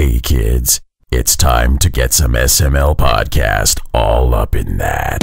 Hey kids, it's time to get some SML podcast all up in that.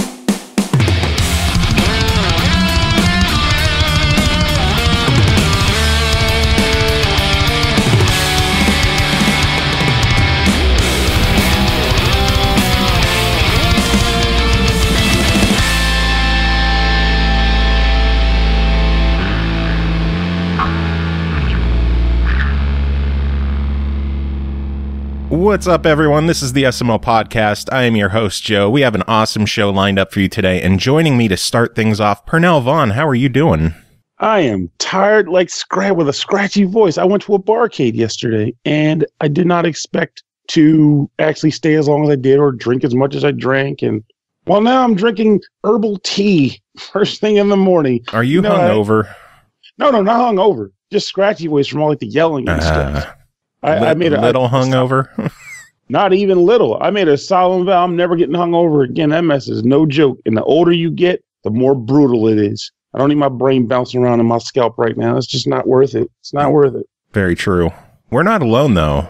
What's up, everyone? This is the SML Podcast. I am your host, Joe. We have an awesome show lined up for you today, and joining me to start things off, Pernell Vaughan. How are you doing? I am tired, with a scratchy voice. I went to a barcade yesterday, and I did not expect to actually stay as long as I did or drink as much as I drank. And well, now I'm drinking herbal tea first thing in the morning. Are you hungover? No, not hungover. Just scratchy voice from all the yelling and stuff. I made a little hungover. Not even little. I made a solemn vow I'm never getting hungover again. That mess is no joke. And the older you get, the more brutal it is. I don't need my brain bouncing around in my scalp right now. It's just not worth it. It's not worth it. Very true. We're not alone, though.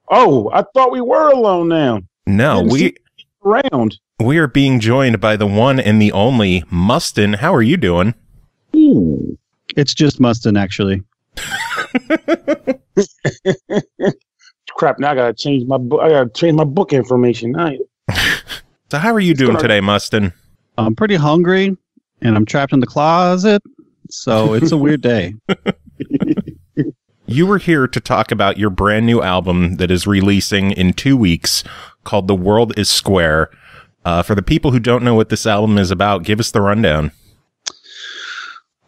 Oh, I thought we were alone now. No, we are being joined by the one and the only Mustin. How are you doing? Ooh. It's just Mustin, actually. Crap! Now I gotta change my book. I gotta change my book information. So how are you doing today, Mustin? I'm pretty hungry, and I'm trapped in the closet. So it's a weird day. You were here to talk about your brand new album that is releasing in 2 weeks, called "The World Is Square." For the people who don't know what this album is about, give us the rundown.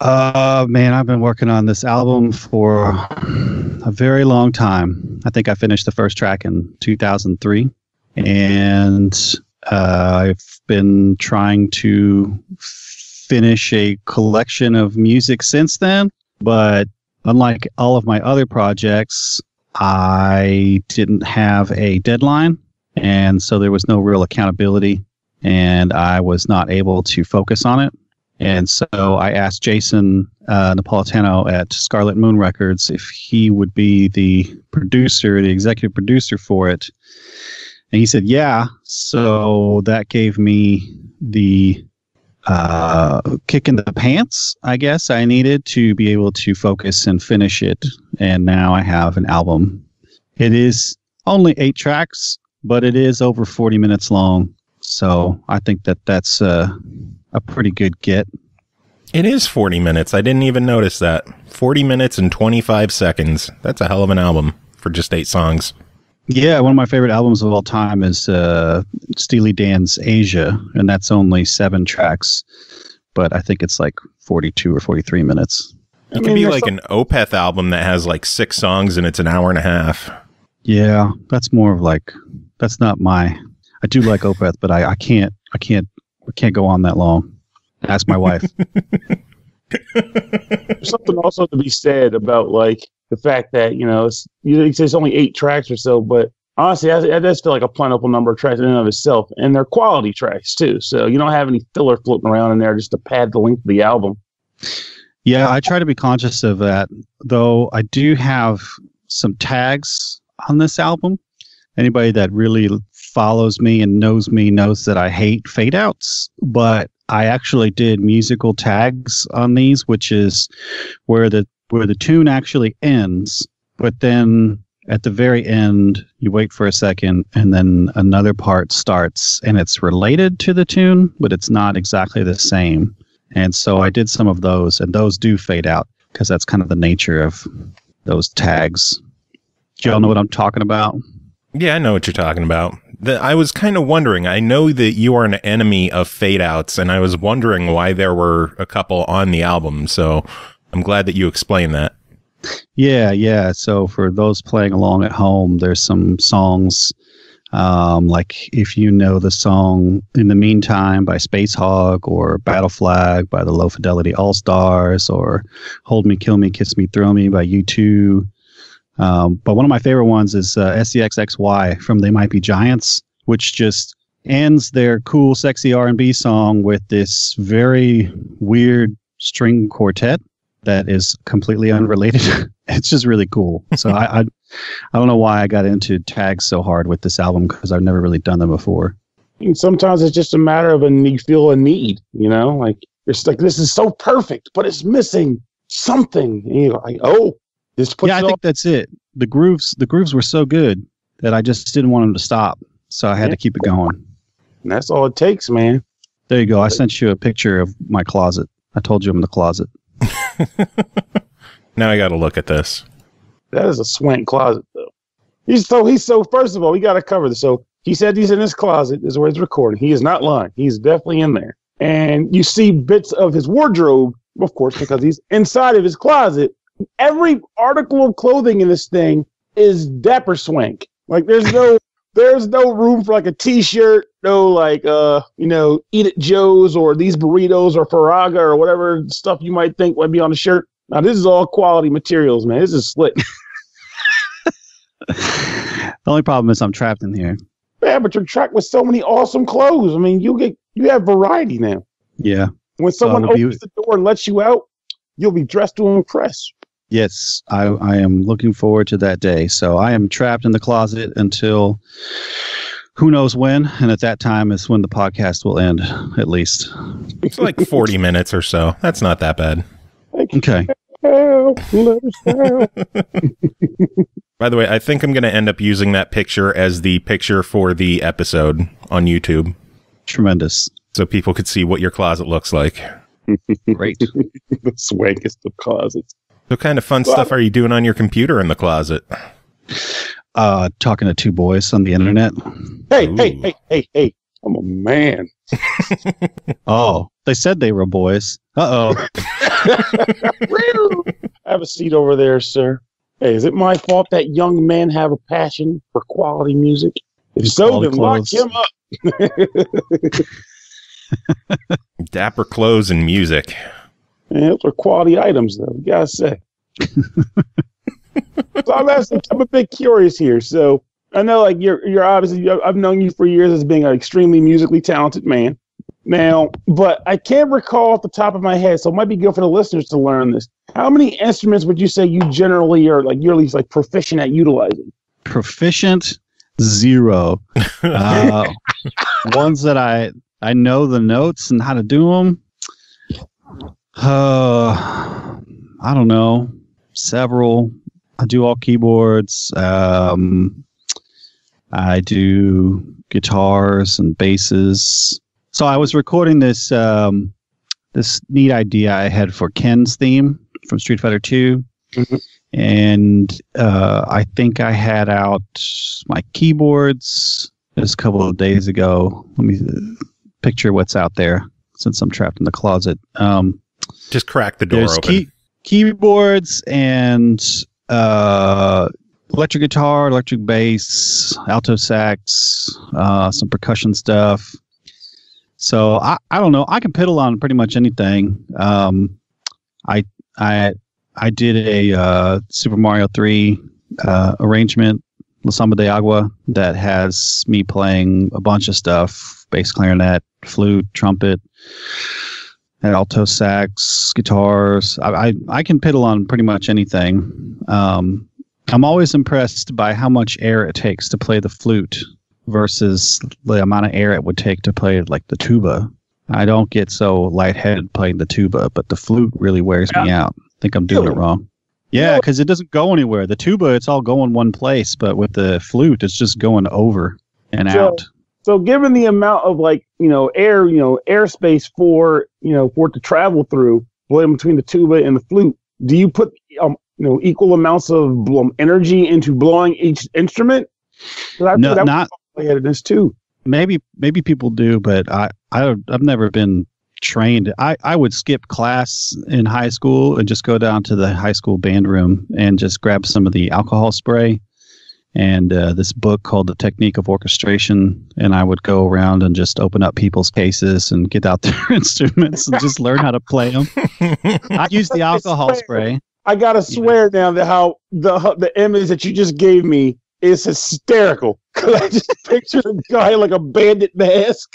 Man, I've been working on this album for a very long time. I think I finished the first track in 2003, and I've been trying to finish a collection of music since then, but unlike all of my other projects, I didn't have a deadline, and so there was no real accountability, and I was not able to focus on it. And so I asked Jason Napolitano at Scarlet Moon Records if he would be the producer, the executive producer for it. And he said, yeah. So that gave me the kick in the pants, I guess, I needed to be able to focus and finish it. And now I have an album. It is only 8 tracks, but it is over 40 minutes long. So I think that that's a pretty good get. It is 40 minutes. I didn't even notice that. 40 minutes and 25 seconds. That's a hell of an album for just 8 songs. Yeah, one of my favorite albums of all time is Steely Dan's Asia, and that's only 7 tracks. But I think it's like 42 or 43 minutes. It could be like an Opeth album that has like 6 songs and it's an hour and a half. Yeah, that's more of like, that's not my... I do like Opeth, but I can't go on that long. Ask my wife. There's something also to be said about like the fact that it's only 8 tracks or so, but honestly, that does feel like a plentiful number of tracks in and of itself, and they're quality tracks too. So you don't have any filler floating around in there just to pad the length of the album. Yeah, I try to be conscious of that, though. I do have some tags on this album. Anybody that really follows me and knows that I hate fade outs, but I actually did musical tags on these, which is where the tune actually ends, but then at the very end you wait for a second and then another part starts and it's related to the tune, but it's not exactly the same. And so I did some of those, and those do fade out because that's kind of the nature of those tags. Do y'all know what I'm talking about? Yeah, I know what you're talking about. I was kind of wondering, I know that you are an enemy of fade-outs, and I was wondering why there were a couple on the album, so I'm glad that you explained that. Yeah. So for those playing along at home, there's some songs, like if you know the song In the Meantime by Space Hog, or Battle Flag by the Low Fidelity All-Stars, or Hold Me, Kill Me, Kiss Me, Throw Me by U2. But one of my favorite ones is SCXXY from They Might Be Giants, which just ends their cool, sexy R&B song with this very weird string quartet. that is completely unrelated. It's just really cool. So I don't know why I got into tags so hard with this album, because I've never really done them before. And sometimes it's just a matter of you feel a need, like it's like, this is so perfect, but it's missing something. And you're like, oh, this puts I think that's it. The grooves were so good that I just didn't want them to stop. So I had to keep it going. And that's all it takes, man. There you go. I sent you a picture of my closet. I told you I'm in the closet. Now I got to look at this. That is a swank closet, though. He's so. First of all, we got to cover this. So he said he's in his closet. Is where he's recording. He is not lying. He's definitely in there. And you see bits of his wardrobe, of course, because he's inside of his closet. Every article of clothing in this thing is dapper swank. Like there's no room for like a t-shirt, no like Eat It Joe's or these burritos or Faraga or whatever stuff you might think would be on the shirt. Now this is all quality materials, man. This is slick. The only problem is I'm trapped in here. Yeah, but you're trapped with so many awesome clothes. I mean, you have variety now. Yeah. When someone opens the door and lets you out, you'll be dressed to impress. Yes, I am looking forward to that day. So I am trapped in the closet until who knows when. And at that time is when the podcast will end, at least. It's like 40 minutes or so. That's not that bad. Okay. By the way, I think I'm going to end up using that picture as the picture for the episode on YouTube. Tremendous. So people could see what your closet looks like. Great. The swankest of closets. What kind of fun stuff are you doing on your computer in the closet? Talking to two boys on the internet. Hey. I'm a man. Oh, they said they were boys. Uh-oh. Have a seat over there, sir. Hey, is it my fault that young men have a passion for quality music? If so, then lock him up. Dapper clothes and music. Man, those are quality items, though. You gotta say. So I'm a bit curious here. So I know, like you're obviously, I've known you for years as being an extremely musically talented man. Now, but I can't recall off the top of my head, so it might be good for the listeners to learn this. How many instruments would you say you generally are like you're at least like proficient at utilizing? Proficient, 0. Ones that I know the notes and how to do them. I don't know. Several. I do all keyboards. I do guitars and basses. So I was recording this this neat idea I had for Ken's theme from Street Fighter 2. Mm-hmm. And I think I had out my keyboards just a couple of days ago. Let me picture what's out there since I'm trapped in the closet. Just crack the door open. Keyboards and electric guitar, electric bass, alto sax, some percussion stuff. So I don't know. I can piddle on pretty much anything. I did a Super Mario 3 arrangement, La Samba de Agua, that has me playing a bunch of stuff: bass, clarinet, flute, trumpet, and alto sax, guitars. I can piddle on pretty much anything. I'm always impressed by how much air it takes to play the flute versus the amount of air it would take to play like the tuba. I don't get so lightheaded playing the tuba, but the flute really wears me out. I think I'm doing it wrong. Yeah, because it doesn't go anywhere. The tuba, it's all going one place, but with the flute, it's just going over and out. So given the amount of airspace for it to travel through between the tuba and the flute, do you put equal amounts of energy into blowing each instrument? No, not. It is too. Maybe people do, but I've never been trained. I would skip class in high school and just go down to the high school band room and just grab some of the alcohol spray and this book called The Technique of Orchestration, and I would go around and just open up people's cases and get out their instruments and just learn how to play them. I use the alcohol spray. I gotta swear now that how the image that you just gave me is hysterical. Cause I just picture a guy like a bandit mask,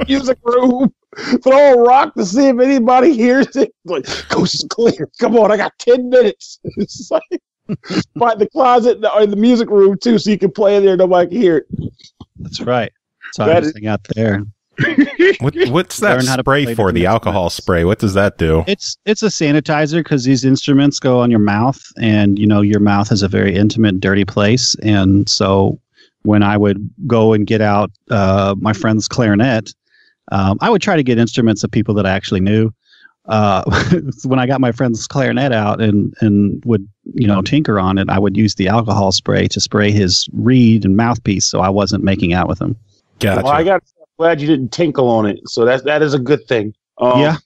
music room, throw a rock to see if anybody hears it. Like, coast is clear. Come on, I got 10 minutes. It's like find the closet or the music room too, so you can play in there. Nobody can hear it. That's right. So I just hang out there. What's that spray for? The alcohol spray. What does that do? It's a sanitizer because these instruments go on your mouth, and your mouth is a very intimate, dirty place. And so when I would go and get out my friend's clarinet, I would try to get instruments of people that I actually knew. When I got my friend's clarinet out and would tinker on it, I would use the alcohol spray to spray his reed and mouthpiece, so I wasn't making out with him. Gotcha. Well, I'm glad you didn't tinkle on it, so that is a good thing. Yeah.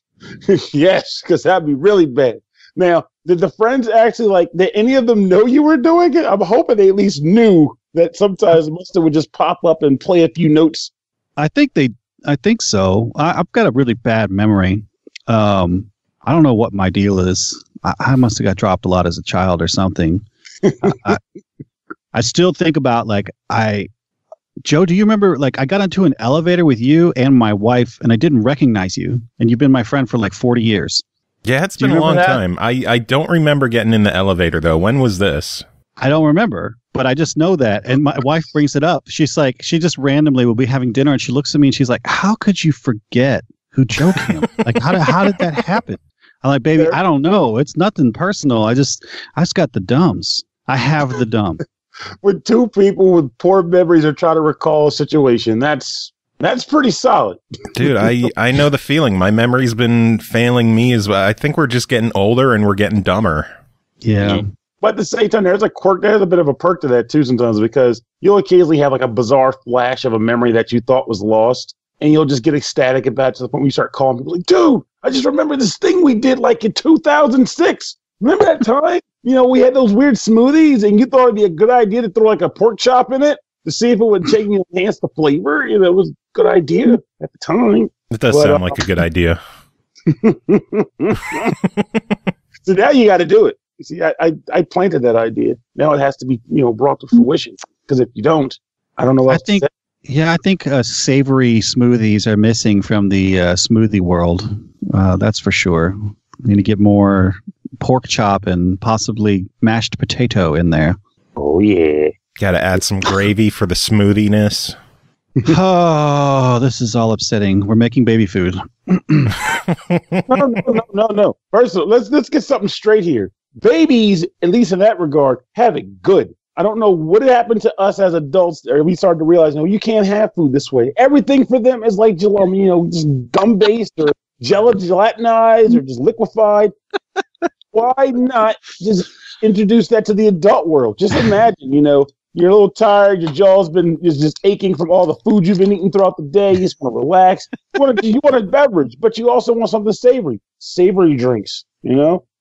Yes, because that'd be really bad. Now, did the friends actually did any of them know you were doing it? I'm hoping they at least knew that sometimes Mustin would just pop up and play a few notes. I think so. I've got a really bad memory. I don't know what my deal is. I must have got dropped a lot as a child or something. I still think about Joe, do you remember, I got into an elevator with you and my wife, and I didn't recognize you, and you've been my friend for 40 years. Yeah, it's been a long time. I don't remember getting in the elevator, though. When was this? I don't remember, but I just know that. And my wife brings it up. She's like, she just randomly will be having dinner, and she looks at me, and she's like, how could you forget who Joe Kim? How did that happen? I'm like, baby, I don't know. It's nothing personal. I just got the dumbs. I have the dumb. When two people with poor memories are trying to recall a situation, that's pretty solid. Dude, I know the feeling. My memory's been failing me as well. I think we're just getting older and we're getting dumber. Yeah. But at the same time, there's a quirk. There's a bit of a perk to that too sometimes, because you'll occasionally have a bizarre flash of a memory that you thought was lost, and you'll just get ecstatic about it to the point where you start calling people dude, I just remember this thing we did in 2006. Remember that time? We had those weird smoothies, and you thought it'd be a good idea to throw a pork chop in it to see if it would enhance the flavor. It was a good idea at the time. It does sound like a good idea. So now you got to do it. You see, I planted that idea. Now it has to be brought to fruition, because if you don't, I don't know what to say. Yeah, I think savory smoothies are missing from the smoothie world. That's for sure. We need to get more pork chop and possibly mashed potato in there. Oh, yeah. Got to add some gravy for the smoothiness. Oh, this is all upsetting. We're making baby food. No. First of all, let's get something straight here. Babies, at least in that regard, have it good. I don't know what happened to us as adults, or we started to realize, no, you can't have food this way. Everything for them is just gum-based or gelatinized or just liquefied. Why not just introduce that to the adult world? Just imagine, you're a little tired, your jaw's been just aching from all the food you've been eating throughout the day. You just want to relax. You want a beverage, but you also want something savory. Savory drinks,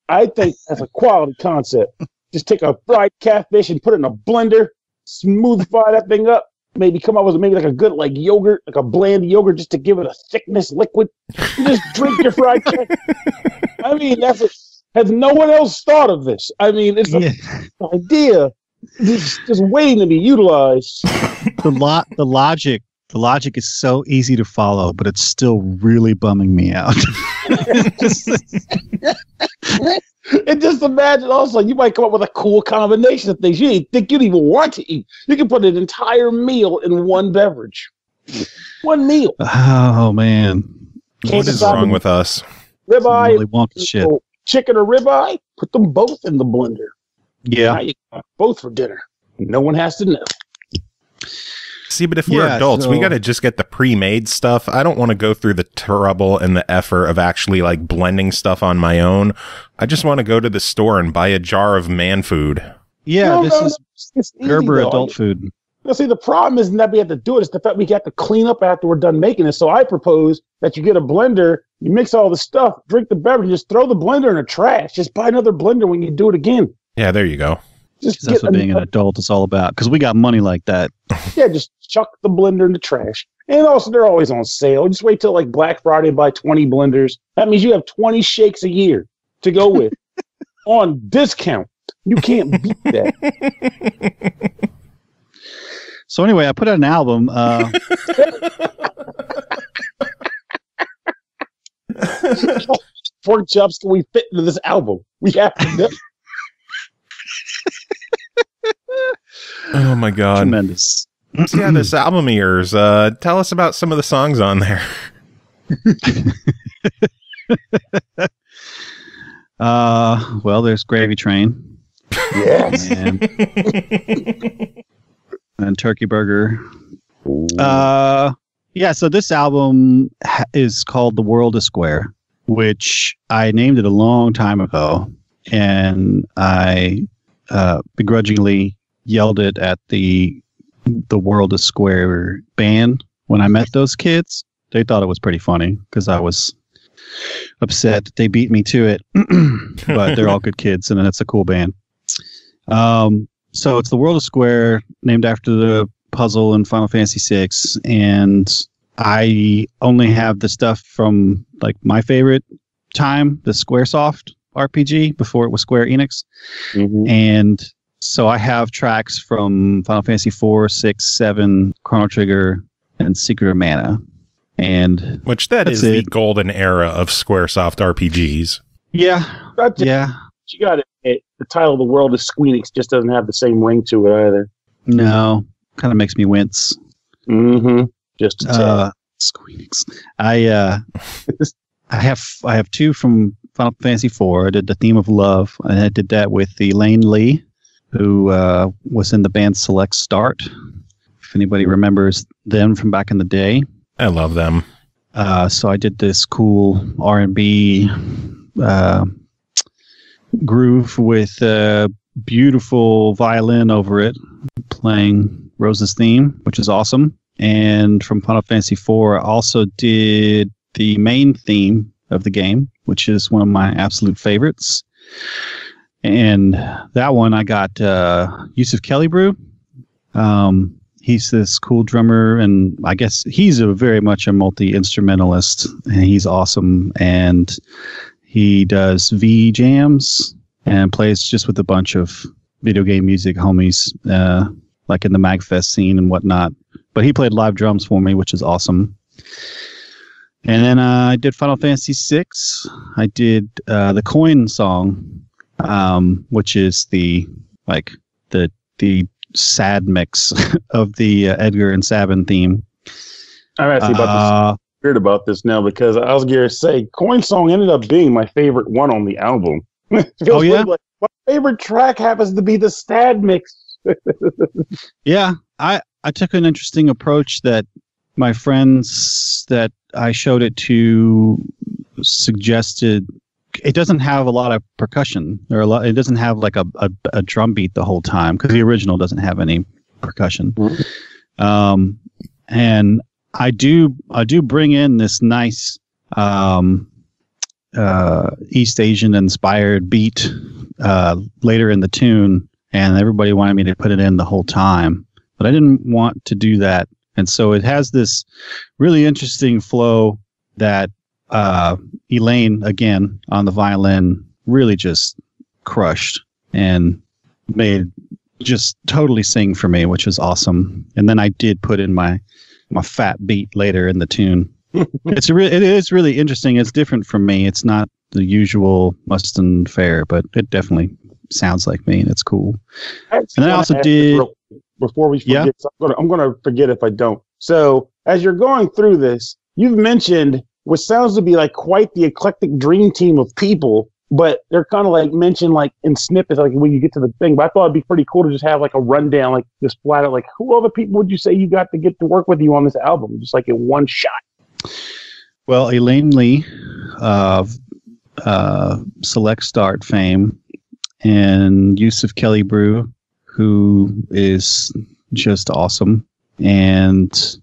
I think that's a quality concept. Just take a fried catfish and put it in a blender, smoothify that thing up, maybe come up with a good yogurt, a bland yogurt, just to give it a thickness liquid. You just drink your fried catfish. I mean, has no one else thought of this? I mean, it's an idea just waiting to be utilized. The logic is so easy to follow, but it's still really bumming me out. And just imagine also, you might come up with a cool combination of things you didn't think you'd even want to eat. You can put an entire meal in one beverage. One meal. Oh, man. What is wrong with us? Ribeye, really wonky shit. Chicken or ribeye, put them both in the blender. Yeah. Now you got both for dinner. No one has to know. See, but if we're adults, we got to just get the pre-made stuff. I don't want to go through the trouble and the effort of actually blending stuff on my own. I just want to go to the store and buy a jar of man food. Yeah, it's Gerber adult food. See, the problem isn't that we have to do it. It's the fact we got to clean up after we're done making it. So I propose that you get a blender, you mix all the stuff, drink the beverage, just throw the blender in the trash. Just buy another blender when you do it again. Yeah, there you go. That's what being an adult is all about, because we got money like that. Yeah, just chuck the blender in the trash. And also, they're always on sale. Just wait till Black Friday and buy 20 blenders. That means you have 20 shakes a year to go with on discount. You can't beat that. So anyway, I put out an album. pork chops can we fit into this album? We have to do. Oh my god. Tremendous. Yeah, this album of yours. Tell us about some of the songs on there. Well, there's Gravy Train. Yes. And Turkey Burger. Yeah, so this album is called The World is Square, which I named it a long time ago, and I begrudgingly yelled it at the World is Square band when I met those kids. They thought it was pretty funny because I was upset that they beat me to it, but they're all good kids, and it's a cool band. So it's The World is Square, named after the puzzle in Final Fantasy VI, and I only have the stuff from like my favorite time, the Squaresoft RPG before it was Square Enix, and so I have tracks from Final Fantasy 4, 6, 7, Chrono Trigger, and Secret of Mana, and which that is the golden era of Squaresoft RPGs. Yeah, yeah. You got it. The title of The World is Squeenix just doesn't have the same ring to it either. No, kind of makes me wince. Just a Squeenix. I have two from Final Fantasy IV. I did the Theme of Love, and I did that with Elaine Lee, who was in the band Select Start. If anybody remembers them from back in the day. I love them. So I did this cool R&B groove with beautiful violin over it, playing Rose's theme, which is awesome. And from Final Fantasy IV, I also did the main theme of the game, which is one of my absolute favorites. And that one I got Yusuf Kellybrew. He's this cool drummer, and I guess he's very much a multi-instrumentalist, and he's awesome. And he does V jams and plays just with a bunch of video game music homies, like in the MagFest scene and whatnot. But he played live drums for me, which is awesome. And then I did Final Fantasy VI. I did the Coin song, which is the sad mix of the Edgar and Sabin theme. I'm actually weird about this now because I was going to say Coin song ended up being my favorite one on the album. Oh yeah, like my favorite track happens to be the Stad mix. Yeah, I took an interesting approach that my friends that I showed it to suggested. It doesn't have a lot of percussion, it doesn't have like a drum beat the whole time because the original doesn't have any percussion. And I do bring in this nice East Asian inspired beat later in the tune, and everybody wanted me to put it in the whole time, but I didn't want to do that. And so it has this really interesting flow that Elaine, again, on the violin, really just crushed and made just totally sing for me, which was awesome. And then I did put in my fat beat later in the tune. It is really interesting. It's different from me. It's not the usual Mustin fare, but it definitely sounds like me, and it's cool. And then I also did... Before we forget, so I'm going to forget if I don't. So as you're going through this, you've mentioned what sounds to be like quite the eclectic dream team of people, but they're kind of like mentioned like in snippets, like when you get to the thing. But I thought it'd be pretty cool to just have like a rundown, like just flat out, like who other people would you say you got to get to work with you on this album, just like in one shot? Well, Elaine Lee of Select Start fame, and Yusuf Kellybrew, who is just awesome. And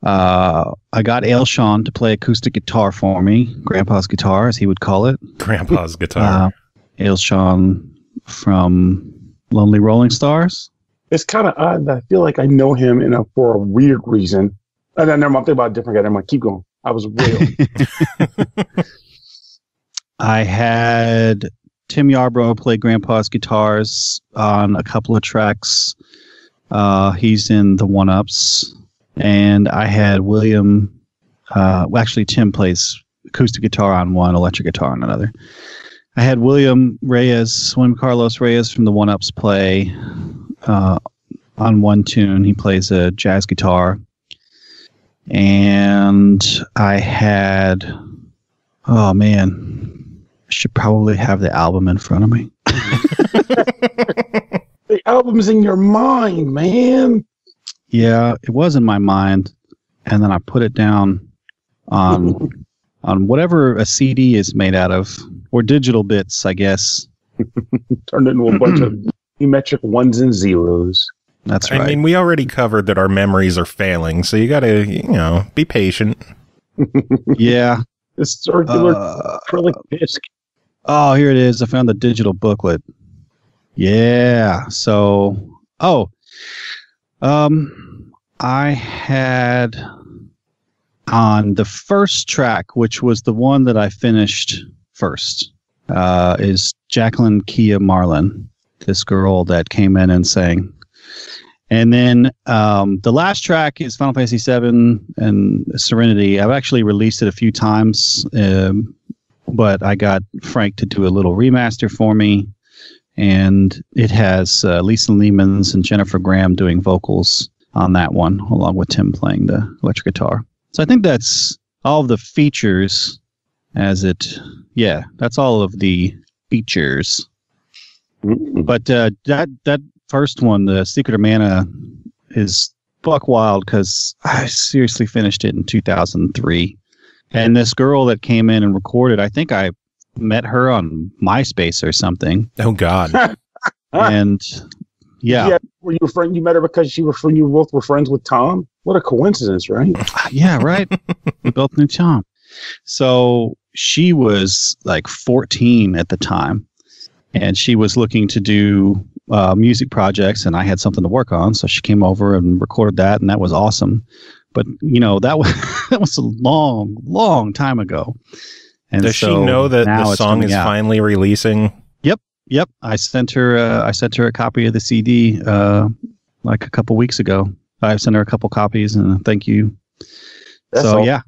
I got Ailshan to play acoustic guitar for me, Grandpa's guitar, as he would call it. Grandpa's guitar. Ailshan from Lonely Rolling Stars. It's kind of odd that I feel like I know him for a weird reason. And then never mind, I'm thinking about a different guy. Never mind, keep going. I was real. I had Tim Yarbrough play Grandpa's guitars on a couple of tracks. He's in the OneUps. And I had William, actually Tim plays acoustic guitar on one, electric guitar on another. I had William Carlos Reyes from the OneUps play on one tune. He plays a jazz guitar. And I had, oh man, I should probably have the album in front of me. The album's in your mind, man. Yeah, it was in my mind. And then I put it down on whatever a CD is made out of, or digital bits, I guess. Turned into a bunch of geometric ones and zeros. That's right. I mean, we already covered that our memories are failing, so you got to, be patient. Yeah. The circular acrylic disc. Oh, here it is. I found the digital booklet. Yeah. So, I had on the first track, which was the one that I finished first, is Jacqueline Kia Marlin, this girl that came in and sang. And then the last track is Final Fantasy VII and Serenity. I've actually released it a few times, but I got Frank to do a little remaster for me. And it has Lisa Lehmans and Jennifer Graham doing vocals on that one, along with Tim playing the electric guitar. So I think that's all of the features that's all of the features. Mm-hmm. But that first one, the Secret of Mana, is buck wild because I seriously finished it in 2003. And this girl that came in and recorded, I think I met her on MySpace or something. Oh, God. And yeah. Were you a friend? You met her because you both were friends with Tom? What a coincidence, right? Yeah, right. We both knew Tom. So she was like 14 at the time, and she was looking to do music projects, and I had something to work on. So she came over and recorded that, and that was awesome. But, that was a long, long time ago. And does she know that the song is finally releasing? Yep. I sent her a copy of the CD like a couple weeks ago. I sent her a couple copies and thank you. That's so awesome. Yeah.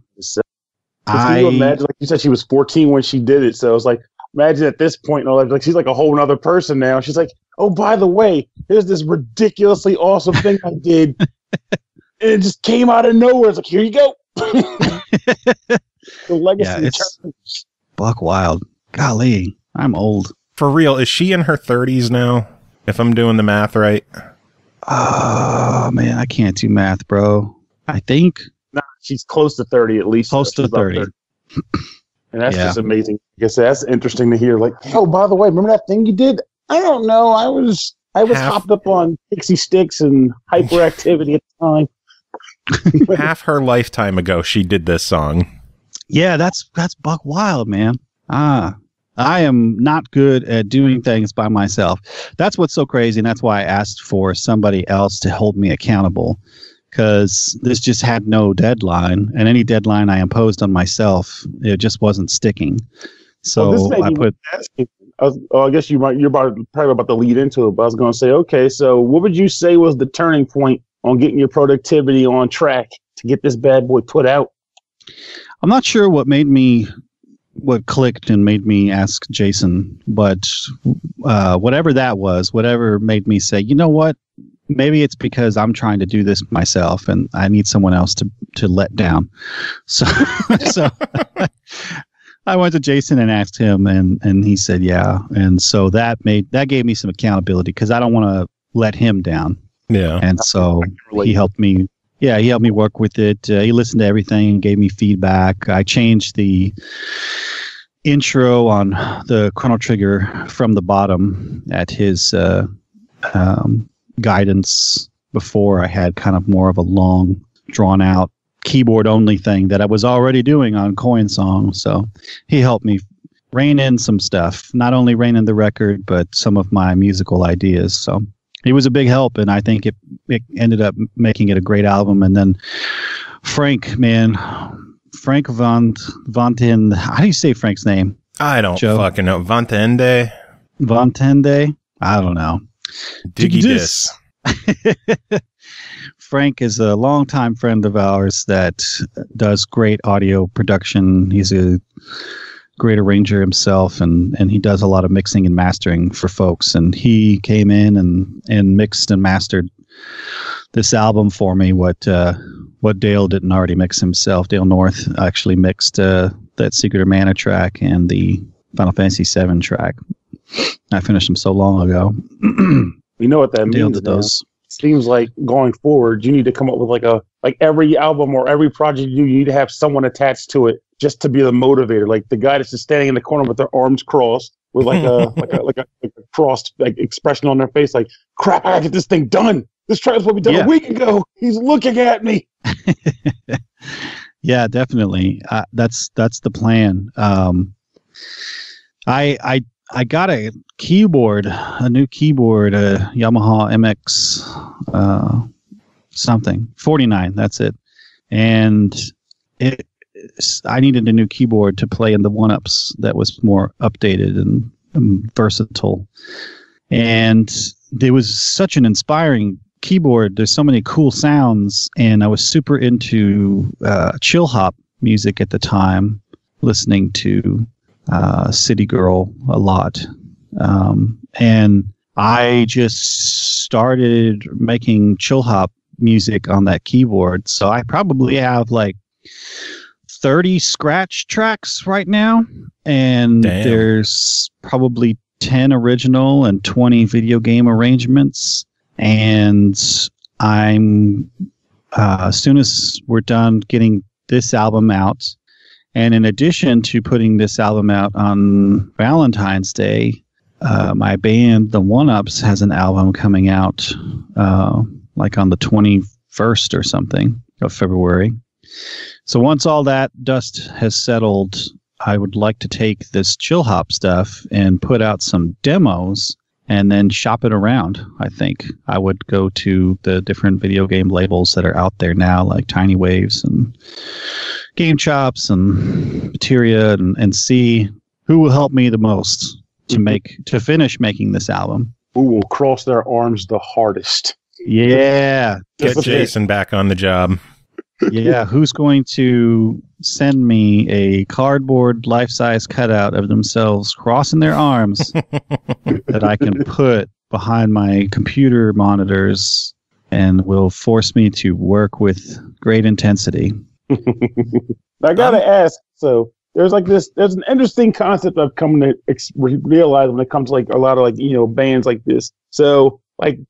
Can you imagine, like you said, she was 14 when she did it. So it's like, imagine at this point, like she's like a whole other person now. She's like, oh, by the way, here's this ridiculously awesome thing I did. And it just came out of nowhere. It's like, here you go. The legacy. Yeah, it's buck wild. Golly, I'm old. For real, is she in her 30s now? If I'm doing the math right. Oh, man, I can't do math, bro. I think. No, she's close to 30 at least. Close to 30. And that's just amazing. I guess that's interesting to hear. Like, oh, by the way, remember that thing you did? I don't know. I was hopped up on pixie sticks and hyperactivity at the time. Half her lifetime ago, she did this song. Yeah, that's buck wild, man. I am not good at doing things by myself. That's what's so crazy, and that's why I asked for somebody else to hold me accountable, because this just had no deadline, and any deadline I imposed on myself, it just wasn't sticking. So I guess you're probably about to lead into it, but I was going to say, okay, so what would you say was the turning point on getting your productivity on track to get this bad boy put out? I'm not sure what clicked and made me ask Jason, but whatever that was, whatever made me say, you know what, maybe it's because I'm trying to do this myself and I need someone else to let down. So I went to Jason and asked him, and he said, yeah. And so that gave me some accountability because I don't want to let him down. Yeah. And so he helped me. Yeah, he helped me work with it. He listened to everything and gave me feedback. I changed the intro on the Chrono Trigger from the bottom at his guidance. Before I had kind of more of a long, drawn-out, keyboard-only thing that I was already doing on Coin Song. So he helped me rein in some stuff. Not only rein in the record, but some of my musical ideas. So he was a big help, and I think it ended up making it a great album. And then Frank Vaughan, how do you say Frank's name? I don't fucking know. Vantende? I don't know. Diggy Dis. Frank is a longtime friend of ours that does great audio production. He's great arranger himself, and he does a lot of mixing and mastering for folks. And he came in and mixed and mastered this album for me. What Dale didn't already mix himself. Dale North actually mixed that Secret of Mana track and the Final Fantasy VII track. I finished them so long ago. You know what that Dale means. did those. Seems like going forward, you need to come up with like every album or every project you need to have someone attached to it just to be the motivator. Like the guy that's just standing in the corner with their arms crossed with like a crossed like expression on their face, like, crap, I gotta get this thing done. This trial was supposed to be done a week ago. He's looking at me. Yeah, definitely. That's the plan. I got a keyboard, a new keyboard, a Yamaha MX something 49. That's it. And I needed a new keyboard to play in the OneUps that was more updated and versatile. And there was such an inspiring keyboard. There's so many cool sounds, and I was super into chill hop music at the time, listening to City Girl a lot. And I just started making chill hop music on that keyboard. So I probably have like 30 scratch tracks right now, and there's probably 10 original and 20 video game arrangements. And I'm as soon as we're done getting this album out, and in addition to putting this album out on Valentine's Day, my band, the OneUps, has an album coming out like on the 21st or something of February. So once all that dust has settled, I would like to take this chill hop stuff and put out some demos and then shop it around. I think I would go to the different video game labels that are out there now, like Tiny Waves and Game Chops and Materia, and see who will help me the most to finish making this album. Who will cross their arms the hardest? Yeah. Get Jason back on the job. Yeah, who's going to send me a cardboard life-size cutout of themselves crossing their arms that I can put behind my computer monitors and will force me to work with great intensity? I gotta ask, so there's an interesting concept I've come to realize when it comes to like a lot of bands like this. So like,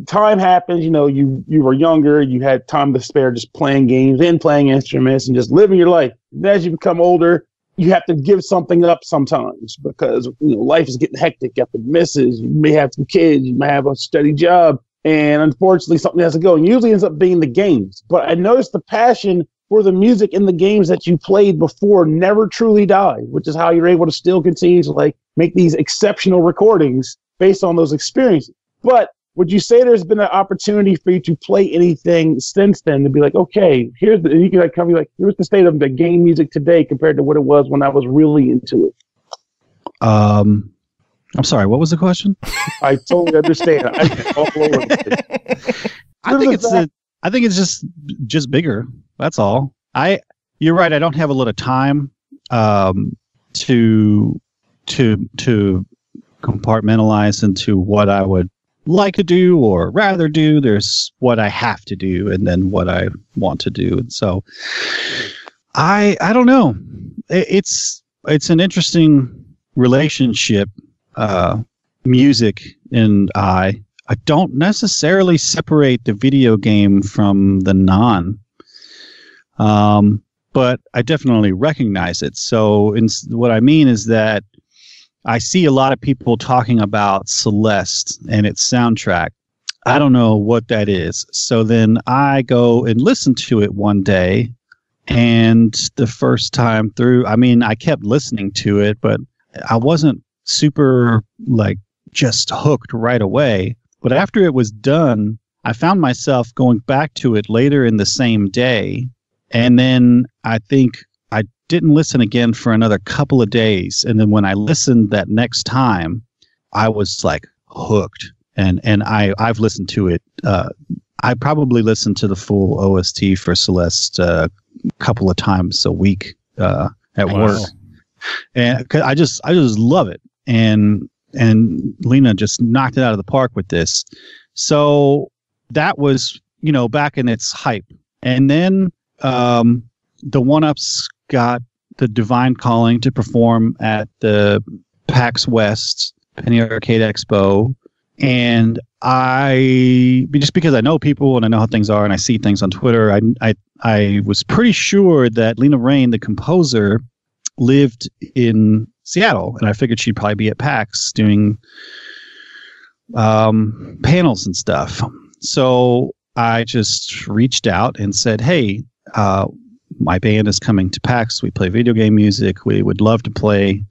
time happens, you were younger, you had time to spare just playing games and playing instruments and just living your life. And as you become older, you have to give something up sometimes because life is getting hectic. You have the misses, you may have some kids, you may have a steady job, and unfortunately something has to go. And usually ends up being the games. But I noticed the passion for the music in the games that you played before never truly died, which is how you're able to still continue to make these exceptional recordings based on those experiences. But would you say there's been an opportunity for you to play anything since then to be like, okay, here's the state of the game music today compared to what it was when I was really into it? I'm sorry, what was the question? I totally understand. All over I think it's just bigger. That's all. You're right. I don't have a lot of time to compartmentalize into what I would like to do or rather do. There's what I have to do and then what I want to do. And so I don't know. It's an interesting relationship, music and I don't necessarily separate the video game from the non, but I definitely recognize it. So what I mean is that I see a lot of people talking about Celeste and its soundtrack. I don't know what that is. So then I go and listen to it one day, and the first time through, I kept listening to it, but I wasn't super just hooked right away. But after it was done, I found myself going back to it later in the same day. And then I think I didn't listen again for another couple of days. And then when I listened that next time, I was hooked. And I've listened to it. I probably listened to the full OST for Celeste a couple of times a week at work. And 'cause I just love it. And Lena just knocked it out of the park with this. So that was, back in its hype. And then the OneUps got the divine calling to perform at the PAX West Penny Arcade Expo. And just because I know people and I know how things are and I see things on Twitter, I was pretty sure that Lena Raine, the composer, lived in Seattle, and I figured she'd probably be at PAX doing panels and stuff. So I just reached out and said, hey, my band is coming to PAX. We play video game music. We would love to play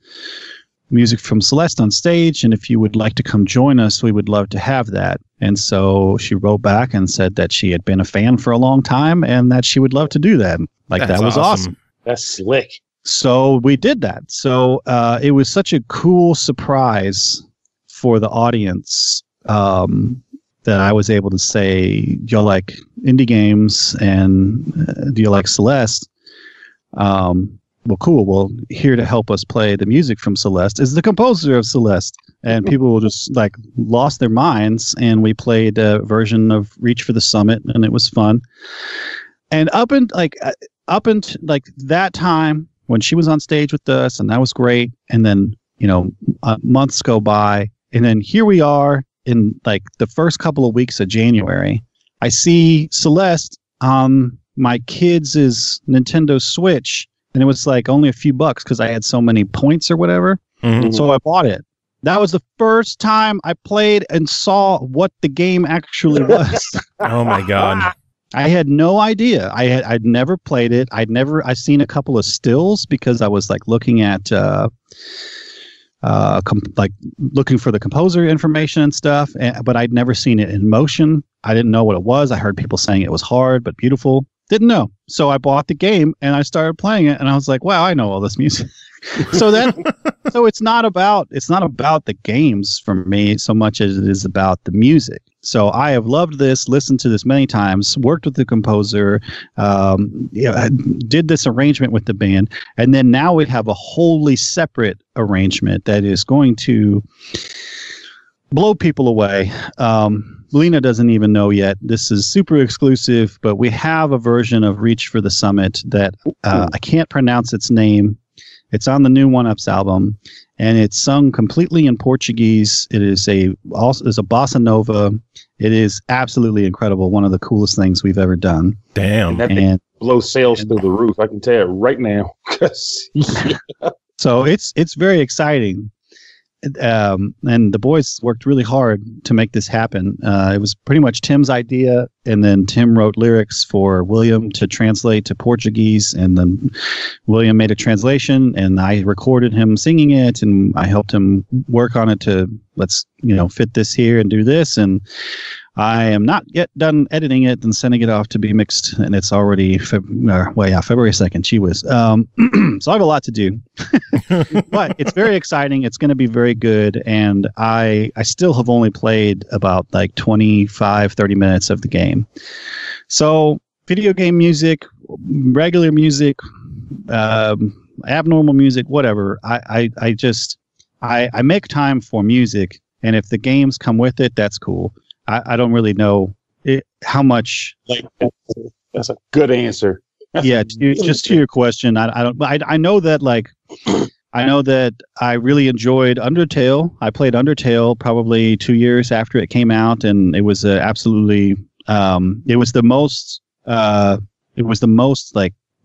music from Celeste on stage, and if you would like to come join us, we would love to have that. And so she wrote back and said that she had been a fan for a long time and that she would love to do that. That was awesome. That's slick. So we did that. So it was such a cool surprise for the audience that I was able to say, do you like indie games and do you like Celeste? Well, cool. Well, here to help us play the music from Celeste is the composer of Celeste. And people just lost their minds. And we played a version of Reach for the Summit, and it was fun. And up until that time when she was on stage with us, and that was great. And then, months go by, and then here we are in the first couple of weeks of January. I see Celeste on my kids' Nintendo Switch. And it was only a few bucks because I had so many points or whatever. Mm-hmm. So I bought it. That was the first time I played and saw what the game actually was. Oh my God. I had no idea. I'd never played it. I'd seen a couple of stills because I was looking at looking for the composer information and stuff, but I'd never seen it in motion. I didn't know what it was. I heard people saying it was hard but beautiful. Didn't know. So I bought the game and I started playing it, and I was like, wow, I know all this music. So it's not about the games for me so much as it is about the music. So I have loved this, listened to this many times, worked with the composer, did this arrangement with the band, and then now we have a wholly separate arrangement that is going to blow people away. Lena doesn't even know yet. This is super exclusive, but we have a version of Reach for the Summit that I can't pronounce its name. It's on the new OneUps album, and it's sung completely in Portuguese. It is a bossa nova. It is absolutely incredible. One of the coolest things we've ever done. Damn. And blow sales through the roof. I can tell you right now. So it's very exciting. And the boys worked really hard to make this happen. It was pretty much Tim's idea, and then Tim wrote lyrics for William to translate to Portuguese, and then William made a translation, and I recorded him singing it, and I helped him work on it to fit this here and do this. And I am not yet done editing it and sending it off to be mixed, and it's already February 2nd. She was. So I have a lot to do, but it's very exciting. It's going to be very good, and I still have only played about 25-30 minutes of the game. So video game music, regular music, abnormal music, whatever. I make time for music, and if the games come with it, that's cool. I don't really know how much. That's a good answer. To your question, I know that I really enjoyed Undertale. I played Undertale probably 2 years after it came out, and it was absolutely. It was the most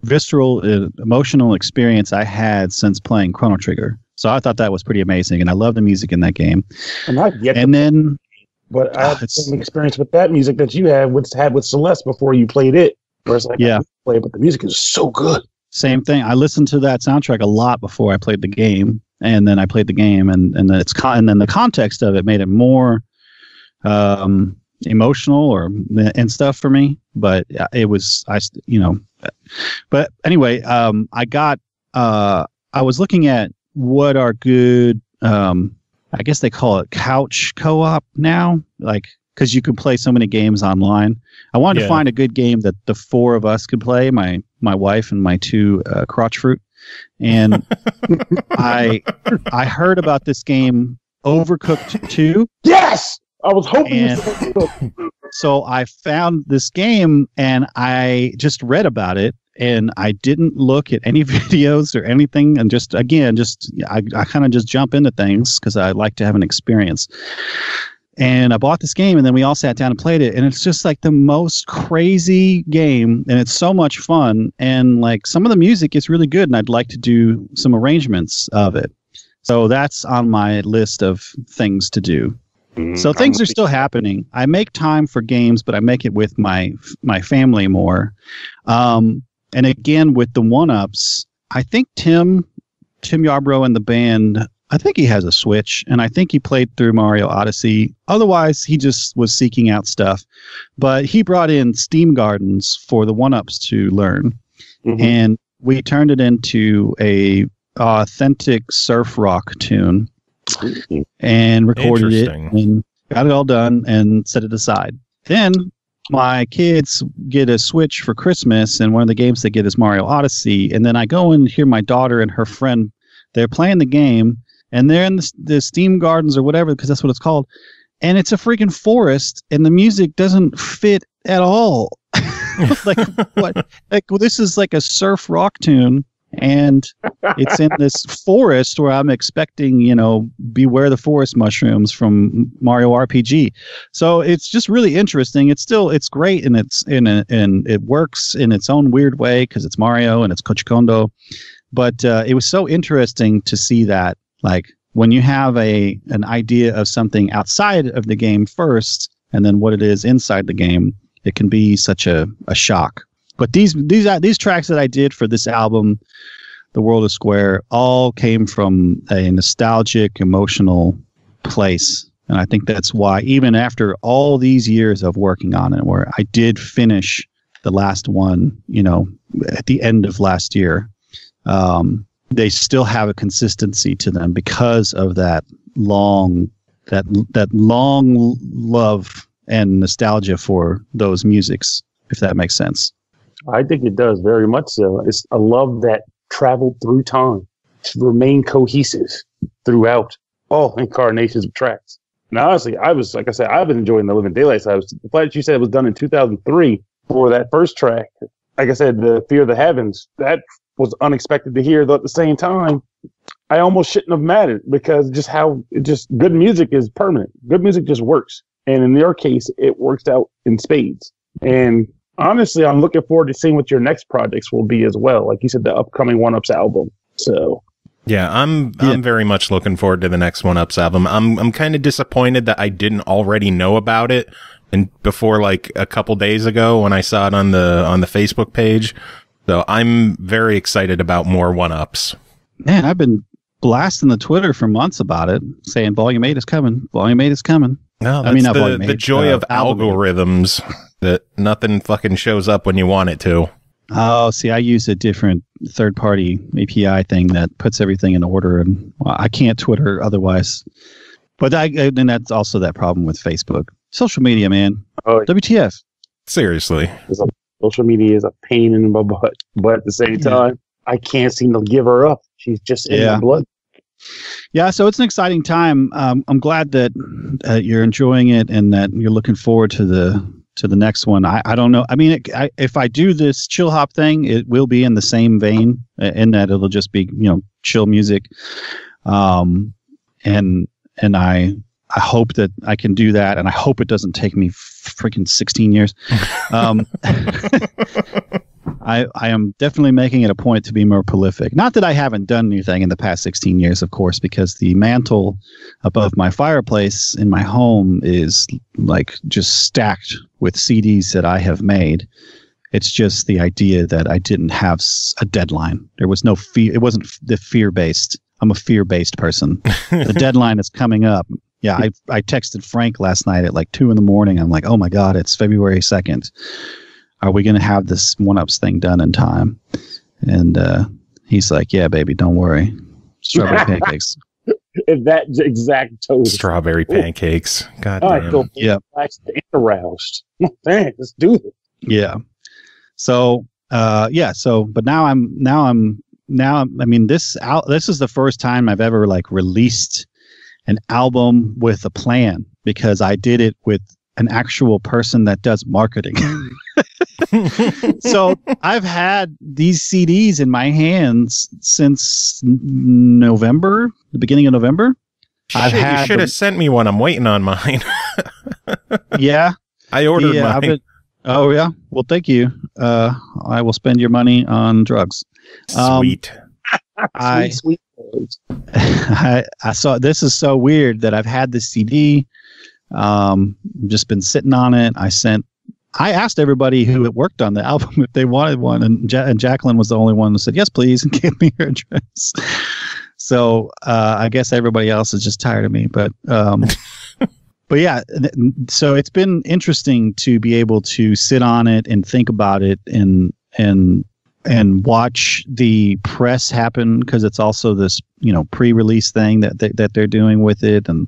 visceral, emotional experience I had since playing Chrono Trigger. So I thought that was pretty amazing, and I love the music in that game. But I had the same experience with that music that you had with Celeste before you played it. Where it's play, but the music is so good. Same thing. I listened to that soundtrack a lot before I played the game, and then I played the game, and then the context of it made it more emotional and stuff for me. But it was But anyway, I was looking at what are good. I guess they call it couch co-op now, because you can play so many games online. I wanted to find a good game that the four of us could play, my wife and my two crotch fruit. and I heard about this game, Overcooked 2. Yes, I was hoping. And so I found this game, and I just read about it, and I didn't look at any videos or anything, and I kind of just jump into things because I like to have an experience. And I bought this game, and then we all sat down and played it, and it's just like the most crazy game, and it's so much fun, and like some of the music is really good, and I'd like to do some arrangements of it. So that's on my list of things to do. So things are still happening. I make time for games, but I make it with my family more. And again, with the OneUps, I think Tim Yarbrough and the band, I think he has a Switch, and I think he played through Mario Odyssey. Otherwise, he just was seeking out stuff. But he brought in Steam Gardens for the OneUps to learn, and we turned it into a authentic surf rock tune and recorded it and got it all done and set it aside. Then my kids get a Switch for Christmas, and one of the games they get is Mario Odyssey. And then I go and hear my daughter and her friend, they're playing the game, and they're in the Steam Gardens or whatever, because that's what it's called. And it's a freaking forest, and the music doesn't fit at all. Like what? Like, well, this is like a surf rock tune, and it's in this forest where I'm expecting, Beware the Forest mushrooms from Mario RPG. So it's just really interesting. It's great, and it works in its own weird way because it's Mario and it's Koji Kondo. But it was so interesting to see that, like, when you have an idea of something outside of the game first, and then what it is inside the game, it can be such a shock. But these tracks that I did for this album, The World is Square, all came from a nostalgic, emotional place. And I think that's why, even after all these years of working on it, where I did finish the last one, at the end of last year, they still have a consistency to them because of that long love and nostalgia for those musics, if that makes sense. I think it does very much so. It's a love that traveled through time to remain cohesive throughout all incarnations of tracks. And honestly, I've been enjoying the living daylights. The fact that you said it was done in 2003 for that first track, like I said, the Fear of the Heavens, that was unexpected to hear, though at the same time, I almost shouldn't have mattered, because good music is permanent. Good music just works. And in your case, it works out in spades. And honestly, I'm looking forward to seeing what your next projects will be as well. Like you said, the upcoming OneUps album. So yeah, I'm very much looking forward to the next OneUps album. I'm kind of disappointed that I didn't already know about it, and before like a couple days ago when I saw it on the Facebook page. So I'm very excited about more OneUps. Man, I've been blasting the Twitter for months about it, saying Volume 8 is coming. Volume 8 is coming. No, that's the joy of algorithms, that nothing fucking shows up when you want it to. Oh, see, I use a different third-party API thing that puts everything in order, and I can't Twitter otherwise. But then that's also that problem with Facebook. Social media, man. Oh, WTF. Seriously. Social media is a pain in my butt, but at the same time, I can't seem to give her up. She's just in my blood. Yeah, so it's an exciting time. I'm glad that you're enjoying it and that you're looking forward to the next one. I don't know. I mean, if I do this chill hop thing, it will be in the same vein, in that it'll just be chill music. And I hope that I can do that, and I hope it doesn't take me freaking 16 years. I am definitely making it a point to be more prolific. Not that I haven't done anything in the past 16 years, of course, because the mantle above my fireplace in my home is like just stacked with CDs that I have made. It's just the idea that I didn't have a deadline. There was no fear. It wasn't the fear-based. I'm a fear-based person. The deadline is coming up. Yeah, I texted Frank last night at like 2 a.m. I'm like, oh my God, it's February 2nd. Are we going to have this OneUps thing done in time? And he's like, yeah, baby, don't worry. Strawberry pancakes. In that exact tone. Strawberry pancakes. God damn. I feel relaxed and aroused. Dang, let's do it. Yeah. So, but now I'm now, I mean, this is the first time I've ever like released an album with a plan, because I did it with an actual person that does marketing. So I've had these CDs in my hands since November, the beginning of November. You should have sent me one. I'm waiting on mine. Yeah. I ordered mine. Oh, yeah. Well, thank you. I will spend your money on drugs. Sweet. Sweet. I saw, this is so weird that I've had this CD. Just been sitting on it. I asked everybody who had worked on the album if they wanted one, and Jacqueline was the only one who said yes, please, and gave me her address. So I guess everybody else is just tired of me, but yeah. So it's been interesting to be able to sit on it and think about it and watch the press happen, because it's also this pre-release thing that they're doing with it, and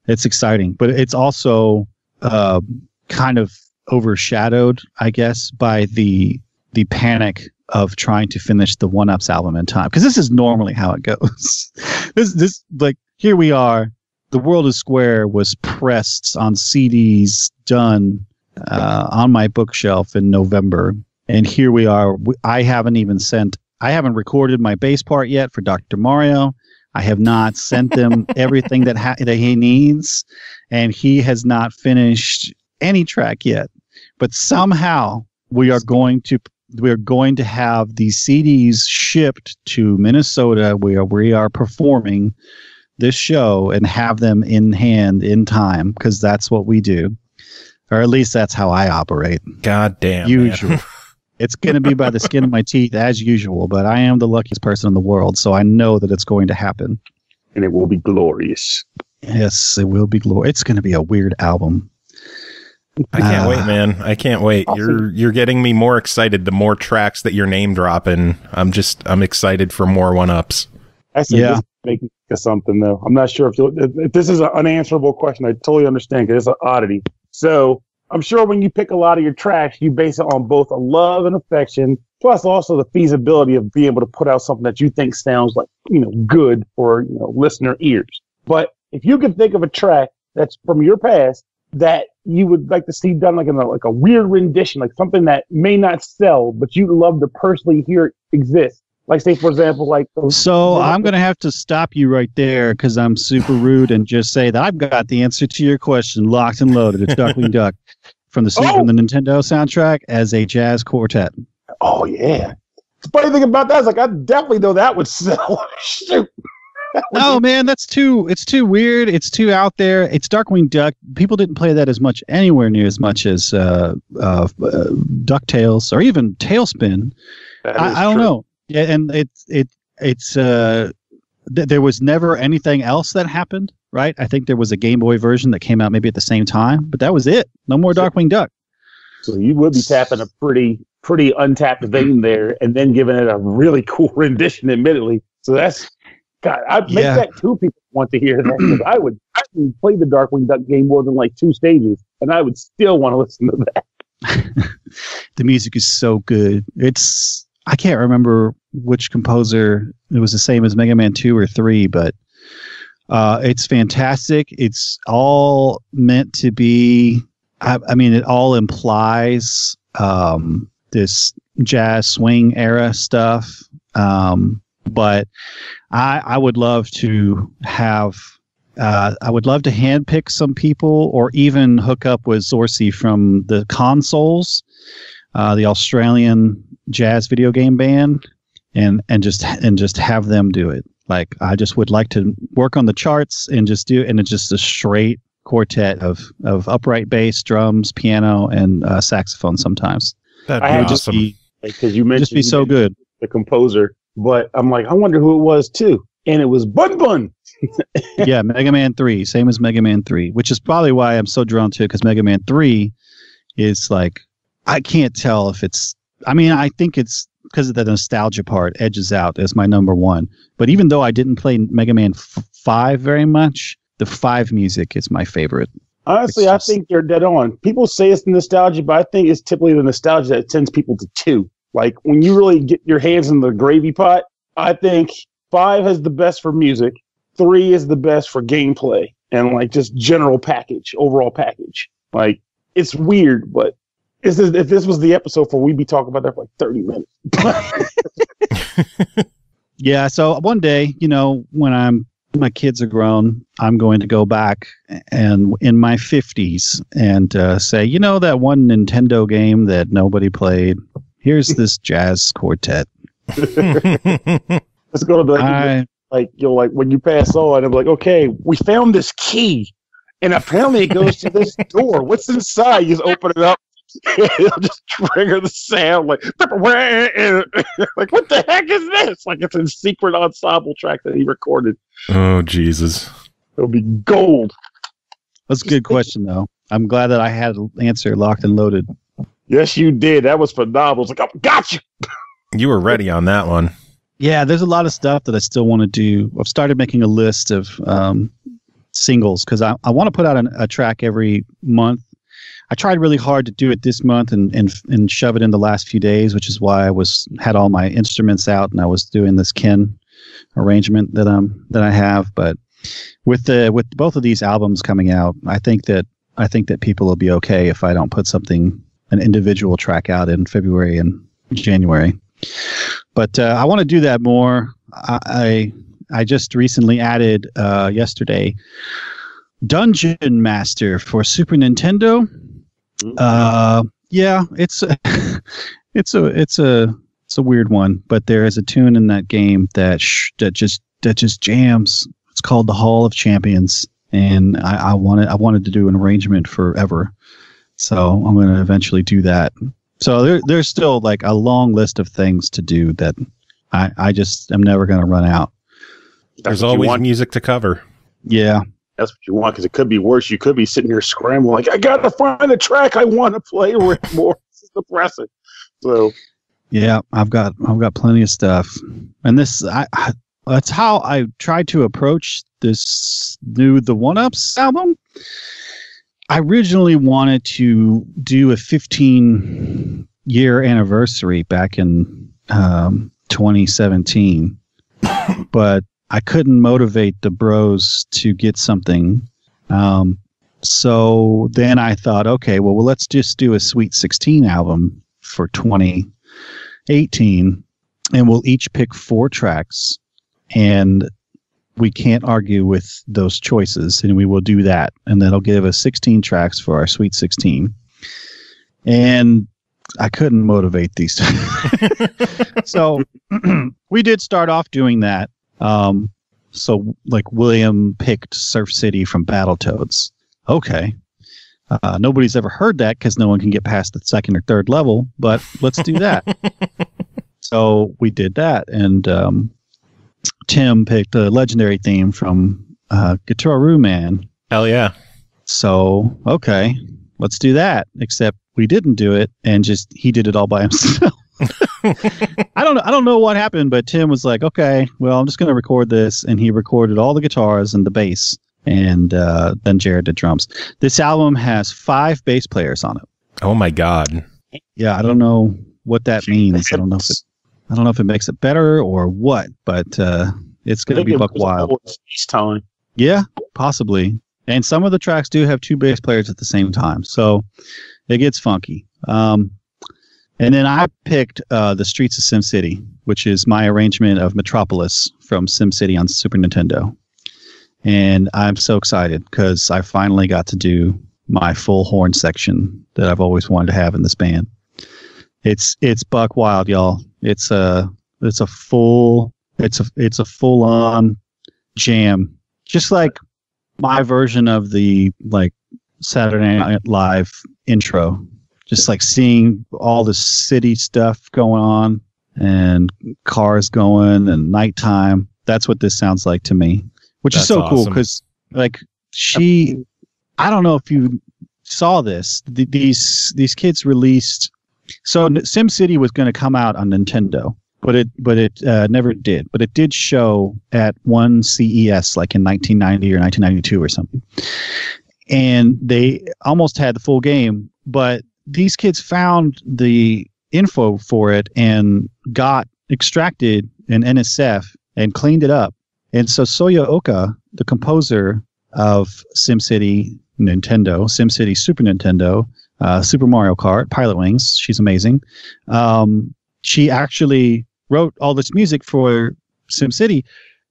it's exciting. But it's also kind of overshadowed, I guess, by the panic of trying to finish the OneUps album in time, because this is normally how it goes. this like, here we are, The World is Square was pressed on CDs, done on my bookshelf in November, and here we are. I haven't recorded my bass part yet for Dr. Mario. I have not sent them everything that he needs, and he has not finished any track yet. But somehow we are going to have these CDs shipped to Minnesota, where we are performing this show, and have them in hand in time, because that's what we do, or at least that's how I operate. God damn. Usually. It's going to be by the skin of my teeth as usual, but I am the luckiest person in the world, so I know that it's going to happen. And it will be glorious. Yes, it will be glorious. It's going to be a weird album. I can't wait, man. I can't wait. Awesome. You're getting me more excited the more tracks that you're name dropping. I'm excited for more OneUps. I see. Yeah. Make something though. I'm not sure if this is an unanswerable question. I totally understand, because it's an oddity. So I'm sure when you pick a lot of your tracks, you base it on both a love and affection, plus also the feasibility of being able to put out something that you think sounds like, good for, listener ears. But if you could think of a track that's from your past that you would like to see done like in a weird rendition, like something that may not sell, but you'd love to personally hear it exist. Like, say, for example, I'm going to have to stop you right there, because I'm super rude, and just say that I've got the answer to your question locked and loaded. It's Darkwing Duck from the Nintendo soundtrack as a jazz quartet. Oh, yeah. The funny thing about that is, I definitely know that would sell. Shoot. No, man, it's too weird. It's too out there. It's Darkwing Duck. People didn't play that anywhere near as much as DuckTales or even Tailspin. I don't know. Yeah, and it's there was never anything else that happened, right? I think there was a Game Boy version that came out maybe at the same time, but that was it. No more Darkwing Duck. So you would be tapping a pretty untapped vein there, and then giving it a really cool rendition, admittedly. So that's, God, I'd make that two people want to hear that, because I would play the Darkwing Duck game more than like 2 stages, and I would still want to listen to that. The music is so good. I can't remember which composer. It was the same as Mega Man 2 or 3, but it's fantastic. It's all meant to be, I mean, it all implies this jazz swing era stuff. But I would love to have, I would love to handpick some people, or even hook up with Zorsi from the Consoles, the Australian jazz video game band, and just have them do it. Like, I just would like to work on the charts and just do it, and it's just a straight quartet of upright bass, drums, piano, and saxophone sometimes. That'd be awesome. Because you mentioned, just be so good. The composer, but I'm like, I wonder who it was too, and it was Bun Bun. Yeah, Mega Man 3, same as Mega Man 3, which is probably why I'm so drawn to it, because Mega Man 3 is like, I can't tell if it's, I mean, I think it's because of the nostalgia part, edges out as my number one. But even though I didn't play Mega Man 5 very much, the 5 music is my favorite. Honestly, I think you're dead on. People say it's the nostalgia, but I think it's typically the nostalgia that sends people to 2. Like, when you really get your hands in the gravy pot, I think 5 has the best for music. 3 is the best for gameplay and like just general package, overall package. Like it's weird, but if this was the episode for, we'd be talking about that for like 30 minutes. Yeah. So one day, when my kids are grown, I'm going to go back and in my 50s and say, that one Nintendo game that nobody played. Here's this jazz quartet. Let's go to like when you pass on, I'm like, okay, we found this key, and apparently it goes to this door. What's inside? You just open it up, it'll just trigger the sound like like what the heck is this? Like it's a secret ensemble track that he recorded. Oh Jesus! It'll be gold. That's a good question, though. I'm glad that I had an answer locked and loaded. Yes, you did. That was phenomenal. It's like, oh, gotcha. You were ready on that one. Yeah, there's a lot of stuff that I still want to do. I've started making a list of singles because I want to put out a track every month. I tried really hard to do it this month and shove it in the last few days, which is why I had all my instruments out and I was doing this Ken arrangement that I have. But with both of these albums coming out, I think that people will be okay if I don't put an individual track out in February and January. But I want to do that more. I just recently added yesterday Dungeon Master for Super Nintendo. Yeah, it's a weird one, but there is a tune in that game that just jams. It's called the Hall of Champions, and I wanted to do an arrangement forever. So I'm going to eventually do that. So there's still like a long list of things to do that I just am never going to run out. There's always music to cover. Yeah. That's what you want, because it could be worse. You could be sitting here scrambling like, I got to find a track I want to play with more. It's depressing. So yeah, I've got plenty of stuff. And this that's how I tried to approach the OneUps album. I originally wanted to do a 15-year anniversary back in 2017, but I couldn't motivate the bros to get something. So then I thought, okay, well, let's just do a Sweet 16 album for 2018, and we'll each pick 4 tracks, and we can't argue with those choices, and we will do that. And that'll give us 16 tracks for our Sweet 16. And I couldn't motivate these two. So we did start off doing that. So like William picked Surf City from Battletoads. Okay. Nobody's ever heard that because no one can get past the 2nd or 3rd level, but let's do that. So we did that. And Tim picked a legendary theme from Guitar Man. Hell yeah. So, okay, let's do that. Except we didn't do it, and he did it all by himself. I don't know what happened, but Tim was like, okay, well, I'm just going to record this. And he recorded all the guitars and the bass. And then Jared did drums. This album has 5 bass players on it. Oh my God. Yeah, I don't know what that means. I don't know if it makes it better or what, but it's going to be buck wild. Time. Yeah, possibly. And some of the tracks do have 2 bass players at the same time, so it gets funky. And then I picked The Streets of SimCity, which is my arrangement of Metropolis from SimCity on Super Nintendo. And I'm so excited because I finally got to do my full horn section that I've always wanted to have in this band. It's buck wild, y'all. It's a full on jam, just like my version of the like Saturday Night Live intro. Just like seeing all the city stuff going on and cars going and nighttime. That's what this sounds like to me, which is so cool because like I don't know if you saw this. These kids released. So SimCity was going to come out on Nintendo, but it never did. But it did show at one CES like in 1990 or 1992 or something. And they almost had the full game, but these kids found the info for it and got extracted an NSF and cleaned it up. And so Soya Oka, the composer of SimCity Nintendo, SimCity Super Nintendo, Super Mario Kart, Pilot Wings, she's amazing. She actually wrote all this music for SimCity,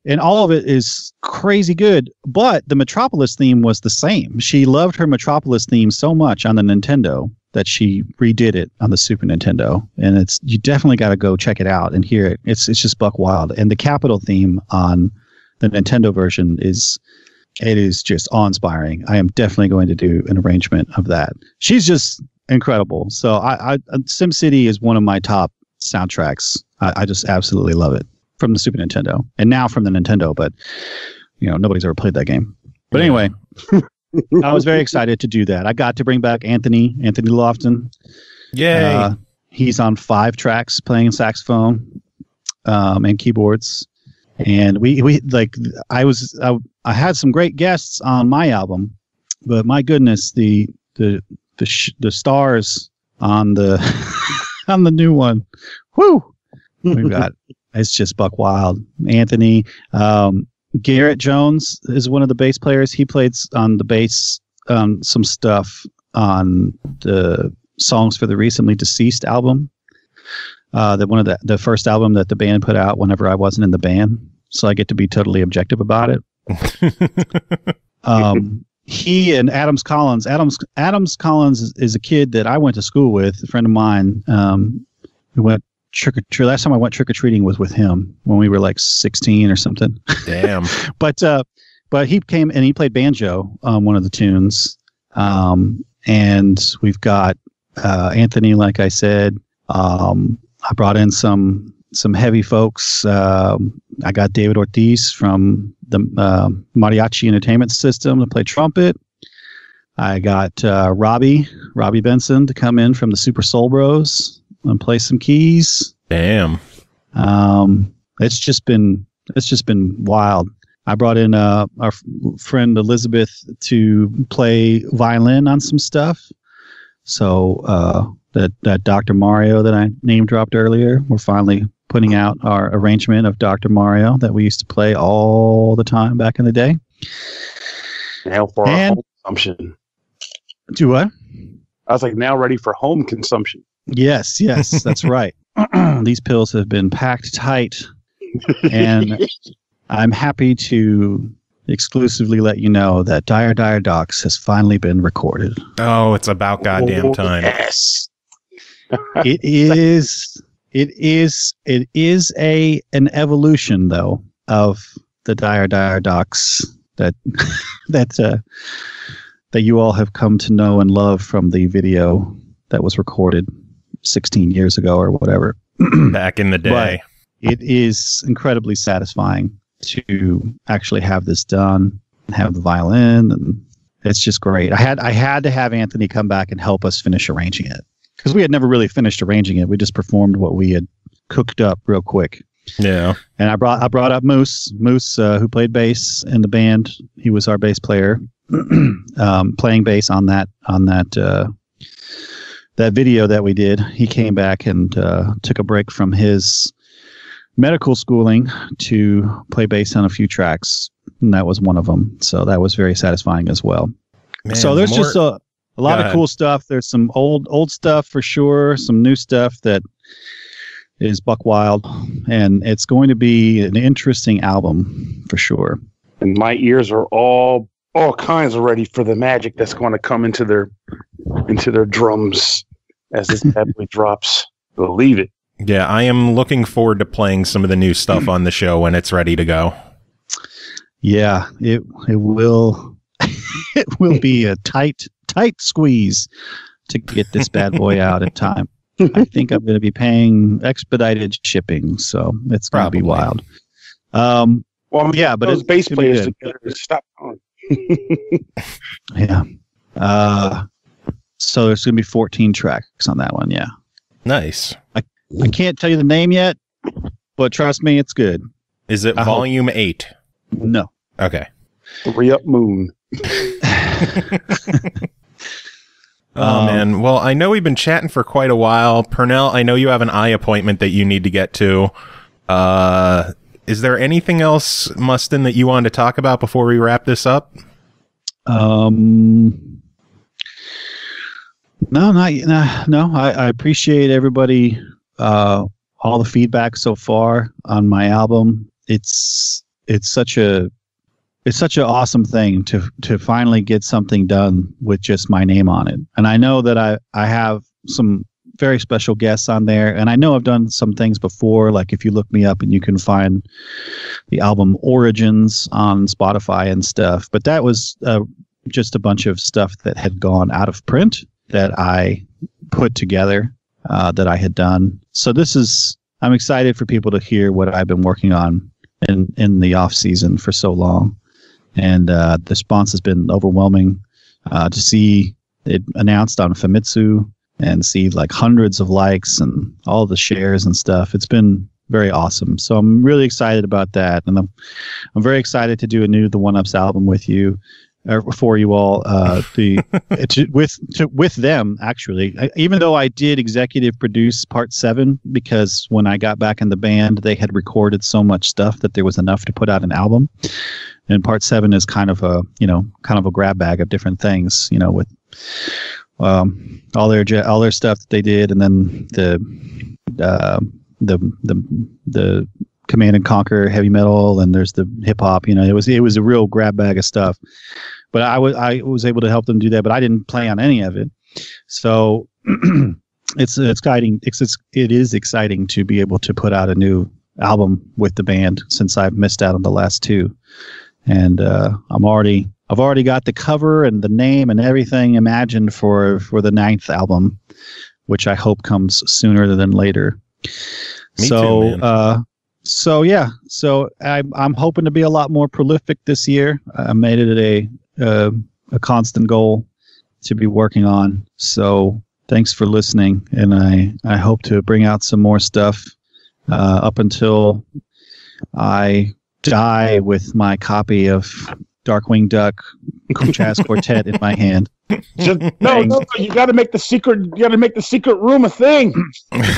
and all of it is crazy good. But the Metropolis theme was the same. She loved her Metropolis theme so much on the Nintendo that she redid it on the Super Nintendo, and you definitely got to go check it out and hear it. It's just buck wild. And the Capital theme on the Nintendo version is just awe-inspiring. I am definitely going to do an arrangement of that. She's just incredible. So SimCity is one of my top soundtracks. I just absolutely love it from the Super Nintendo, and now from the Nintendo. But nobody's ever played that game. But anyway. I was very excited to do that. I got to bring back Anthony Lofton. Yay! He's on 5 tracks playing saxophone and keyboards, and I had some great guests on my album, but my goodness, the stars on the on the new one, whoo! We've got it's just buck wild. Anthony. Garrett Jones is one of the bass players. He played on the bass some stuff on the Songs for the Recently Deceased album. One of the first album that the band put out whenever I wasn't in the band. So I get to be totally objective about it. He and Adams Collins. Adams Collins is a kid that I went to school with, a friend of mine who went trick-or-treat. Last time I went trick-or-treating was with him when we were like 16 or something. Damn. But he came and he played banjo on one of the tunes. And we've got Anthony, like I said. I brought in some heavy folks. I got David Ortiz from the Mariachi Entertainment System to play trumpet. I got Robbie Benson to come in from the Super Soul Bros and play some keys. Damn. It's just been wild. I brought in our friend Elizabeth to play violin on some stuff. So that Dr. Mario that I name dropped earlier, we're finally putting out our arrangement of Dr. Mario that we used to play all the time back in the day. Now for our home consumption. Do what? I was like, now ready for home consumption. Yes, that's right. These pills have been packed tight, and I'm happy to exclusively let you know that Dire Docs has finally been recorded. Oh, it's about goddamn time. Yes. It is an evolution though of the Dire Docs that you all have come to know and love from the video that was recorded 16 years ago or whatever. Back in the day. But it is incredibly satisfying to actually have this done and have the violin, and it's just great. I had to have Anthony come back and help us finish arranging it, because we had never really finished arranging it. We just performed what we had cooked up real quick. Yeah. And I brought up Moose, who played bass in the band. He was our bass player, playing bass on that video that we did. He came back and took a break from his medical schooling to play bass on a few tracks, and that was one of them. So that was very satisfying as well. Man, so there's just a lot of cool stuff. There's some old stuff for sure, some new stuff that is buck wild, and it's going to be an interesting album for sure. And my ears are all kinds of ready for the magic that's going to come into their drums as this bad boy drops. Believe it. Yeah, I am looking forward to playing some of the new stuff on the show when it's ready to go. Yeah, it will. It will be a tight squeeze to get this bad boy out in time. I think I'm going to be paying expedited shipping, so it's going to be wild. Well, yeah, but those bass players together stop on. Yeah. So there's going to be 14 tracks on that one. Yeah. Nice. I can't tell you the name yet, but trust me, it's good. Is it volume 8? No. Okay. Re-up Moon. Oh, man. Well, I know we've been chatting for quite a while. Pernell, I know you have an eye appointment that you need to get to. Is there anything else, Mustin, that you wanted to talk about before we wrap this up? No, I appreciate everybody, all the feedback so far on my album. It's such an awesome thing to finally get something done with just my name on it. And I know that I have some very special guests on there, and I know I've done some things before. Like if you look me up and you can find the album Origins on Spotify and stuff, but that was just a bunch of stuff that had gone out of print that I put together, that I had done. So I'm excited for people to hear what I've been working on in the off season for so long. And the response has been overwhelming, to see it announced on Famitsu and see like hundreds of likes and all the shares and stuff. It's been very awesome. So I'm really excited about that. And I'm very excited to do the OneUps album with you. For you all, with them actually. Even though I did executive produce Part 7, because when I got back in the band, they had recorded so much stuff that there was enough to put out an album. And Part 7 is kind of a grab bag of different things, with all their stuff that they did, and then the Command and Conquer heavy metal, and there's the hip hop. It was a real grab bag of stuff. But I was able to help them do that, but I didn't play on any of it. So it's exciting. It is exciting to be able to put out a new album with the band, since I've missed out on the last two. And I've already got the cover and the name and everything imagined for the 9th album, which I hope comes sooner than later. Me too, man. So I'm hoping to be a lot more prolific this year. I made it a constant goal to be working on. So thanks for listening, and I hope to bring out some more stuff up until I die with my copy of Darkwing Duck Jazz Quartet in my hand. No, you got to make the secret. You got to make the secret room a thing.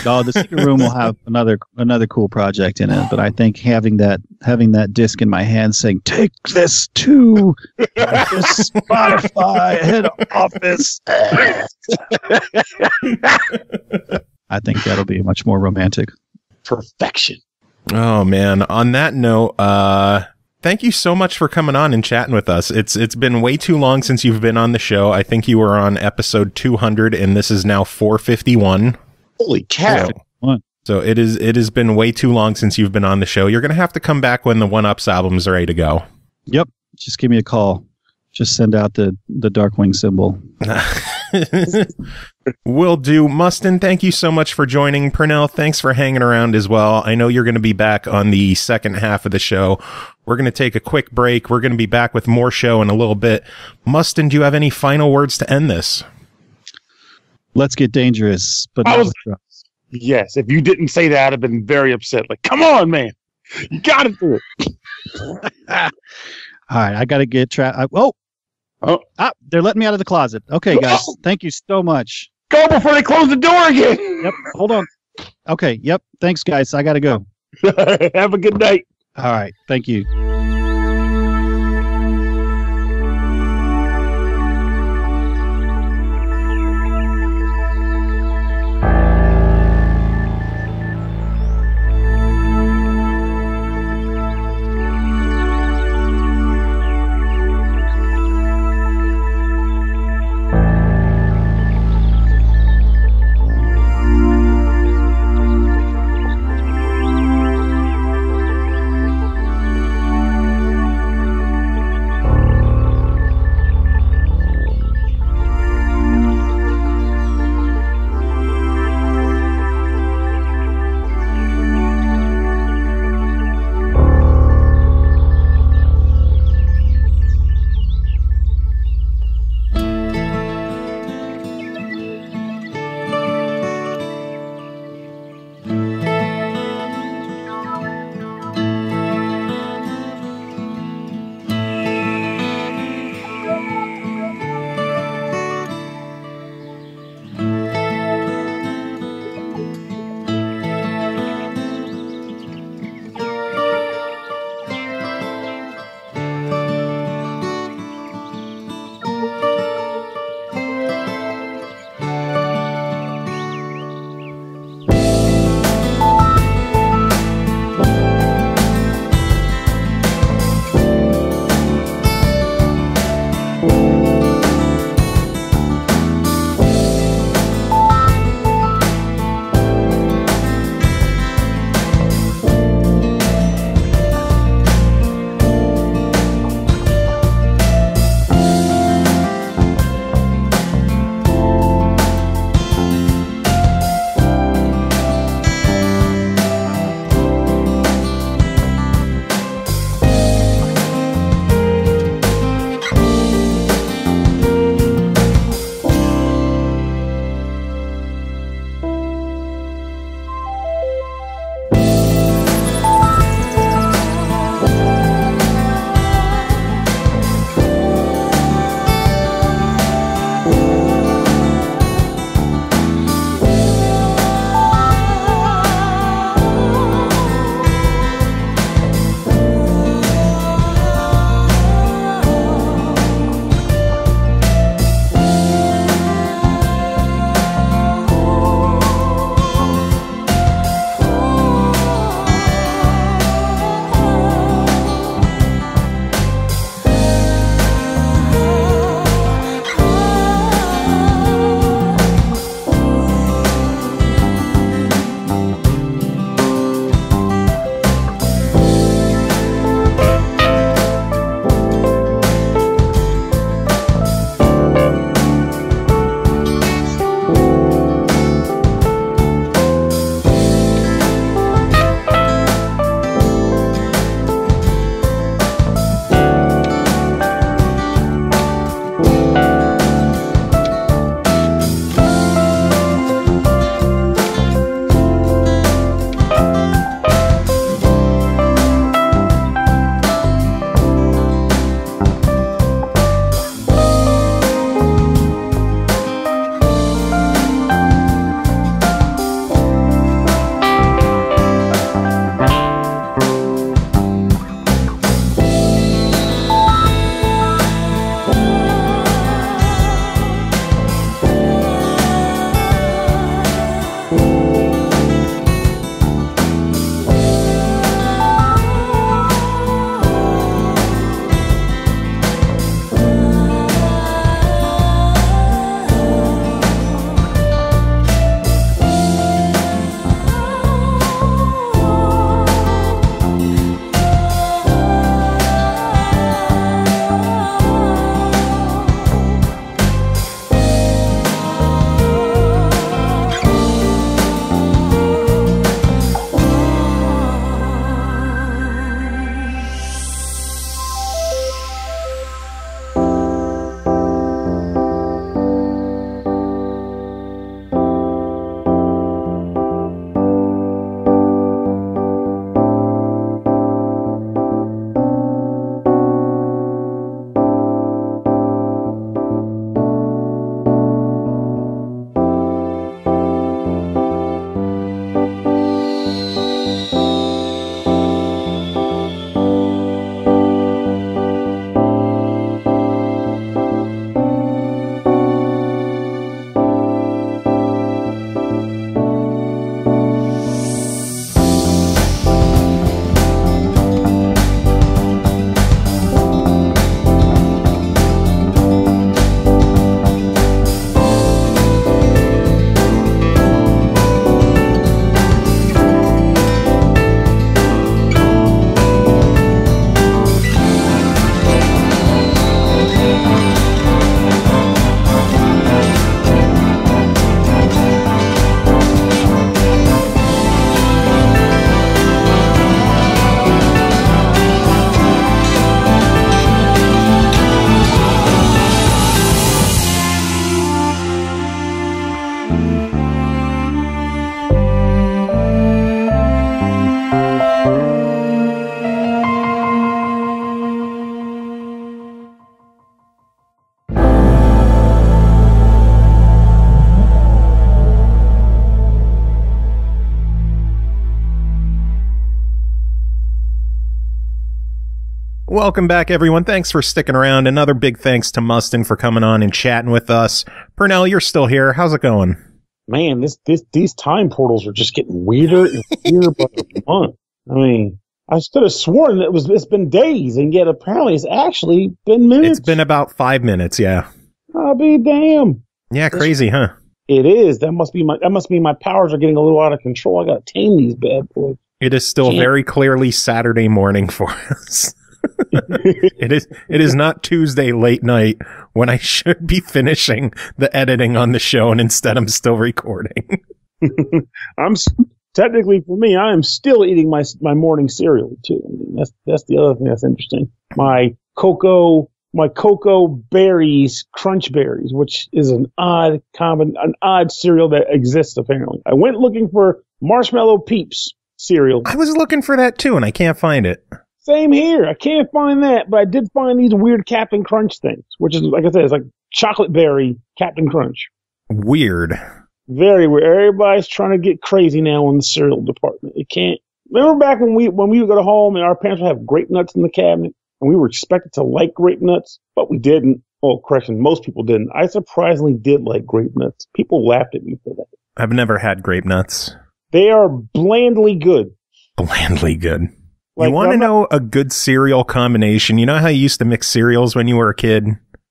Oh, the secret room will have another cool project in it. But I think having that disc in my hand saying "Take this to the Spotify head office," I think that'll be much more romantic. Perfection. Oh man! On that note, thank you so much for coming on and chatting with us. It's been way too long since you've been on the show. I think you were on episode 200, and this is now 451. Holy cow! So it has been way too long since you've been on the show. You're going to have to come back when the OneUps album's ready to go. Yep. Just give me a call. Just send out the Darkwing symbol. Will do. Mustin, thank you so much for joining. Pernell, thanks for hanging around as well. I know you're going to be back on the second half of the show. We're going to take a quick break. We're going to be back with more show in a little bit. Mustin, do you have any final words to end this? Let's get dangerous, but not with drugs. Yes, if you didn't say that, I'd have been very upset. Like, come on, man. You got to do it. All right, I got to get they're letting me out of the closet. Okay, guys, thank you so much. Go before they close the door again. Yep, hold on. Okay, yep, thanks, guys. I got to go. Have a good night. All right, thank you. Welcome back, everyone. Thanks for sticking around. Another big thanks to Mustin for coming on and chatting with us. Pernell, you're still here. How's it going? Man, these time portals are just getting weirder and weirder by the month. I mean, I could have sworn that it's been days, and yet apparently it's actually been minutes. It's been about 5 minutes, yeah. I'll be damned. Yeah, crazy, huh? It is. That must be my powers are getting a little out of control. I gotta tame these bad boys. It is still very clearly Saturday morning for us. It is not Tuesday late night when I should be finishing the editing on the show, and instead I'm still recording. Technically, for me, I am still eating my morning cereal too. I mean, that's the other thing that's interesting. My cocoa berries, crunch berries, which is an odd cereal that exists apparently. I went looking for marshmallow peeps cereal. I was looking for that too, and I can't find it. Same here. I can't find that, but I did find these weird Captain Crunch things, which is, like I said, it's like chocolate berry Captain Crunch. Weird. Very weird. Everybody's trying to get crazy now in the cereal department. It can't. Remember back when we would go to home and our parents would have grape nuts in the cabinet, and we were expected to like grape nuts, but we didn't. Oh, correction, most people didn't. I surprisingly did like grape nuts. People laughed at me for that. I've never had grape nuts. They are blandly good. Blandly good. Like, you want to know a good cereal combination? You know how you used to mix cereals when you were a kid?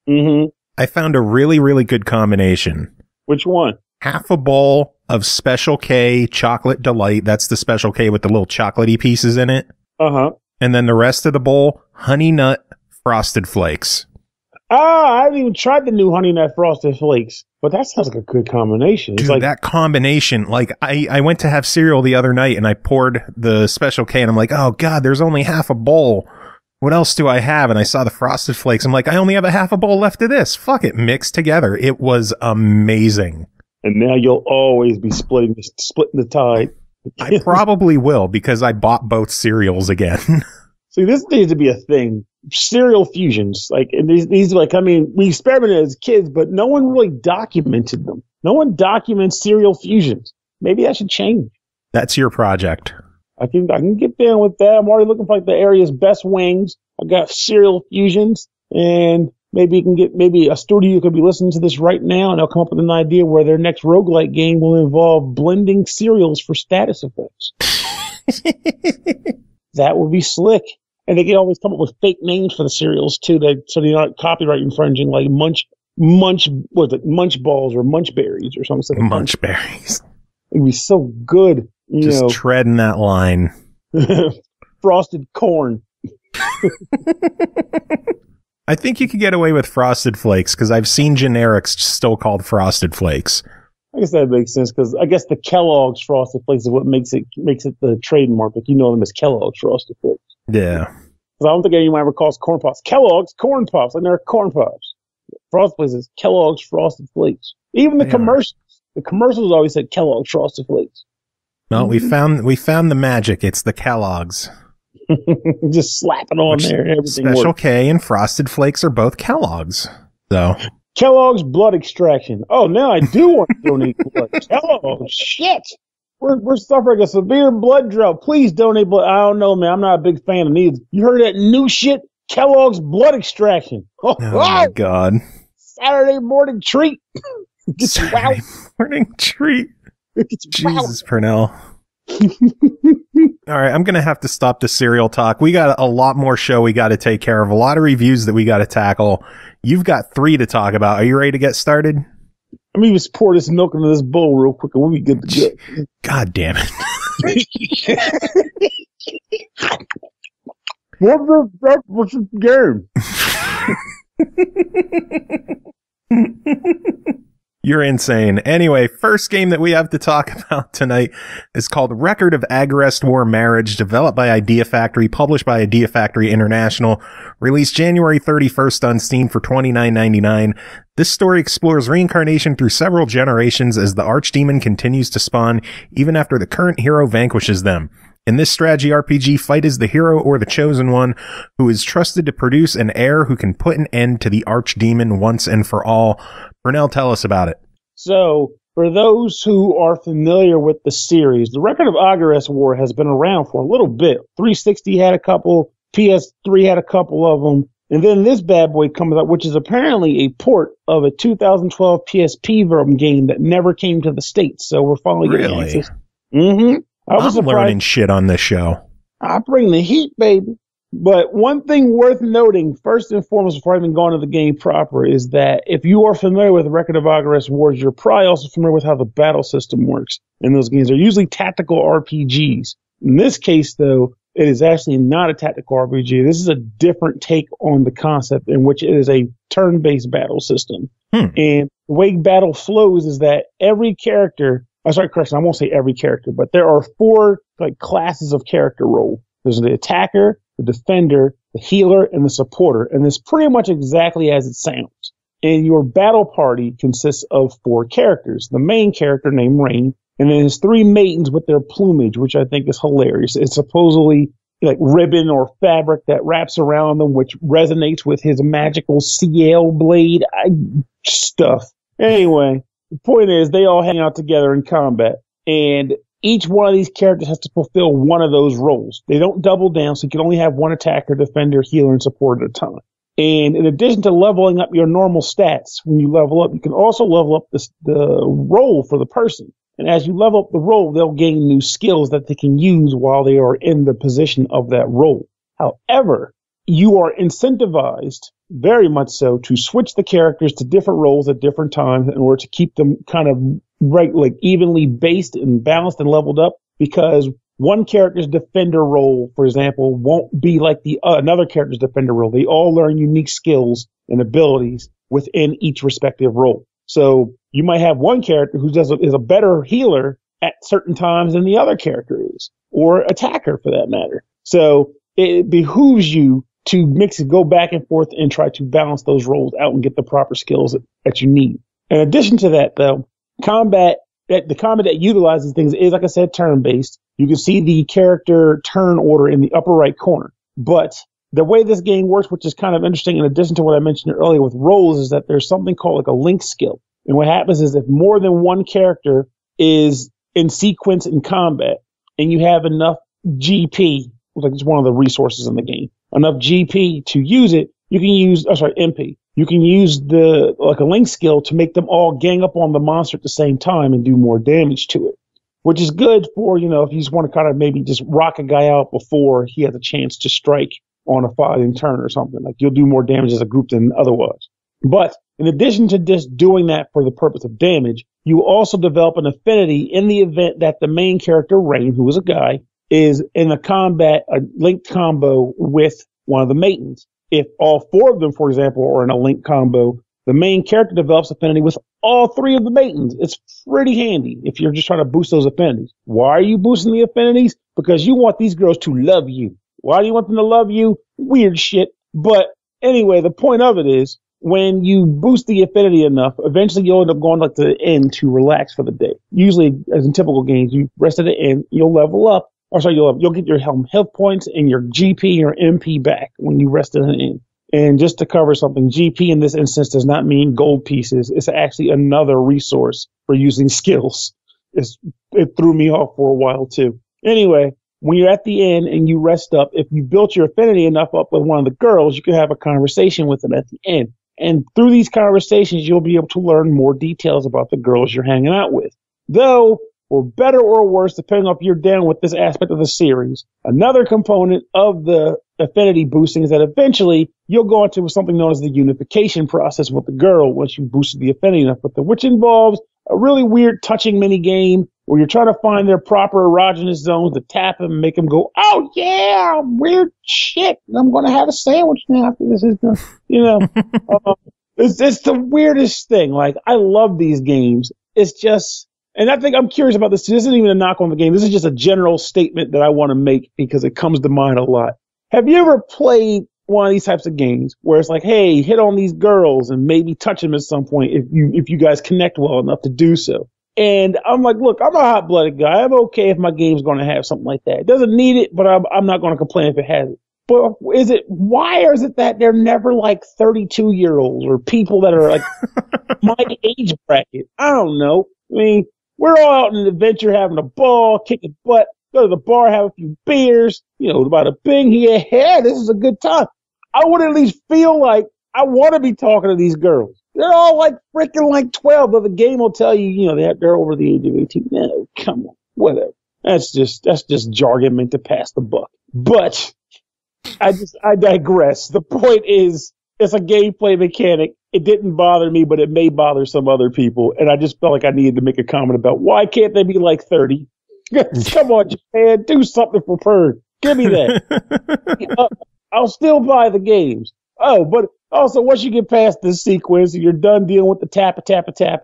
Mm-hmm. I found a really, really good combination. Which one? Half a bowl of Special K Chocolate Delight. That's the Special K with the little chocolatey pieces in it. Uh-huh. And then the rest of the bowl, Honey Nut Frosted Flakes. I haven't even tried the new Honey Nut Frosted Flakes, but that sounds like a good combination. Dude, like that combination, like I went to have cereal the other night and I poured the Special K and I'm like, oh God, there's only half a bowl. What else do I have? And I saw the Frosted Flakes. I'm like, I only have a half a bowl left of this. Fuck it, mixed together. It was amazing. And now you'll always be splitting the tide. I probably will because I bought both cereals again. See, this needs to be a thing. Cereal fusions. Like, and these like, I mean, we experimented as kids, but no one really documented them. No one documents cereal fusions. Maybe that should change. That's your project. I can get down with that. I'm already looking for like the area's best wings. I got cereal fusions, and maybe you can get a studio could be listening to this right now, and they'll come up with an idea where their next roguelike game will involve blending cereals for status effects. That would be slick. And they can always come up with fake names for the cereals too, so they're not copyright infringing, like munch balls or munch berries or something. Munch berries. It'd be so good. Just treading that line. Frosted corn. I think you could get away with Frosted Flakes because I've seen generics still called Frosted Flakes. I guess that makes sense because I guess the Kellogg's Frosted Flakes is what makes it the trademark. Like, you know them as Kellogg's Frosted Flakes. Yeah. Because I don't think anyone ever calls corn pops Kellogg's corn pops, and they're corn pops. Frosted Flakes is Kellogg's Frosted Flakes. Even the commercials always said Kellogg's Frosted Flakes. No, we found the magic. It's the Kellogg's. Just slap it on there. And everything Special works. K and Frosted Flakes are both Kellogg's. So Kellogg's blood extraction. Oh, now I do want to donate blood. Kellogg's, shit. We're suffering a severe blood drought. Please donate blood. I don't know, man. I'm not a big fan of neither. You heard that new shit? Kellogg's blood extraction. Oh my God. Saturday morning treat. Saturday morning treat. Jesus, Pernell. All right, I'm going to have to stop the cereal talk. We got a lot more show we got to take care of, a lot of reviews that we got to tackle. You've got 3 to talk about. Are you ready to get started? Let me just pour this milk into this bowl real quick and we'll be good to go. God damn it. What's the game? You're insane. Anyway, first game that we have to talk about tonight is called Record of Agarest War Mariage, developed by Idea Factory, published by Idea Factory International, released January 31st on Steam for $29.99. This story explores reincarnation through several generations as the archdemon continues to spawn, even after the current hero vanquishes them. In this strategy RPG, fight as the hero or the chosen one who is trusted to produce an heir who can put an end to the archdemon once and for all. Pernell, tell us about it. So, for those who are familiar with the series, the Record of Agarest War has been around for a little bit. 360 had a couple, PS3 had a couple of them. And then this bad boy comes out, which is apparently a port of a 2012 PSP game that never came to the States. So we're finally getting access. Mm-hmm. I'm learning shit on this show. I bring the heat, baby. But one thing worth noting, first and foremost, before I even go into the game proper, is that if you are familiar with Record of Agarest Wars, you're probably also familiar with how the battle system works in those games. They're usually tactical RPGs. In this case, though, it is actually not a tactical RPG. This is a different take on the concept in which it is a turn-based battle system. And the way battle flows is that every character, correction, I won't say every character, but there are 4 classes of character role. There's the attacker, the defender, the healer, and the supporter. And it's pretty much exactly as it sounds. And your battle party consists of 4 characters. The main character named Rain, and then his 3 maidens with their plumage, which I think is hilarious. It's supposedly ribbon or fabric that wraps around them, which resonates with his magical CL blade stuff. Anyway, the point is they all hang out together in combat. And each one of these characters has to fulfill one of those roles. They don't double down, so you can only have one attacker, defender, healer, and support at a time. And in addition to leveling up your normal stats, when you level up, you can also level up the role for the person. And as you level up the role, they'll gain new skills that they can use while they are in the position of that role. However, you are incentivized, very much so, to switch the characters to different roles at different times in order to keep them kind of evenly based and balanced and leveled up, because one character's defender role, for example, won't be like the another character's defender role. They all learn unique skills and abilities within each respective role. So you might have one character who is a better healer at certain times than the other character is, or attacker for that matter. So it behooves you to go back and forth and try to balance those roles out and get the proper skills that you need. In addition to that, though, the combat that utilizes things is, like I said, turn-based. You can see the character turn order in the upper right corner. But the way this game works, which is kind of interesting, in addition to what I mentioned earlier with roles, is that there's something called a link skill. And what happens is if more than one character is in sequence in combat, and you have enough GP, it's one of the resources in the game, enough GP to use it, you can use, MP. You can use a link skill to make them all gang up on the monster at the same time and do more damage to it, which is good for, if you just want to kind of maybe just rock a guy out before he has a chance to strike on a fighting turn or something. You'll do more damage as a group than otherwise. But in addition to just doing that for the purpose of damage, you also develop an affinity in the event that the main character, Rain, who is a guy, is in a linked combo with one of the maidens. If all 4 of them, for example, are in a link combo, the main character develops affinity with all 3 of the maidens. It's pretty handy if you're just trying to boost those affinities. Why are you boosting the affinities? Because you want these girls to love you. Why do you want them to love you? Weird shit. But anyway, the point of it is, when you boost the affinity enough, eventually you'll end up going to the end to relax for the day. Usually, as in typical games, you rest at the end, you'll level up. You'll get your health points and your GP and your MP back when you rest at the end. And just to cover something, GP in this instance does not mean gold pieces. It's actually another resource for using skills. It threw me off for a while too. Anyway, when you're at the end and you rest up, if you built your affinity enough up with one of the girls, you can have a conversation with them at the end. And through these conversations, you'll be able to learn more details about the girls you're hanging out with. Though, for better or worse, depending on if you're down with this aspect of the series, another component of the affinity boosting is that eventually you'll go into something known as the unification process with the girl once you boosted the affinity enough with them, which involves a really weird touching mini game where you're trying to find their proper erogenous zones to tap them and make them go, oh yeah, weird shit. I'm going to have a sandwich now after this is done. It's the weirdest thing. I love these games. It's just, and I think I'm curious about this. This isn't even a knock on the game. This is just a general statement that I want to make because it comes to mind a lot. Have you ever played one of these types of games where it's hey, hit on these girls and maybe touch them at some point if you guys connect well enough to do so? And I'm look, I'm a hot-blooded guy. I'm okay if my game's going to have something like that. It doesn't need it, but I'm not going to complain if it has it. But why is it that they're never 32-year-olds or people that are my age bracket? I don't know. I mean, we're all out in an adventure having a ball, kicking butt. go to the bar, have a few beers, about a bing here. Yeah, this is a good time. I would at least feel like I want to be talking to these girls. They're all like freaking like 12, but the game will tell you, they're over the age of 18. No, come on, whatever. That's just jargon meant to pass the buck. But I digress. The point is, it's a gameplay mechanic. It didn't bother me, but it may bother some other people. And I just felt like I needed to make a comment about why can't they be like 30? Come on, Japan, do something for Pern. Give me that. I'll still buy the games. Oh, but also once you get past this sequence and you're done dealing with the tappa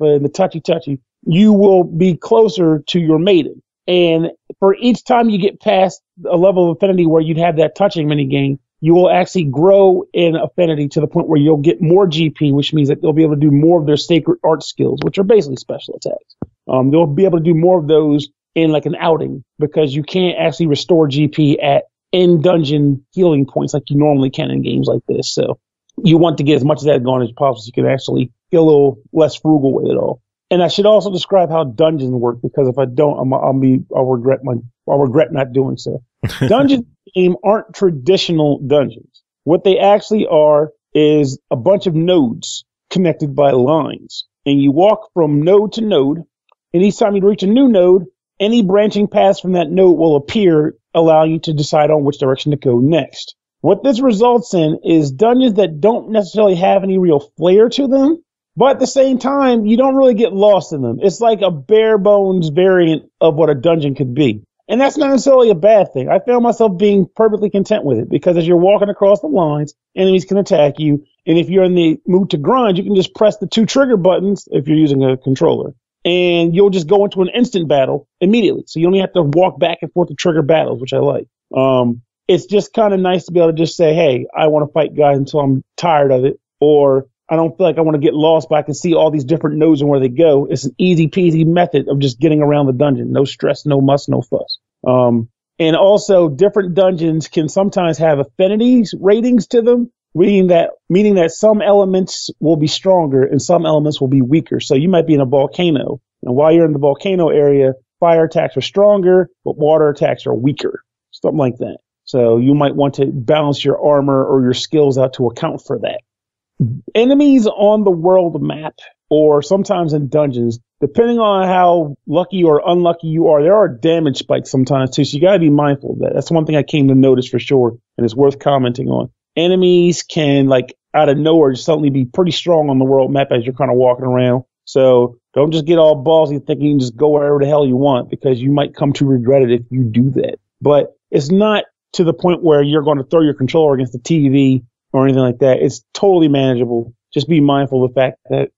and the touchy, you will be closer to your maiden. And for each time you get past a level of affinity where you'd have that touching minigame, you will actually grow in affinity to the point where you'll get more GP, which means that they'll be able to do more of their sacred art skills, which are basically special attacks. They'll be able to do more of those in like an outing because you can't actually restore GP at in-dungeon healing points like you normally can in games like this. So you want to get as much of that going as possible so you can actually get a little less frugal with it all. And I should also describe how dungeons work because if I don't, I'll regret not doing so. Dungeons game aren't traditional dungeons. What they actually are is a bunch of nodes connected by lines, and you walk from node to node. And each time you reach a new node, any branching paths from that node will appear, allowing you to decide on which direction to go next. What this results in is dungeons that don't necessarily have any real flair to them, but at the same time, you don't really get lost in them. It's like a bare bones variant of what a dungeon could be. And that's not necessarily a bad thing. I found myself being perfectly content with it because as you're walking across the lines, enemies can attack you. And if you're in the mood to grind, you can just press the 2 trigger buttons if you're using a controller. And you'll just go into an instant battle immediately. So you only have to walk back and forth to trigger battles, which I like. It's just kind of nice to be able to just say, hey, I want to fight guys until I'm tired of it. Or I don't feel like I want to get lost, but I can see all these different nodes and where they go. It's an easy peasy method of just getting around the dungeon. No stress, no muss, no fuss. And also different dungeons can sometimes have affinities ratings to them, meaning that some elements will be stronger and some elements will be weaker. So you might be in a volcano, and while you're in the volcano area, fire attacks are stronger, but water attacks are weaker. Something like that. So you might want to balance your armor or your skills out to account for that. Enemies on the world map, or sometimes in dungeons, depending on how lucky or unlucky you are, there are damage spikes sometimes too. So you got to be mindful of that. That's one thing I came to notice for sure, and it's worth commenting on. Enemies can, like, out of nowhere, just suddenly be pretty strong on the world map as you're kind of walking around. So don't just get all ballsy thinking you can just go wherever the hell you want, because you might come to regret it if you do that. But it's not to the point where you're going to throw your controller against the TV or anything like that. It's totally manageable. Just be mindful of the fact that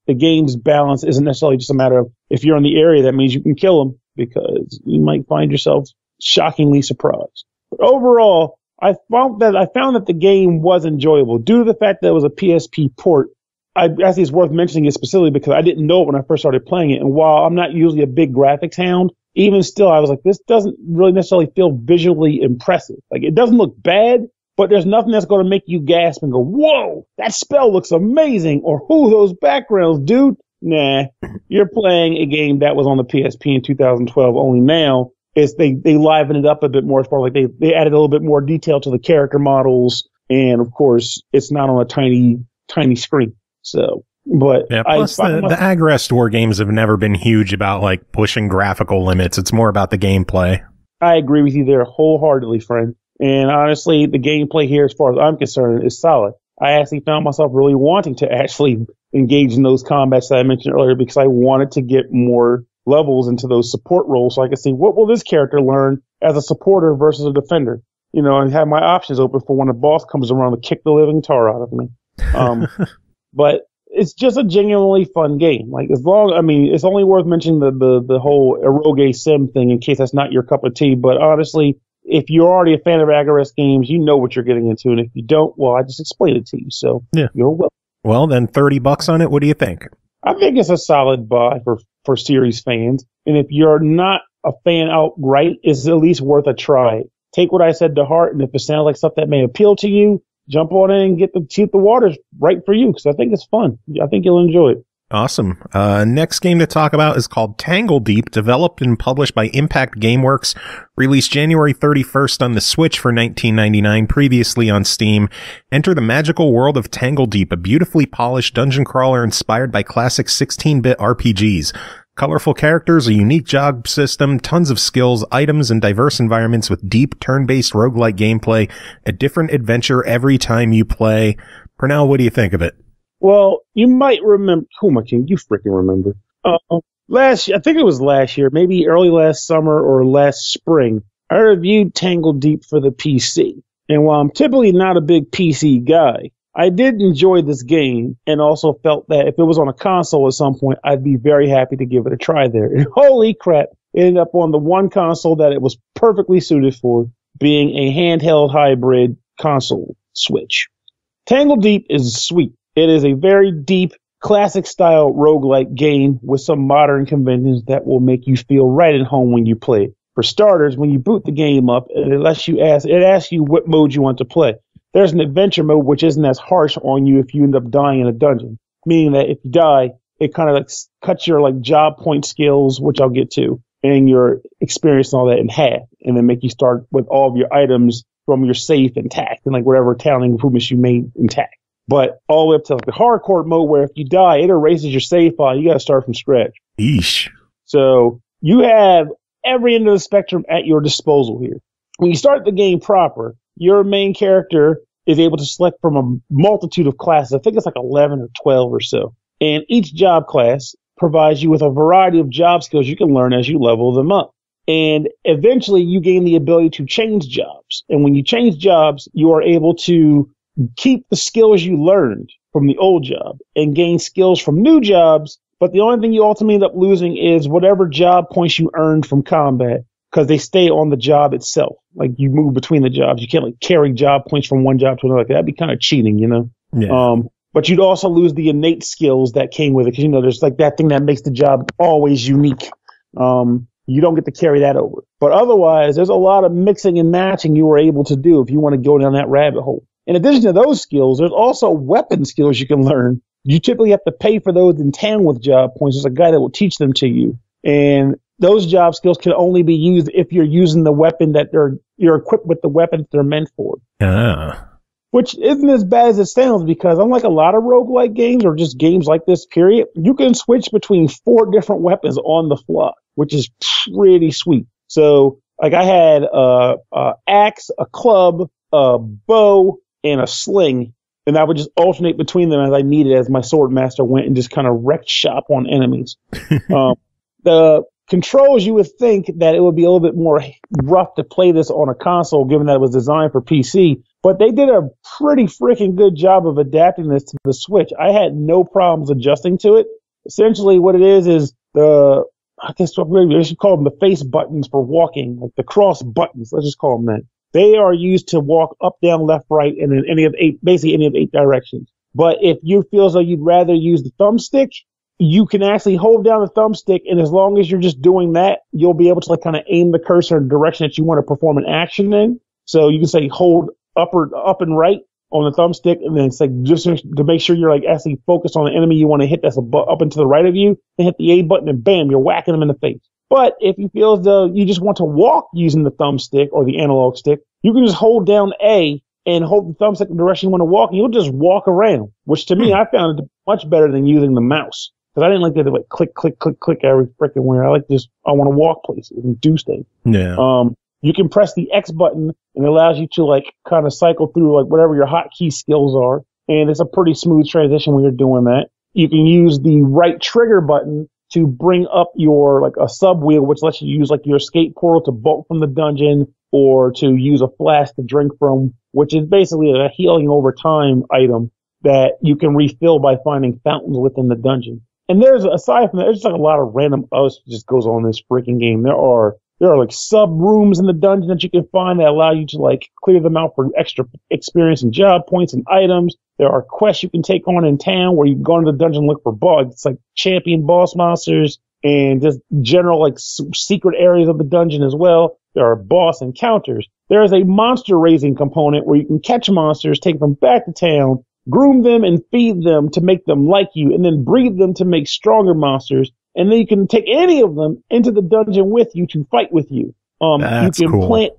the game's balance isn't necessarily just a matter of if you're in the area, that means you can kill them, because you might find yourself shockingly surprised. But overall, I found that the game was enjoyable due to the fact that it was a PSP port. I think it's worth mentioning it specifically because I didn't know it when I first started playing it. And while I'm not usually a big graphics hound, even still, I was like, this doesn't really necessarily feel visually impressive. Like, it doesn't look bad, but there's nothing that's going to make you gasp and go, whoa, that spell looks amazing. Or, who those backgrounds, dude? Nah, you're playing a game that was on the PSP in 2012. Only now they liven it up a bit more, as far like they added a little bit more detail to the character models. And of course, it's not on a tiny screen. So, but yeah, plus the Agarest war games have never been huge about like pushing graphical limits. It's more about the gameplay. I agree with you there wholeheartedly, friend. And honestly, the gameplay here, as far as I'm concerned, is solid. I actually found myself really wanting to actually engage in those combats that I mentioned earlier, because I wanted to get more levels into those support roles so I could see what will this character learn as a supporter versus a defender. And have my options open for when a boss comes around to kick the living tar out of me. But it's just a genuinely fun game. Like, it's only worth mentioning the whole eroge sim thing in case that's not your cup of tea. But honestly, if you're already a fan of Agarest games, you know what you're getting into. And if you don't, well, I just explained it to you. So yeah, you're welcome. Well, then $30 on it. What do you think? I think it's a solid buy for series fans. And if you're not a fan outright, it's at least worth a try. Take what I said to heart. And if it sounds like stuff that may appeal to you, jump on in and see if the water's right for you, because I think it's fun. I think you'll enjoy it. Awesome. Next game to talk about is called Tangledeep, developed and published by Impact Gameworks, released January 31st on the Switch for $19.99, previously on Steam. Enter the magical world of Tangledeep, a beautifully polished dungeon crawler inspired by classic 16-bit RPGs. Colorful characters, a unique job system, tons of skills, items, and diverse environments with deep turn-based roguelike gameplay, a different adventure every time you play. Pernell, what do you think of it? Well, you might remember. Oh, my king, you freaking remember. I think it was last year, maybe early last summer or last spring, I reviewed Tangledeep for the PC. And while I'm typically not a big PC guy, I did enjoy this game and also felt that if it was on a console at some point, I'd be very happy to give it a try there. And holy crap, it ended up on the one console that it was perfectly suited for, being a handheld hybrid console Switch. Tangledeep is sweet. It is a very deep, classic-style roguelike game with some modern conventions that will make you feel right at home when you play it. For starters, when you boot the game up, it asks you what mode you want to play. There's an adventure mode which isn't as harsh on you if you end up dying in a dungeon, meaning that if you die, it kind of like cuts your like job point skills, which I'll get to, and your experience and all that in half, and then make you start with all of your items from your safe intact and like whatever talent improvements you made intact. But all the way up to like the hardcore mode where if you die, it erases your save file. You got to start from scratch. Eesh. So you have every end of the spectrum at your disposal here. When you start the game proper, your main character is able to select from a multitude of classes. I think it's like 11 or 12 or so. And each job class provides you with a variety of job skills you can learn as you level them up. And eventually you gain the ability to change jobs. And when you change jobs, you are able to keep the skills you learned from the old job and gain skills from new jobs. But the only thing you ultimately end up losing is whatever job points you earned from combat, because they stay on the job itself. Like you move between the jobs. You can't like carry job points from one job to another. Like that'd be kind of cheating, you know? Yeah. But you'd also lose the innate skills that came with it. Cause you know, there's like that thing that makes the job always unique. You don't get to carry that over. But otherwise, there's a lot of mixing and matching you were able to do if you want to go down that rabbit hole. In addition to those skills, there's also weapon skills you can learn. You typically have to pay for those in town with job points. There's a guy that will teach them to you. And those job skills can only be used if you're using the weapon that you're equipped with the weapons they're meant for. Which isn't as bad as it sounds, because unlike a lot of roguelike games or just games like this, period, you can switch between 4 different weapons on the fly, which is pretty sweet. So, like I had a axe, a club, a bow, and a sling, and I would just alternate between them as I needed as my sword master went and just kind of wrecked shop on enemies. The controls, you would think that it would be a little bit more rough to play this on a console, given that it was designed for PC, but they did a pretty freaking good job of adapting this to the Switch. I had no problems adjusting to it. Essentially what it is I guess we should call them the face buttons for walking, like the cross buttons. Let's just call them that. They are used to walk up, down, left, right, and in any of 8 directions. But if you feel as though you'd rather use the thumbstick, you can actually hold down the thumbstick, and as long as you're just doing that, you'll be able to like kind of aim the cursor in the direction that you want to perform an action in. So you can say hold up and right on the thumbstick, and then it's like just to make sure you're like actually focused on the enemy you want to hit that's up and to the right of you, and hit the A button, and bam, you're whacking them in the face. But if you feel as though you just want to walk using the thumbstick or the analog stick, you can just hold down A and hold the thumbstick in the direction you want to walk, and you'll just walk around, which to me, I found it much better than using the mouse. Because I didn't like to like click, click, click, click every freaking where. I want to walk places and do things. Yeah. You can press the X button, and it allows you to like kind of cycle through like whatever your hotkey skills are. And it's a pretty smooth transition when you're doing that. You can use the right trigger button to bring up your like a sub wheel, which lets you use like your escape portal to bolt from the dungeon, or to use a flask to drink from, which is basically a healing over time item that you can refill by finding fountains within the dungeon. And aside from that, there's just like a lot of random other stuff that just goes on in this freaking game. There are like sub rooms in the dungeon that you can find that allow you to like clear them out for extra experience and job points and items. There are quests you can take on in town where you can go into the dungeon and look for bugs. It's like champion boss monsters and just general like secret areas of the dungeon as well. There are boss encounters. There is a monster raising component where you can catch monsters, take them back to town, groom them and feed them to make them like you, and then breed them to make stronger monsters. And then you can take any of them into the dungeon with you to fight with you. That's you can cool. plant.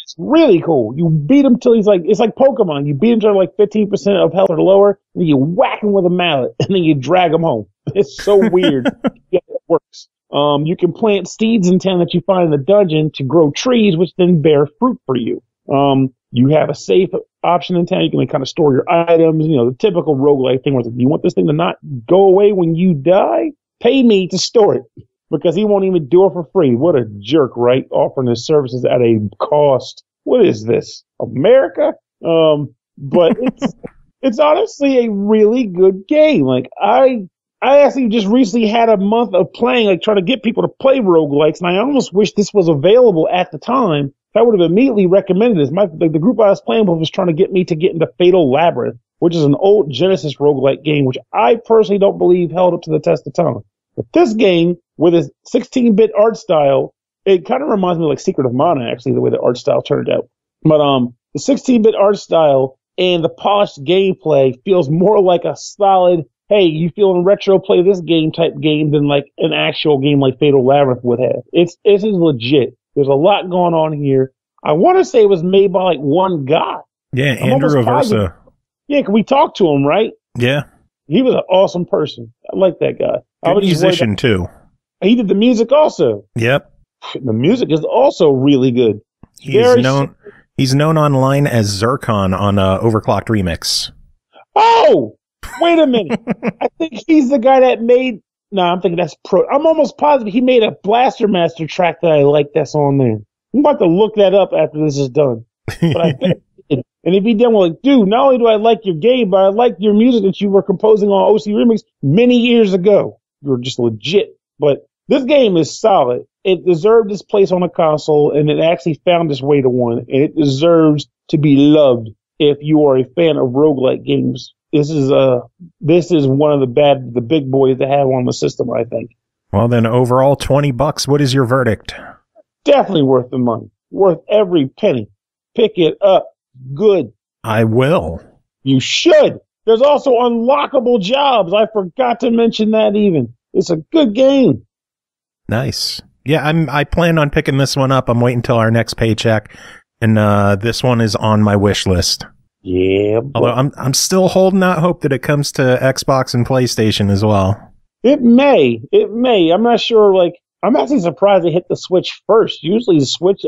It's really cool. You beat him till it's like Pokemon. You beat him to like 15% of health or lower, and then you whack him with a mallet, and then you drag him home. It's so weird. Yeah, it works. You can plant seeds in town that you find in the dungeon to grow trees, which then bear fruit for you. You have a safe option in town. You can kind of store your items. You know, the typical roguelike thing where you want this thing to not go away when you die? Pay me to store it, because he won't even do it for free. What a jerk, right? Offering his services at a cost. What is this? America? But it's honestly a really good game. Like I actually just recently had a month of playing, like trying to get people to play roguelikes, and I almost wish this was available at the time. I would have immediately recommended this. The group I was playing with was trying to get me to get into Fatal Labyrinth, which is an old Genesis roguelike game, which I personally don't believe held up to the test of time. But this game, with its 16-bit art style, it kind of reminds me of like Secret of Mana, actually, the way the art style turned out. But the 16-bit art style and the polished gameplay feels more like a solid, hey, you feeling retro, play this game type game than like an actual game like Fatal Labyrinth would have. It's legit. There's a lot going on here. I want to say it was made by like one guy. Yeah, Andrew Aversa. Yeah, can we talk to him, right? Yeah. He was an awesome person. I like that guy. Good musician, too. He did the music also. Yep. The music is also really good. He's known online as Zircon on Overclocked Remix. Oh, wait a minute. I think he's the guy that made... No, I'm thinking that's I'm almost positive he made a Blaster Master track that I like that's on there. I'm about to look that up after this is done. But I think... And if he done, well, like, dude, not only do I like your game, but I like your music that you were composing on OC Remix many years ago. You were just legit. But this game is solid. It deserved its place on a console, and it actually found its way to one. And it deserves to be loved if you are a fan of roguelike games. This is one of the big boys to have on the system, I think. Well, then overall, $20. What is your verdict? Definitely worth the money. Worth every penny. Pick it up. Good. I will. You should. There's also unlockable jobs. I forgot to mention that even. It's a good game. Nice. Yeah, I plan on picking this one up. I'm waiting until our next paycheck, and this one is on my wish list. Yeah. Although I'm still holding out hope that it comes to Xbox and PlayStation as well. It may. I'm not sure. Like, I'm actually surprised they hit the Switch first. Usually the Switch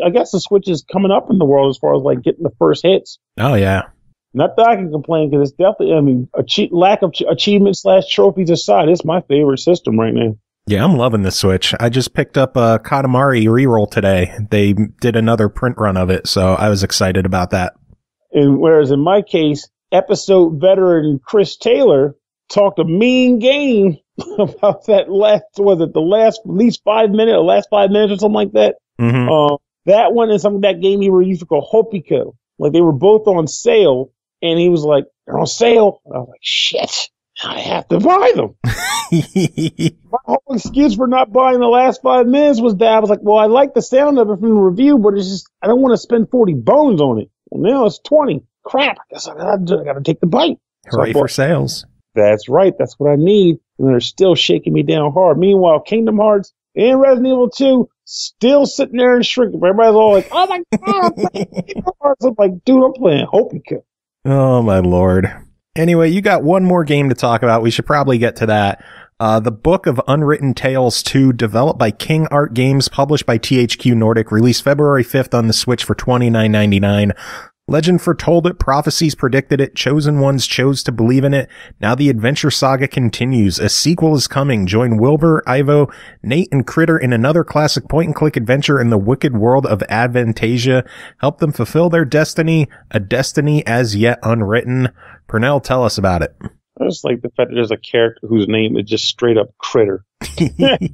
is coming up in the world as far as like getting the first hits. Oh yeah. Not that I can complain, because it's definitely, I mean, lack of achievements / trophies aside, it's my favorite system right now. Yeah, I'm loving the Switch. I just picked up a Katamari reroll today. They did another print run of it, so I was excited about that. And whereas in my case, episode veteran Chris Taylor talked a mean game about that last 5 minutes or something like that. Mm-hmm. That one is something, that game he used to call Hopiko. Like, they were both on sale, and he was like, they're on sale. And I was like, shit, I have to buy them. My whole excuse for not buying the last 5 minutes was that I was like, well, I like the sound of it from the review, but it's just, I don't want to spend 40 bones on it. Well, now it's 20. Crap, I guess I gotta take the bite. Hooray for sales. That's right. That's what I need. And they're still shaking me down hard. Meanwhile, Kingdom Hearts and Resident Evil 2 still sitting there and shrinking. Everybody's all like, oh my God, I'm playing Kingdom Hearts. I'm like, dude, I'm playing Hopika. Oh my Lord. Anyway, you got one more game to talk about. We should probably get to that. The Book of Unwritten Tales 2, developed by King Art Games, published by THQ Nordic, released February 5th on the Switch for $29.99. Legend foretold it, prophecies predicted it, chosen ones chose to believe in it. Now the adventure saga continues. A sequel is coming. Join Wilbur, Ivo, Nate, and Critter in another classic point-and-click adventure in the wicked world of Advantasia. Help them fulfill their destiny, a destiny as yet unwritten. Pernell, tell us about it. I just like the fact that there's a character whose name is just straight up Critter. That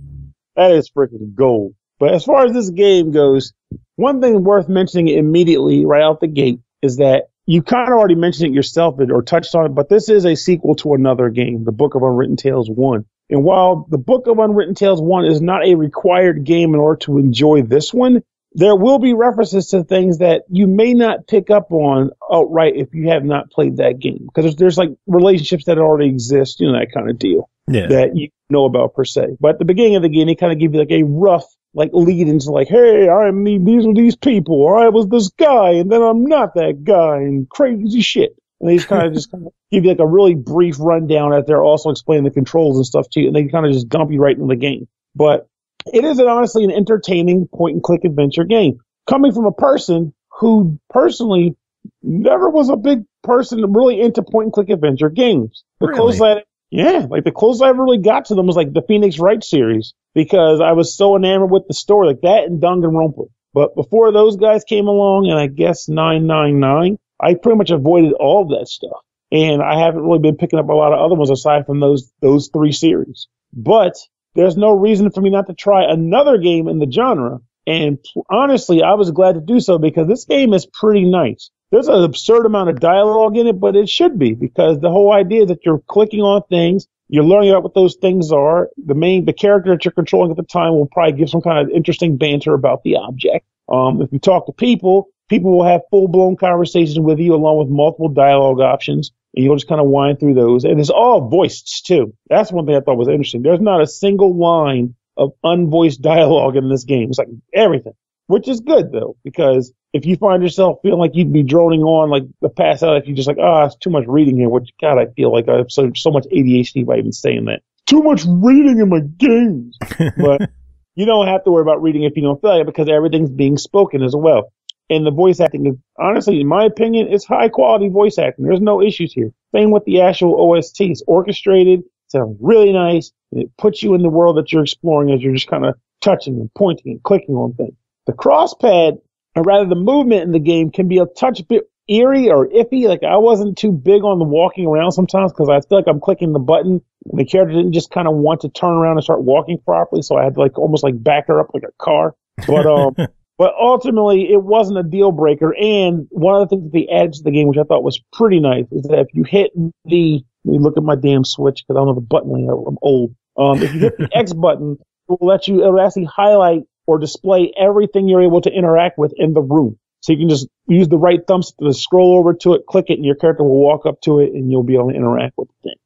is freaking gold. But as far as this game goes, one thing worth mentioning immediately right out the gate is that you kind of already mentioned it yourself or touched on it, but this is a sequel to another game, the Book of Unwritten Tales 1. And while the Book of Unwritten Tales 1 is not a required game in order to enjoy this one, there will be references to things that you may not pick up on outright if you have not played that game. Because there's like relationships that already exist, that kind of deal that you know about per se. But at the beginning of the game, they kind of give you like a rough like lead into like, hey, these are these people, or I was this guy, and then I'm not that guy, and crazy shit. And they just kind of give you like a really brief rundown as they're also explaining the controls and stuff to you, and they kind of just dump you right into the game. But it is honestly an entertaining point-and-click adventure game. Coming from a person who personally never was a big person really into point-and-click adventure games. The closest I ever really got to them was like the Phoenix Wright series, because I was so enamored with the story, like that and Danganronpa. But before those guys came along, and I guess 999, I pretty much avoided all of that stuff. And I haven't really been picking up a lot of other ones aside from those three series. But there's no reason for me not to try another game in the genre. And honestly, I was glad to do so because this game is pretty nice. There's an absurd amount of dialogue in it, but it should be, because the whole idea is that you're clicking on things, you're learning about what those things are. The character that you're controlling at the time will probably give some kind of interesting banter about the object. If you talk to people will have full-blown conversations with you along with multiple dialogue options, and you'll just kind of wind through those. And it's all voiced, too. That's one thing I thought was interesting. There's not a single line of unvoiced dialogue in this game. It's like everything, which is good, though, because if you find yourself feeling like you'd be droning on, like the pass out, if you're just like, it's too much reading here, which, God, I feel like I have so much ADHD by even saying that. Too much reading in my games. But you don't have to worry about reading if you don't feel like it, because everything's being spoken as well. And the voice acting is, honestly, in my opinion, it's high quality voice acting. There's no issues here. Same with the actual OST. It's orchestrated, sounds really nice, and it puts you in the world that you're exploring as you're just kind of touching and pointing and clicking on things. The crosspad, or rather the movement in the game, can be a touch bit eerie or iffy. Like, I wasn't too big on the walking around sometimes because I feel like I'm clicking the button and the character didn't just kind of want to turn around and start walking properly, so I had to like almost like back her up like a car. But but ultimately, it wasn't a deal breaker. And one of the things that they added to the game, which I thought was pretty nice, is that if you hit let me look at my damn Switch because I don't know the button layout. I'm old. If you hit the X button, it'll actually highlight or display everything you're able to interact with in the room. So you can just use the right thumbstick to scroll over to it, click it, and your character will walk up to it, and you'll be able to interact with the thing.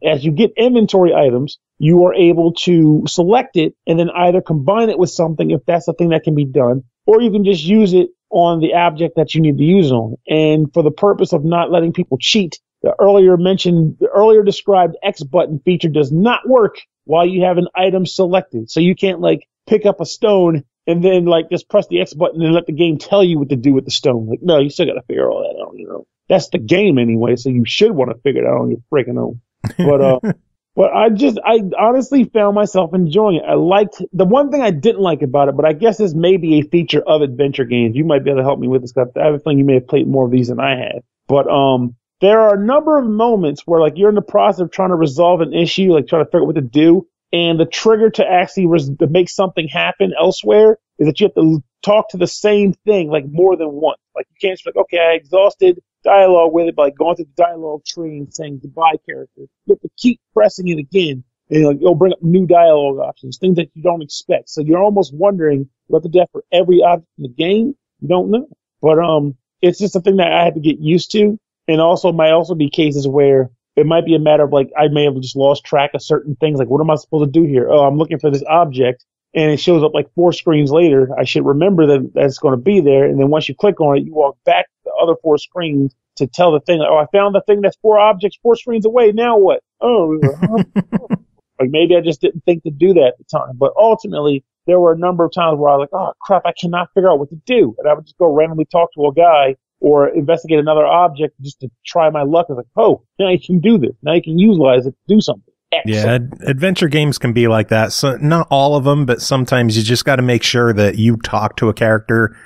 As you get inventory items, you are able to select it and then either combine it with something if that's the thing that can be done, or you can just use it on the object that you need to use it on. And for the purpose of not letting people cheat, the earlier described X button feature does not work while you have an item selected. So you can't like pick up a stone and then like just press the X button and let the game tell you what to do with the stone. Like, no, you still got to figure all that out, That's the game anyway, so you should want to figure it out on your freaking own. But I honestly found myself enjoying it. I liked the one thing I didn't like about it, but I guess this may be a feature of adventure games. You might be able to help me with this stuff. I have a feeling you may have played more of these than I had. But there are a number of moments where like you're in the process of trying to resolve an issue, like trying to figure out what to do, and the trigger to actually to make something happen elsewhere is that you have to talk to the same thing like more than once. Like you can't just be like, okay, I exhausted dialogue with it by going through the dialogue tree and saying goodbye character. You have to keep pressing it again, and like it'll bring up new dialogue options, things that you don't expect. So you're almost wondering what to do for every object in the game. You don't know, but it's just a thing that I had to get used to. And also might also be cases where it might be a matter of like I may have just lost track of certain things. Like, what am I supposed to do here? Oh, I'm looking for this object, and it shows up like 4 screens later. I should remember that it's going to be there. And then once you click on it, you walk back to the other 4 screens to tell the thing, like, oh, I found the thing that's 4 objects 4 screens away. Now what? Oh, like maybe I just didn't think to do that at the time. But ultimately, there were a number of times where I was like, oh crap, I cannot figure out what to do. And I would just go randomly talk to a guy or investigate another object just to try my luck. I was like, oh, now you can do this. Now you can utilize it to do something. Excellent. Yeah, adventure games can be like that. So not all of them, but sometimes you just got to make sure that you talk to a character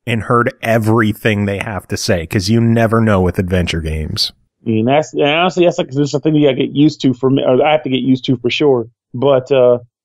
and heard everything they have to say, because you never know with adventure games. And honestly, that's like just a thing you got to get used to for me, or I have to get used to for sure. But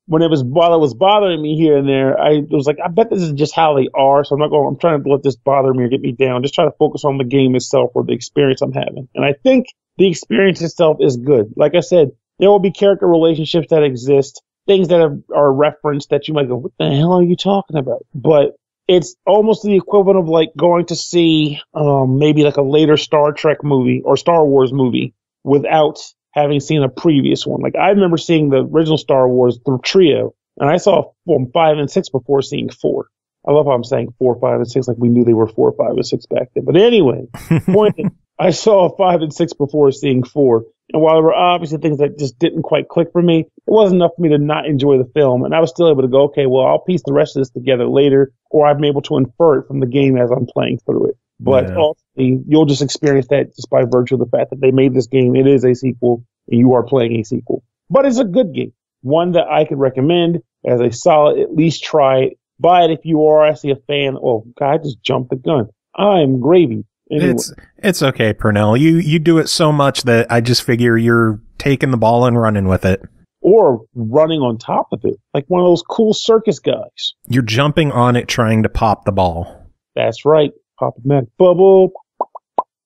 while it was bothering me here and there, I was like, I bet this is just how they are. So I'm trying to let this bother me or get me down. Just try to focus on the game itself or the experience I'm having. And I think the experience itself is good. Like I said, there will be character relationships that exist, things that are referenced that you might go, what the hell are you talking about? But it's almost the equivalent of like going to see maybe like a later Star Trek movie or Star Wars movie without having seen a previous one. Like I remember seeing the original Star Wars, the trio, and I saw 5 and 6 before seeing 4. I love how I'm saying 4, 5, and 6 like we knew they were 4, 5, and 6 back then. But anyway, point is, I saw 5 and 6 before seeing 4. And while there were obviously things that just didn't quite click for me, it wasn't enough for me to not enjoy the film. And I was still able to go, okay, well, I'll piece the rest of this together later, or I'm able to infer it from the game as I'm playing through it. But ultimately, you'll just experience that just by virtue of the fact that they made this game. It is a sequel, and you are playing a sequel. But it's a good game. One that I could recommend as a solid, at least try it. Buy it if you are actually a fan. Oh, God, I just jumped the gun. I'm gravy. Anyway. It's okay, Pernell. You do it so much that I just figure you're taking the ball and running with it. Or running on top of it, like one of those cool circus guys. You're jumping on it trying to pop the ball. That's right. Pop a Mac bubble.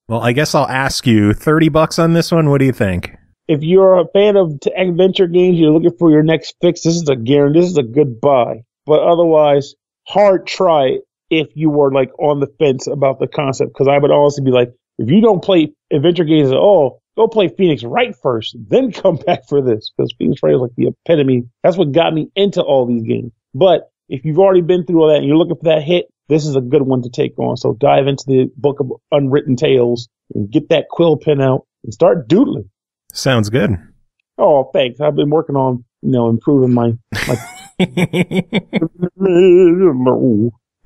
Well, I guess I'll ask you, $30 on this one? What do you think? If you're a fan of adventure games, you're looking for your next fix, this is a guarantee. This is a good buy. But otherwise, hard try if you were like on the fence about the concept. Because I would honestly be like, if you don't play adventure games at all, go play Phoenix Wright first, then come back for this. Because Phoenix Wright is like the epitome. That's what got me into all these games. But if you've already been through all that and you're looking for that hit, this is a good one to take on. So dive into the Book of Unwritten Tales and get that quill pen out and start doodling. Sounds good. Oh, thanks. I've been working on, improving my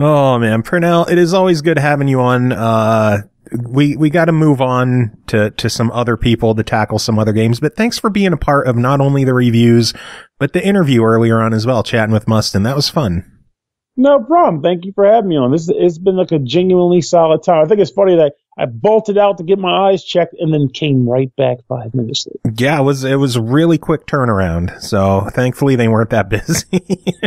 Oh man, Pernell, it is always good having you on. We got to move on to some other people to tackle some other games, but thanks for being a part of not only the reviews, but the interview earlier on as well, chatting with Mustin. That was fun. No problem. Thank you for having me on. It's been like a genuinely solid time. I think it's funny that I bolted out to get my eyes checked and then came right back 5 minutes later. Yeah, it was a really quick turnaround. So thankfully they weren't that busy.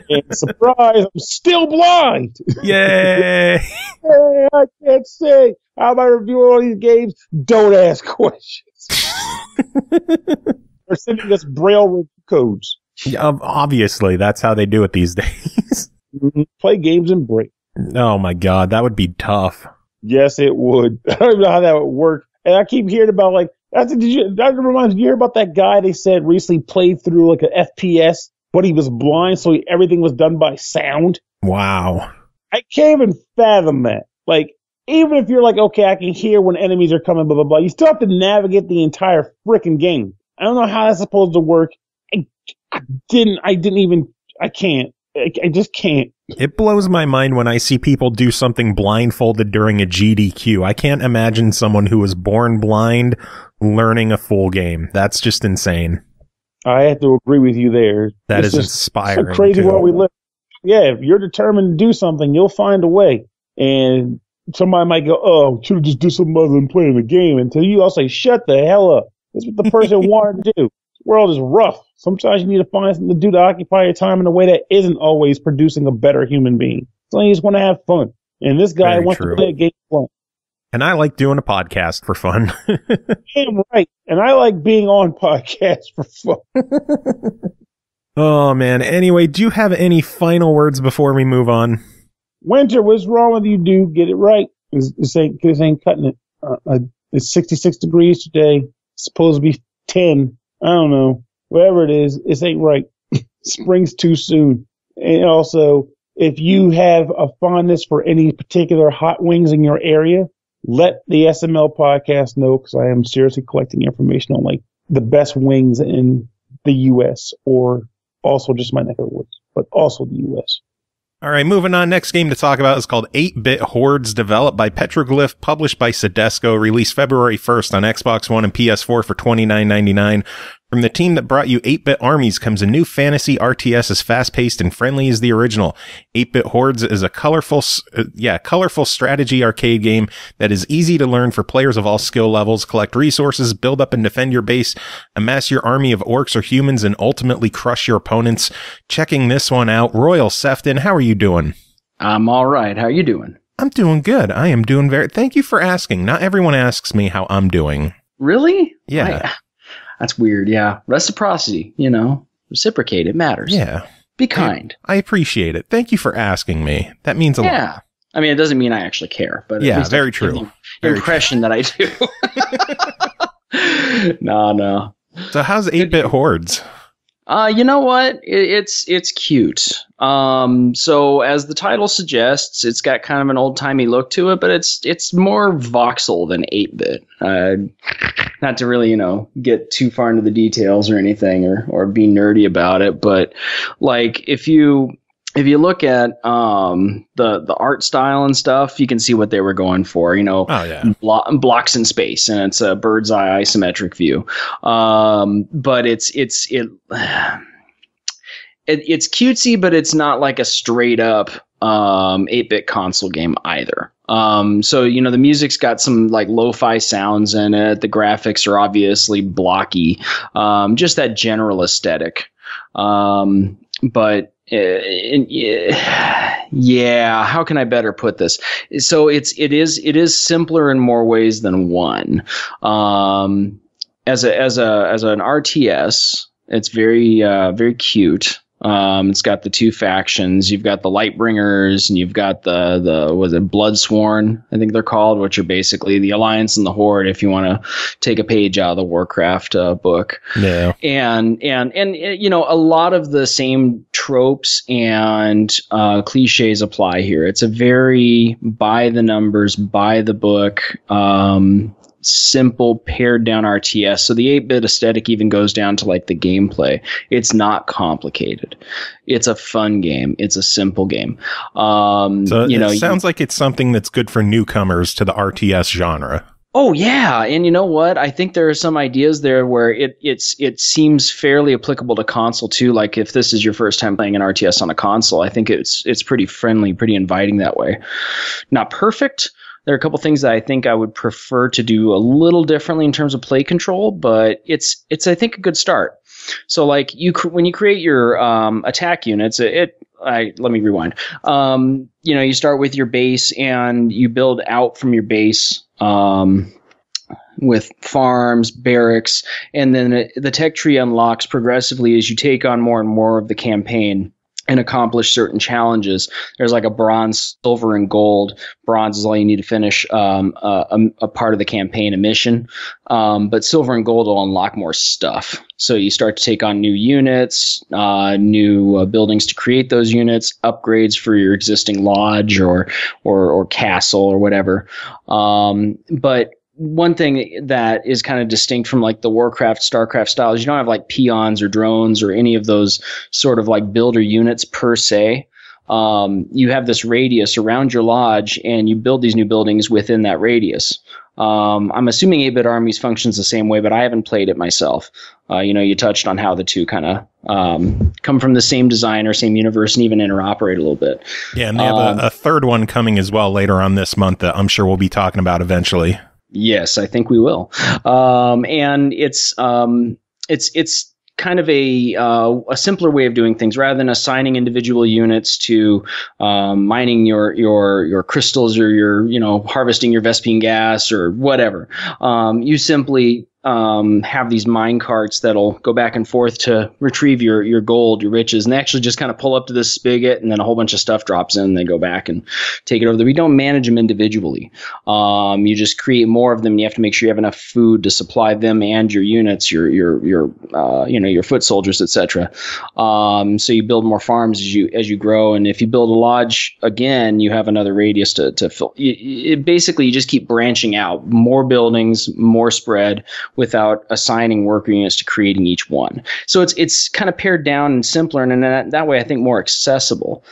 And surprise, I'm still blind. Yay! Hey, I can't say. How am I reviewing all these games? Don't ask questions. They're sending us Braille review codes. Yeah, obviously, that's how they do it these days. Play games and break. Oh my God, that would be tough. Yes, it would. I don't even know how that would work. And I keep hearing about that reminds me, you hear about that guy they said recently played through like an FPS, but he was blind, so everything was done by sound. Wow. I can't even fathom that. Like, even if you're like, okay, I can hear when enemies are coming, blah, blah, blah, you still have to navigate the entire freaking game. I don't know how that's supposed to work. I can't. I just can't. It blows my mind when I see people do something blindfolded during a GDQ. I can't imagine someone who was born blind learning a full game. That's just insane. I have to agree with you there. That is inspiring. It's a crazy world we live. Yeah, if you're determined to do something, you'll find a way. And somebody might go, oh, should have just do something other than playing the game. Until you all say, shut the hell up. That's what the person wanted to do. The world is rough. Sometimes you need to find something to do to occupy your time in a way that isn't always producing a better human being. So you just want to have fun. And this guy wants to play a game fun. And I like doing a podcast for fun. Damn right. And I like being on podcasts for fun. Oh, man. Anyway, do you have any final words before we move on? Winter, what's wrong with you, dude? Get it right. This ain't cutting it. It's 66 degrees today. It's supposed to be 10. I don't know. Whatever it is, this ain't right. Spring's too soon. And also, if you have a fondness for any particular hot wings in your area, let the SML podcast know, because I am seriously collecting information on like the best wings in the U.S. or also just my neck of the woods, but also the U.S. All right, moving on. Next game to talk about is called 8-Bit Hordes, developed by Petroglyph, published by SOEDESCO, released February 1st on Xbox One and PS4 for $29.99. From the team that brought you 8-Bit Armies comes a new fantasy RTS as fast-paced and friendly as the original. 8-Bit Hordes is a colorful strategy arcade game that is easy to learn for players of all skill levels. Collect resources, build up and defend your base, amass your army of orcs or humans, and ultimately crush your opponents. Checking this one out, Royal Sefton, how are you doing? I'm all right. How are you doing? I'm doing good. I am doing thank you for asking. Not everyone asks me how I'm doing. Really? Yeah. That's weird, yeah. Reciprocity, reciprocate, it matters. Yeah. Be kind. I appreciate it. Thank you for asking me. That means a lot. Yeah. I mean, it doesn't mean I actually care, but yeah, at least very true. The impression that I do. No. So how's 8-bit Hordes? You know what? It's cute. So as the title suggests, it's got kind of an old timey look to it, but it's more voxel than 8-bit. Not to really, get too far into the details or anything or be nerdy about it, but like if you look at the art style and stuff, you can see what they were going for. Blocks in space, and it's a bird's eye isometric view. But it's cutesy, but it's not like a straight up 8-bit console game either. So the music's got some like lo-fi sounds in it. The graphics are obviously blocky. Just that general aesthetic. But yeah, how can I better put this? So it is simpler in more ways than one. As an RTS, it's very cute. It's got the two factions. You've got the Lightbringers, and you've got the Bloodsworn, I think they're called, which are basically the Alliance and the Horde, if you want to take a page out of the Warcraft book. Yeah. And a lot of the same tropes and cliches apply here. It's a very by the numbers, by the book, simple pared down RTS. So the 8-bit aesthetic even goes down to like the gameplay. It's not complicated. It's a fun game. It's a simple game. It sounds like it's something that's good for newcomers to the RTS genre. Oh yeah, and you know what? I think there are some ideas there where it seems fairly applicable to console too. Like if this is your first time playing an RTS on a console, I think it's pretty friendly, pretty inviting that way. Not perfect. There are a couple things that I think I would prefer to do a little differently in terms of play control, but it's I think a good start. So like when you create your attack units, let me rewind. You start with your base and you build out from your base with farms, barracks, and then the tech tree unlocks progressively as you take on more and more of the campaign and accomplish certain challenges. There's like a bronze, silver, and gold. Bronze is all you need to finish a part of the campaign, a mission. But silver and gold will unlock more stuff. So you start to take on new units, new buildings to create those units, upgrades for your existing lodge or castle or whatever. But one thing that is kind of distinct from like the Warcraft, StarCraft styles, you don't have like peons or drones or any of those sort of like builder units per se. You have this radius around your lodge and you build these new buildings within that radius. I'm assuming 8-bit Armies functions the same way, but I haven't played it myself. You touched on how the two kind of come from the same designer, same universe, and even interoperate a little bit. Yeah, and they have a third one coming as well later on this month that I'm sure we'll be talking about eventually. Yes, I think we will. And it's kind of a simpler way of doing things rather than assigning individual units to mining your crystals or your harvesting your Vespene gas or whatever. You simply have these mine carts that'll go back and forth to retrieve your gold, your riches, and they actually just kind of pull up to this spigot, and then a whole bunch of stuff drops in, and they go back and take it over there. We don't manage them individually. You just create more of them, and you have to make sure you have enough food to supply them and your units, your foot soldiers, etc. So you build more farms as you grow, and if you build a lodge again, you have another radius to fill. Basically, you just keep branching out, more buildings, more spread, without assigning worker units to creating each one. So it's kind of pared down and simpler, and that way I think more accessible.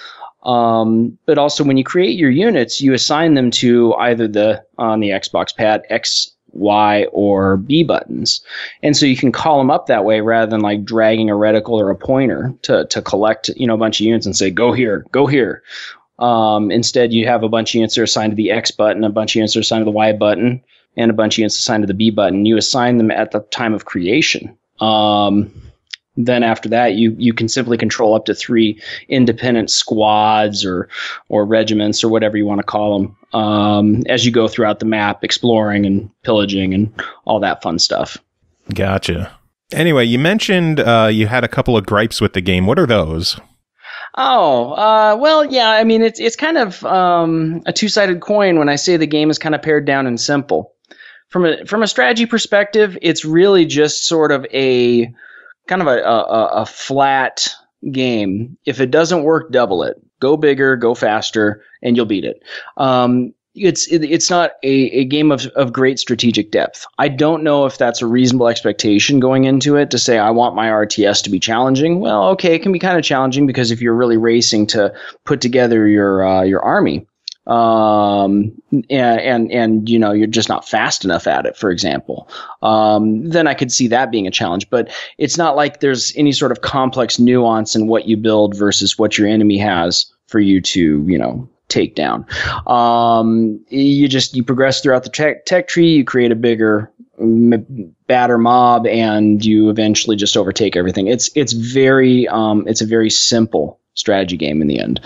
But also when you create your units, you assign them to either on the Xbox pad, X, Y, or B buttons. And so you can call them up that way rather than like dragging a reticle or a pointer to collect a bunch of units and say, go here, go here. Instead, you have a bunch of units that are assigned to the X button, a bunch of units that are assigned to the Y button, and a bunch of units assigned to the B button. You assign them at the time of creation. Then after that, you can simply control up to 3 independent squads or regiments or whatever you want to call them as you go throughout the map, exploring and pillaging and all that fun stuff. Gotcha. Anyway, you mentioned you had a couple of gripes with the game. What are those? Well, yeah. I mean, it's kind of a two-sided coin when I say the game is kind of pared down and simple. From a strategy perspective, it's really just sort of a kind of a flat game. If it doesn't work, double it. Go bigger, go faster, and you'll beat it. It's not a game of great strategic depth. I don't know if that's a reasonable expectation going into it to say I want my RTS to be challenging. Well, okay, it can be kind of challenging because if you're really racing to put together your army, and you know you're just not fast enough at it, for example, then I could see that being a challenge. But it's not like there's any sort of complex nuance in what you build versus what your enemy has for you to take down. You progress throughout the tech tree, you create a bigger, badder mob, and you eventually just overtake everything. It's a very simple strategy game in the end.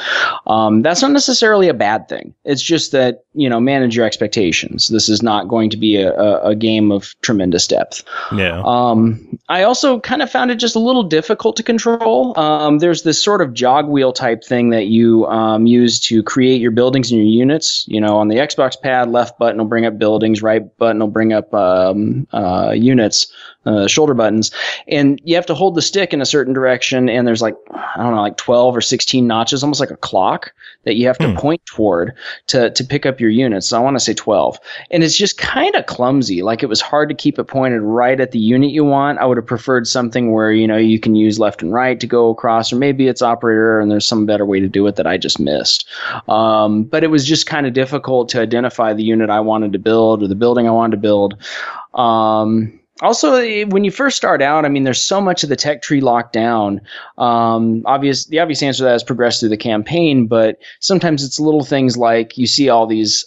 That's not necessarily a bad thing. It's just that, manage your expectations. This is not going to be a game of tremendous depth. Yeah. I also kind of found it just a little difficult to control. There's this sort of jog wheel type thing that you use to create your buildings and your units. On the Xbox pad, left button will bring up buildings, right button will bring up units. Shoulder buttons, and you have to hold the stick in a certain direction, and there's like 12 or 16 notches, almost like a clock, that you have to point toward to pick up your units. So I want to say 12, and it's just kind of clumsy. Like, it was hard to keep it pointed right at the unit you want. I would have preferred something where you can use left and right to go across, or maybe it's operator and there's some better way to do it that I just missed. But it was just kind of difficult to identify the unit I wanted to build or the building I wanted to build. Also, when you first start out, there's so much of the tech tree locked down. The obvious answer to that is progress through the campaign, but sometimes it's little things like you see all these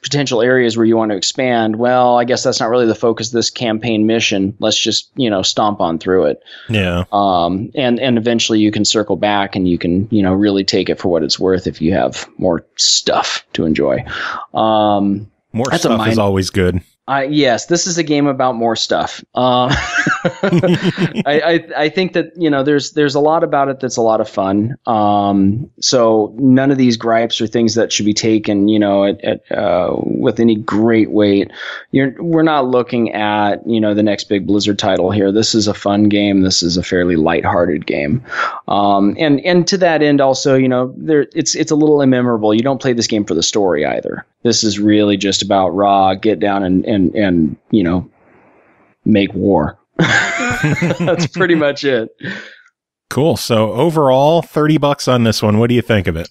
potential areas where you want to expand. Well, I guess that's not really the focus of this campaign mission. Let's just, stomp on through it. Yeah. And eventually you can circle back and you can, really take it for what it's worth if you have more stuff to enjoy. More stuff is always good. Yes, this is a game about more stuff. I think that there's a lot about it that's a lot of fun. So none of these gripes are things that should be taken with any great weight. We're not looking at the next big Blizzard title here. This is a fun game. This is a fairly lighthearted game. And to that end, also it's a little immemorable. You don't play this game for the story either. This is really just about raw, get down and make war. That's pretty much it. Cool. So overall, $30 on this one. What do you think of it?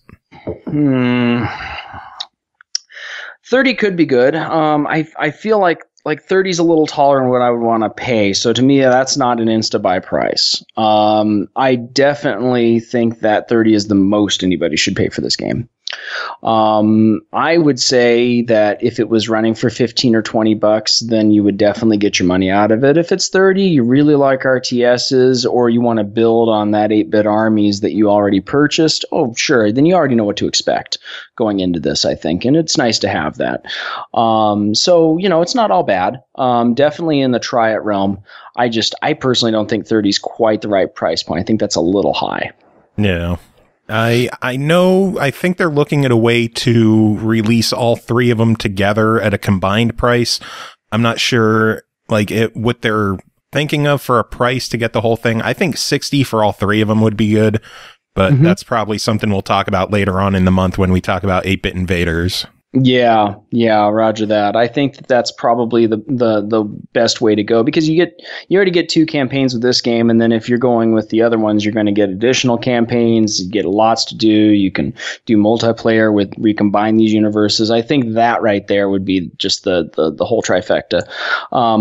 30 could be good. I feel like 30 is a little taller than what I would want to pay. So to me, that's not an insta-buy price. I definitely think that 30 is the most anybody should pay for this game. I would say that if it was running for 15 or $20, then you would definitely get your money out of it. If it's 30, you really like RTSs, or you want to build on that 8-bit armies that you already purchased, oh, sure, then you already know what to expect going into this, I think, and it's nice to have that. So, it's not all bad. Definitely in the try it realm. I personally don't think 30 is quite the right price point. I think that's a little high. Yeah. I think they're looking at a way to release all three of them together at a combined price. I'm not sure what they're thinking of for a price to get the whole thing. I think 60 for all three of them would be good, but that's probably something we'll talk about later on in the month when we talk about 8-bit invaders. Yeah, roger that. I think that's probably the best way to go, because you already get 2 campaigns with this game, and then if you're going with the other ones, you're going to get additional campaigns. You get lots to do. You can do multiplayer where you combine these universes. I think that right there would be just the whole trifecta.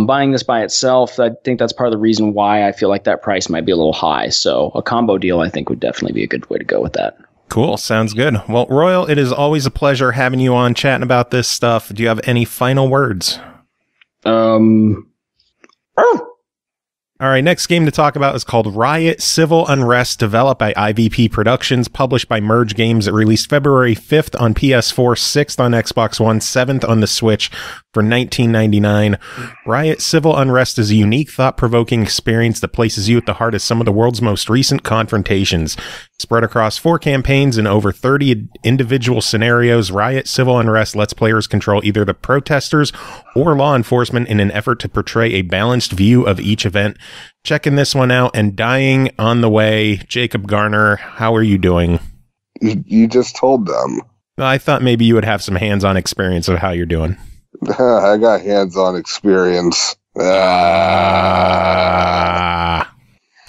Buying this by itself, I think that's part of the reason why I feel like that price might be a little high. So a combo deal, I think, would definitely be a good way to go with that. Cool. Sounds good. Well, Royal, it is always a pleasure having you on chatting about this stuff. Do you have any final words? All right, next game to talk about is called RIOT Civil Unrest, developed by IVP Productions, published by Merge Games. It released February 5th on PS4, 6th on Xbox One, 7th on the Switch, For 1999, Riot Civil Unrest is a unique, thought-provoking experience that places you at the heart of some of the world's most recent confrontations. Spread across 4 campaigns and over 30 individual scenarios, Riot Civil Unrest lets players control either the protesters or law enforcement in an effort to portray a balanced view of each event. Checking this one out and dying on the way. Jacob Garner, how are you doing? You just told them. I thought maybe you would have some hands-on experience of how you're doing. I got hands-on experience.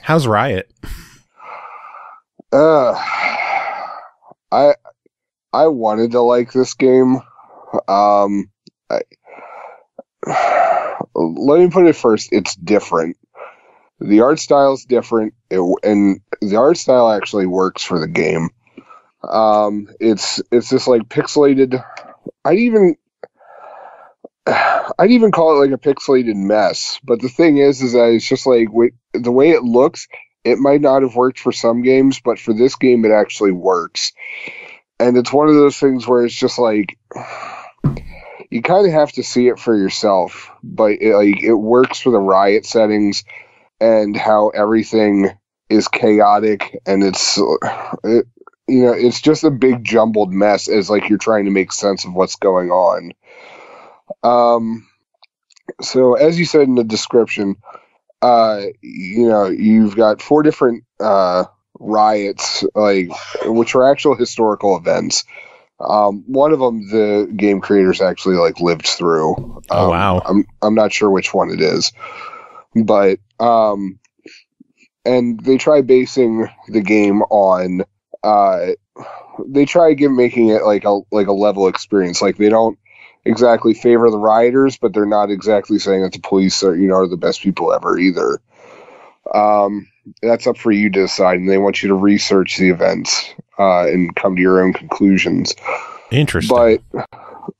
How's Riot? I wanted to like this game. Let me put it first. It's different. The art style is different, and the art style actually works for the game. It's just like pixelated. I'd even call it like a pixelated mess. But the thing is that it's just like the way it looks, it might not have worked for some games, but for this game, it actually works. And it's one of those things where it's just like, you kind of have to see it for yourself, but it works for the Riot settings and how everything is chaotic, and it's just a big jumbled mess as like you're trying to make sense of what's going on. So as you said in the description, you've got 4 different riots, like, which are actual historical events. One of them, the game creators actually like lived through. Oh wow! I'm not sure which one it is, but and they try basing the game on making it like a level experience. Like, they don't exactly favor the rioters, but they're not exactly saying that the police are the best people ever either. That's up for you to decide, and they want you to research the events and come to your own conclusions. Interesting.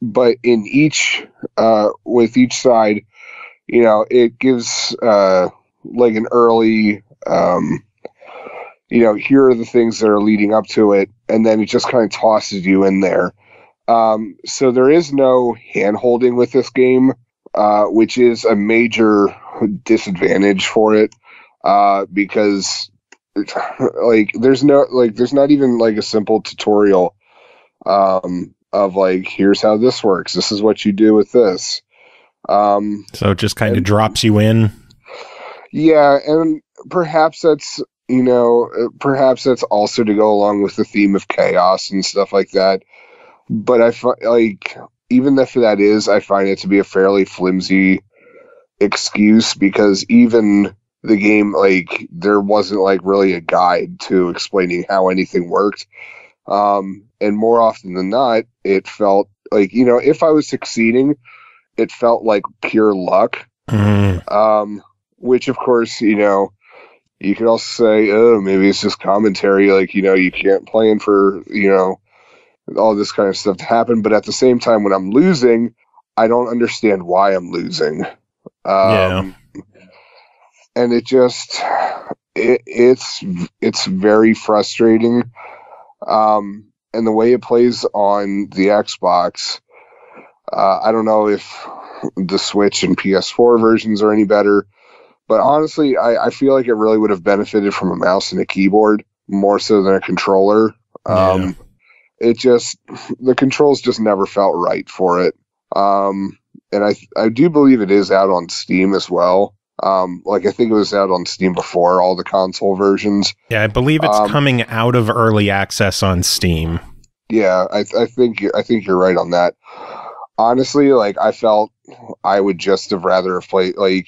But in each with each side, it gives like an early here are the things that are leading up to it, and then it just kind of tosses you in there. So there is no hand-holding with this game, which is a major disadvantage for it, because there's not even like a simple tutorial of like, here's how this works. This is what you do with this. So it just kind of drops you in. Yeah, and perhaps that's also to go along with the theme of chaos and stuff like that. But I even if that is, I find it to be a fairly flimsy excuse, because even the game, like, there wasn't like really a guide to explaining how anything worked. And more often than not, it felt like, if I was succeeding, it felt like pure luck. Which of course, you could also say, oh, maybe it's just commentary. Like, you can't plan for, all this kind of stuff to happen. But at the same time, when I'm losing, I don't understand why I'm losing. Yeah. And it just, it's very frustrating. And the way it plays on the Xbox, I don't know if the Switch and PS4 versions are any better, but honestly, I feel like it really would have benefited from a mouse and a keyboard more so than a controller. Yeah. The controls just never felt right for it. And I do believe it is out on Steam as well. I think it was out on Steam before all the console versions. Yeah, I believe it's coming out of early access on Steam. Yeah, I think you're right on that. Honestly, like, I felt I would just have rather have played, like,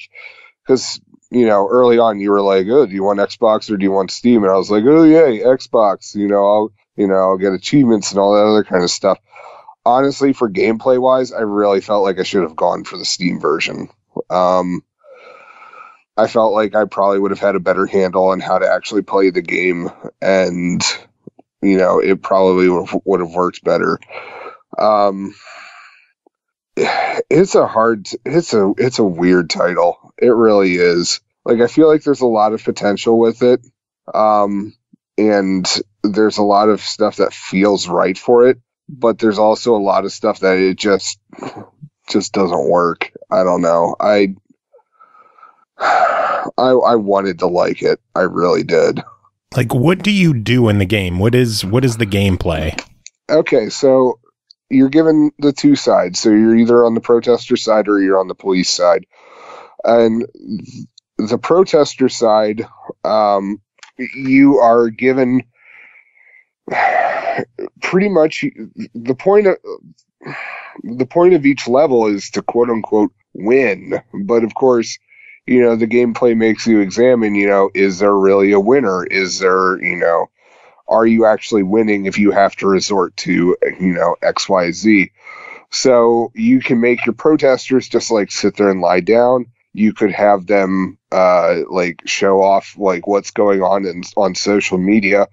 because early on you were like, oh, do you want Xbox or do you want Steam? And I was like, oh yay, Xbox. I'll get achievements and all that other kind of stuff. Honestly, for gameplay wise, I really felt like I should have gone for the Steam version. I felt like I probably would have had a better handle on how to actually play the game, and it probably would have worked better. It's a weird title. It really is. Like, I feel like there's a lot of potential with it. And there's a lot of stuff that feels right for it, but there's also a lot of stuff that it just just doesn't work. I don't know. I wanted to like it. I really did. Like, what do you do in the game? What is the gameplay? Okay, so you're given the two sides. So you're either on the protester side or you're on the police side. And the protester side, you are given pretty much the point of each level is to quote unquote win. But of course, you know, the gameplay makes you examine, you know, is there really a winner? Is there, you know, are you actually winning if you have to resort to, you know, XYZ? So you can make your protesters just like sit there and lie down. You could have them like show off like what's going on social media,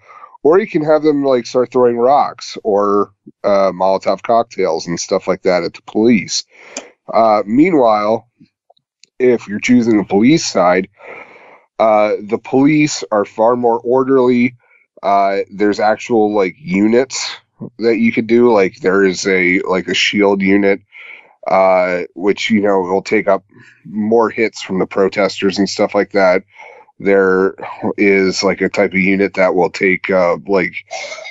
or you can have them like start throwing rocks or Molotov cocktails and stuff like that at the police. Meanwhile, if you're choosing the police side, the police are far more orderly. There's actual like units that you could do. Like there is a shield unit, which, you know, will take up more hits from the protesters and stuff like that. There is like a type of unit that will take that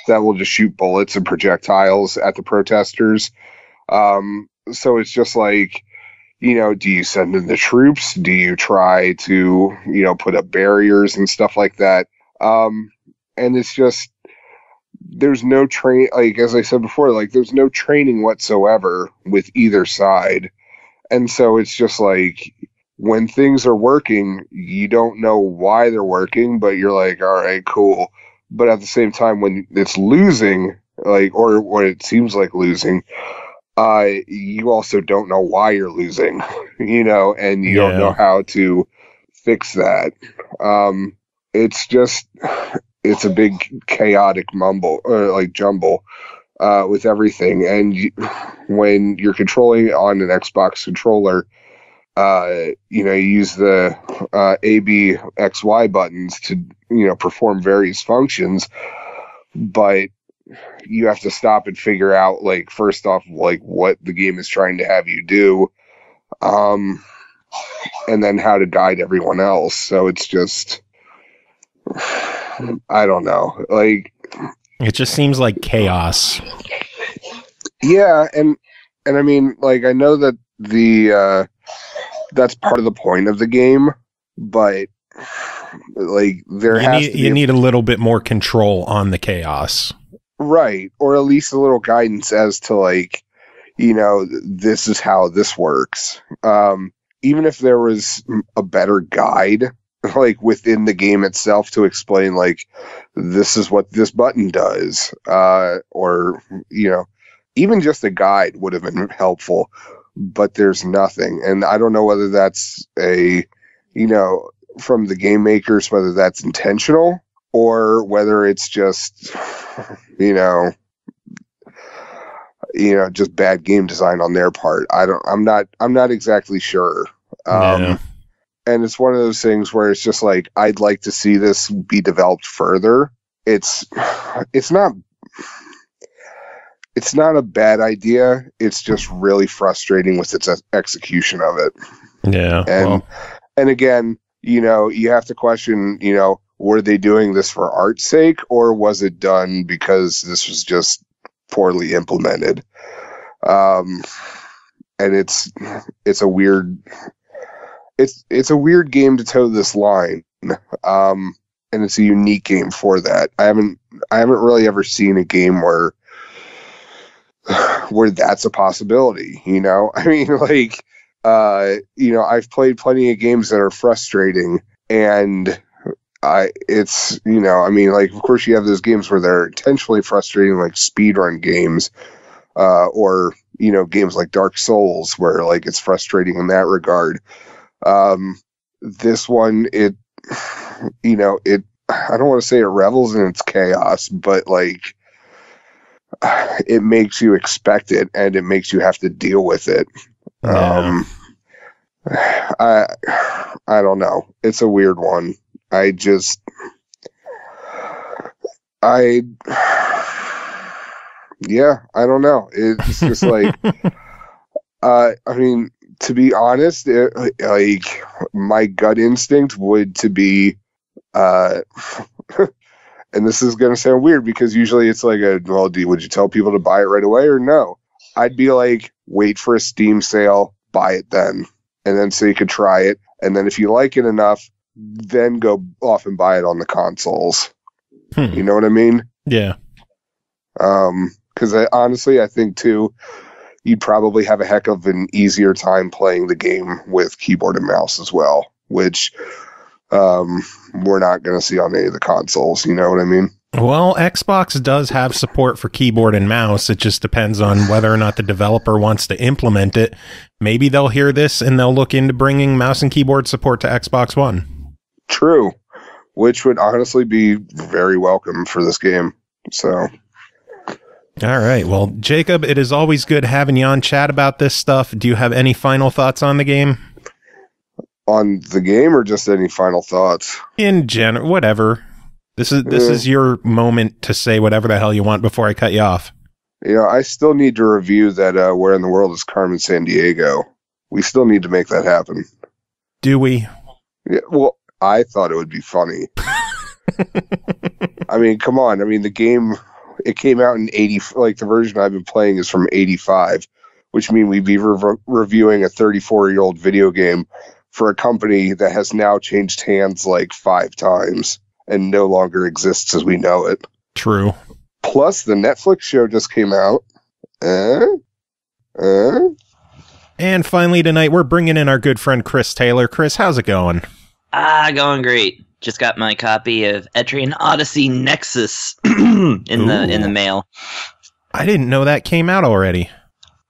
will just shoot bullets and projectiles at the protesters. So it's just like, you know, do you send in the troops? Do you try to, you know, put up barriers and stuff like that? And it's just, there's no like, as I said before, like there's no training whatsoever with either side. And so it's just like, when things are working, you don't know why they're working, but you're like, all right, cool. But at the same time, when it's losing, like, or what it seems like losing, you also don't know why you're losing, you know, and you don't know how to fix that. It's a big chaotic jumble with everything. And when you're controlling on an Xbox controller, you know, you use the A, B, X, Y buttons to, you know, perform various functions, but you have to stop and figure out, like, first off, like, what the game is trying to have you do, and then how to guide everyone else. So it's just, I don't know. Like, it just seems like chaos. Yeah, and I mean, like, I know that that's part of the point of the game, but like you need a little bit more control on the chaos, right? Or at least a little guidance as to, like, you know, this is how this works. Even if there was a better guide, like within the game itself, to explain, like, this is what this button does, or, you know, even just a guide would have been helpful. But there's nothing. And I don't know whether that's you know, from the game makers, whether that's intentional or whether it's just, you know, just bad game design on their part. I'm not exactly sure. And it's one of those things where it's just like, I'd like to see this be developed further. It's not a bad idea. It's just really frustrating with its execution of it. Yeah. And again, you know, you have to question, you know, were they doing this for art's sake, or was it done because this was just poorly implemented? And it's a weird game to toe this line. And it's a unique game for that. I haven't really ever seen a game where that's a possibility, you know? I mean, like, you know, I've played plenty of games that are frustrating, and it's, you know, I mean, like, of course you have those games where they're intentionally frustrating, like speedrun games, or, you know, games like Dark Souls, where, like, it's frustrating in that regard. This one, you know, I don't want to say it revels in its chaos, but, like, it makes you expect it, and it makes you have to deal with it. Yeah. I don't know. It's a weird one. I don't know. It's just like, I mean, to be honest, like my gut instinct would to be, and this is going to sound weird because usually it's like, would you tell people to buy it right away or no? I'd be like, wait for a Steam sale, buy it then, and then so you could try it, and then if you like it enough, then go off and buy it on the consoles. You know what I mean? Yeah. Because honestly, I think too, you'd probably have a heck of an easier time playing the game with keyboard and mouse as well, which we're not going to see on any of the consoles. You know what I mean? Well, Xbox does have support for keyboard and mouse. It just depends on whether or not the developer wants to implement it. Maybe they'll hear this and they'll look into bringing mouse and keyboard support to Xbox One. True, which would honestly be very welcome for this game. So... All right. Well, Jacob, it is always good having you on chat about this stuff. Do you have any final thoughts on the game? On the game or just any final thoughts? In general, whatever. This is your moment to say whatever the hell you want before I cut you off. You know, I still need to review that Where in the World is Carmen Sandiego. We still need to make that happen. Do we? Yeah, well, I thought it would be funny. I mean, come on. I mean, the game... It came out in 80, like the version I've been playing is from 85, which means we'd be reviewing a 34-year-old video game for a company that has now changed hands like 5 times and no longer exists as we know it. True. Plus, the Netflix show just came out. And finally tonight, we're bringing in our good friend Chris Taylor. Chris, how's it going? Going great. Just got my copy of Etrian Odyssey Nexus in the mail. I didn't know that came out already.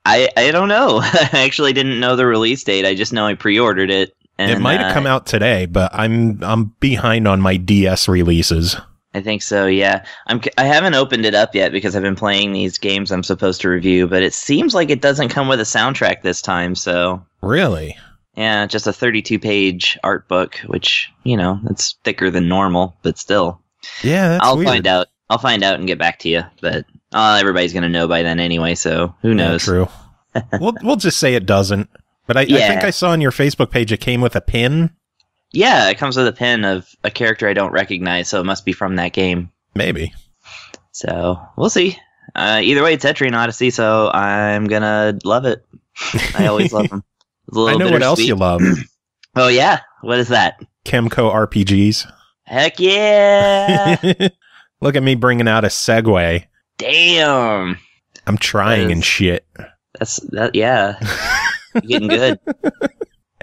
I don't know. I actually didn't know the release date. I just know I pre-ordered it. And, it might have come out today, but I'm behind on my DS releases. I think so, yeah. I haven't opened it up yet because I've been playing these games I'm supposed to review, but it seems like it doesn't come with a soundtrack this time, so... Really? Yeah, just a 32-page art book, which, you know, it's thicker than normal, but still. Yeah, that's I'll weird. find out. I'll find out and get back to you, but everybody's going to know by then anyway, so who knows? Yeah, true. We'll just say it doesn't. But I think I saw on your Facebook page it came with a pin. Yeah, it comes with a pin of a character I don't recognize, so it must be from that game. Maybe. So, we'll see. Either way, it's Etrian Odyssey, so I'm going to love it. I always love them. I know what else you love. Oh, yeah? What is that? Chemco RPGs. Heck yeah! Look at me bringing out a segue. Damn! I'm trying and shit. Yeah. You're getting good.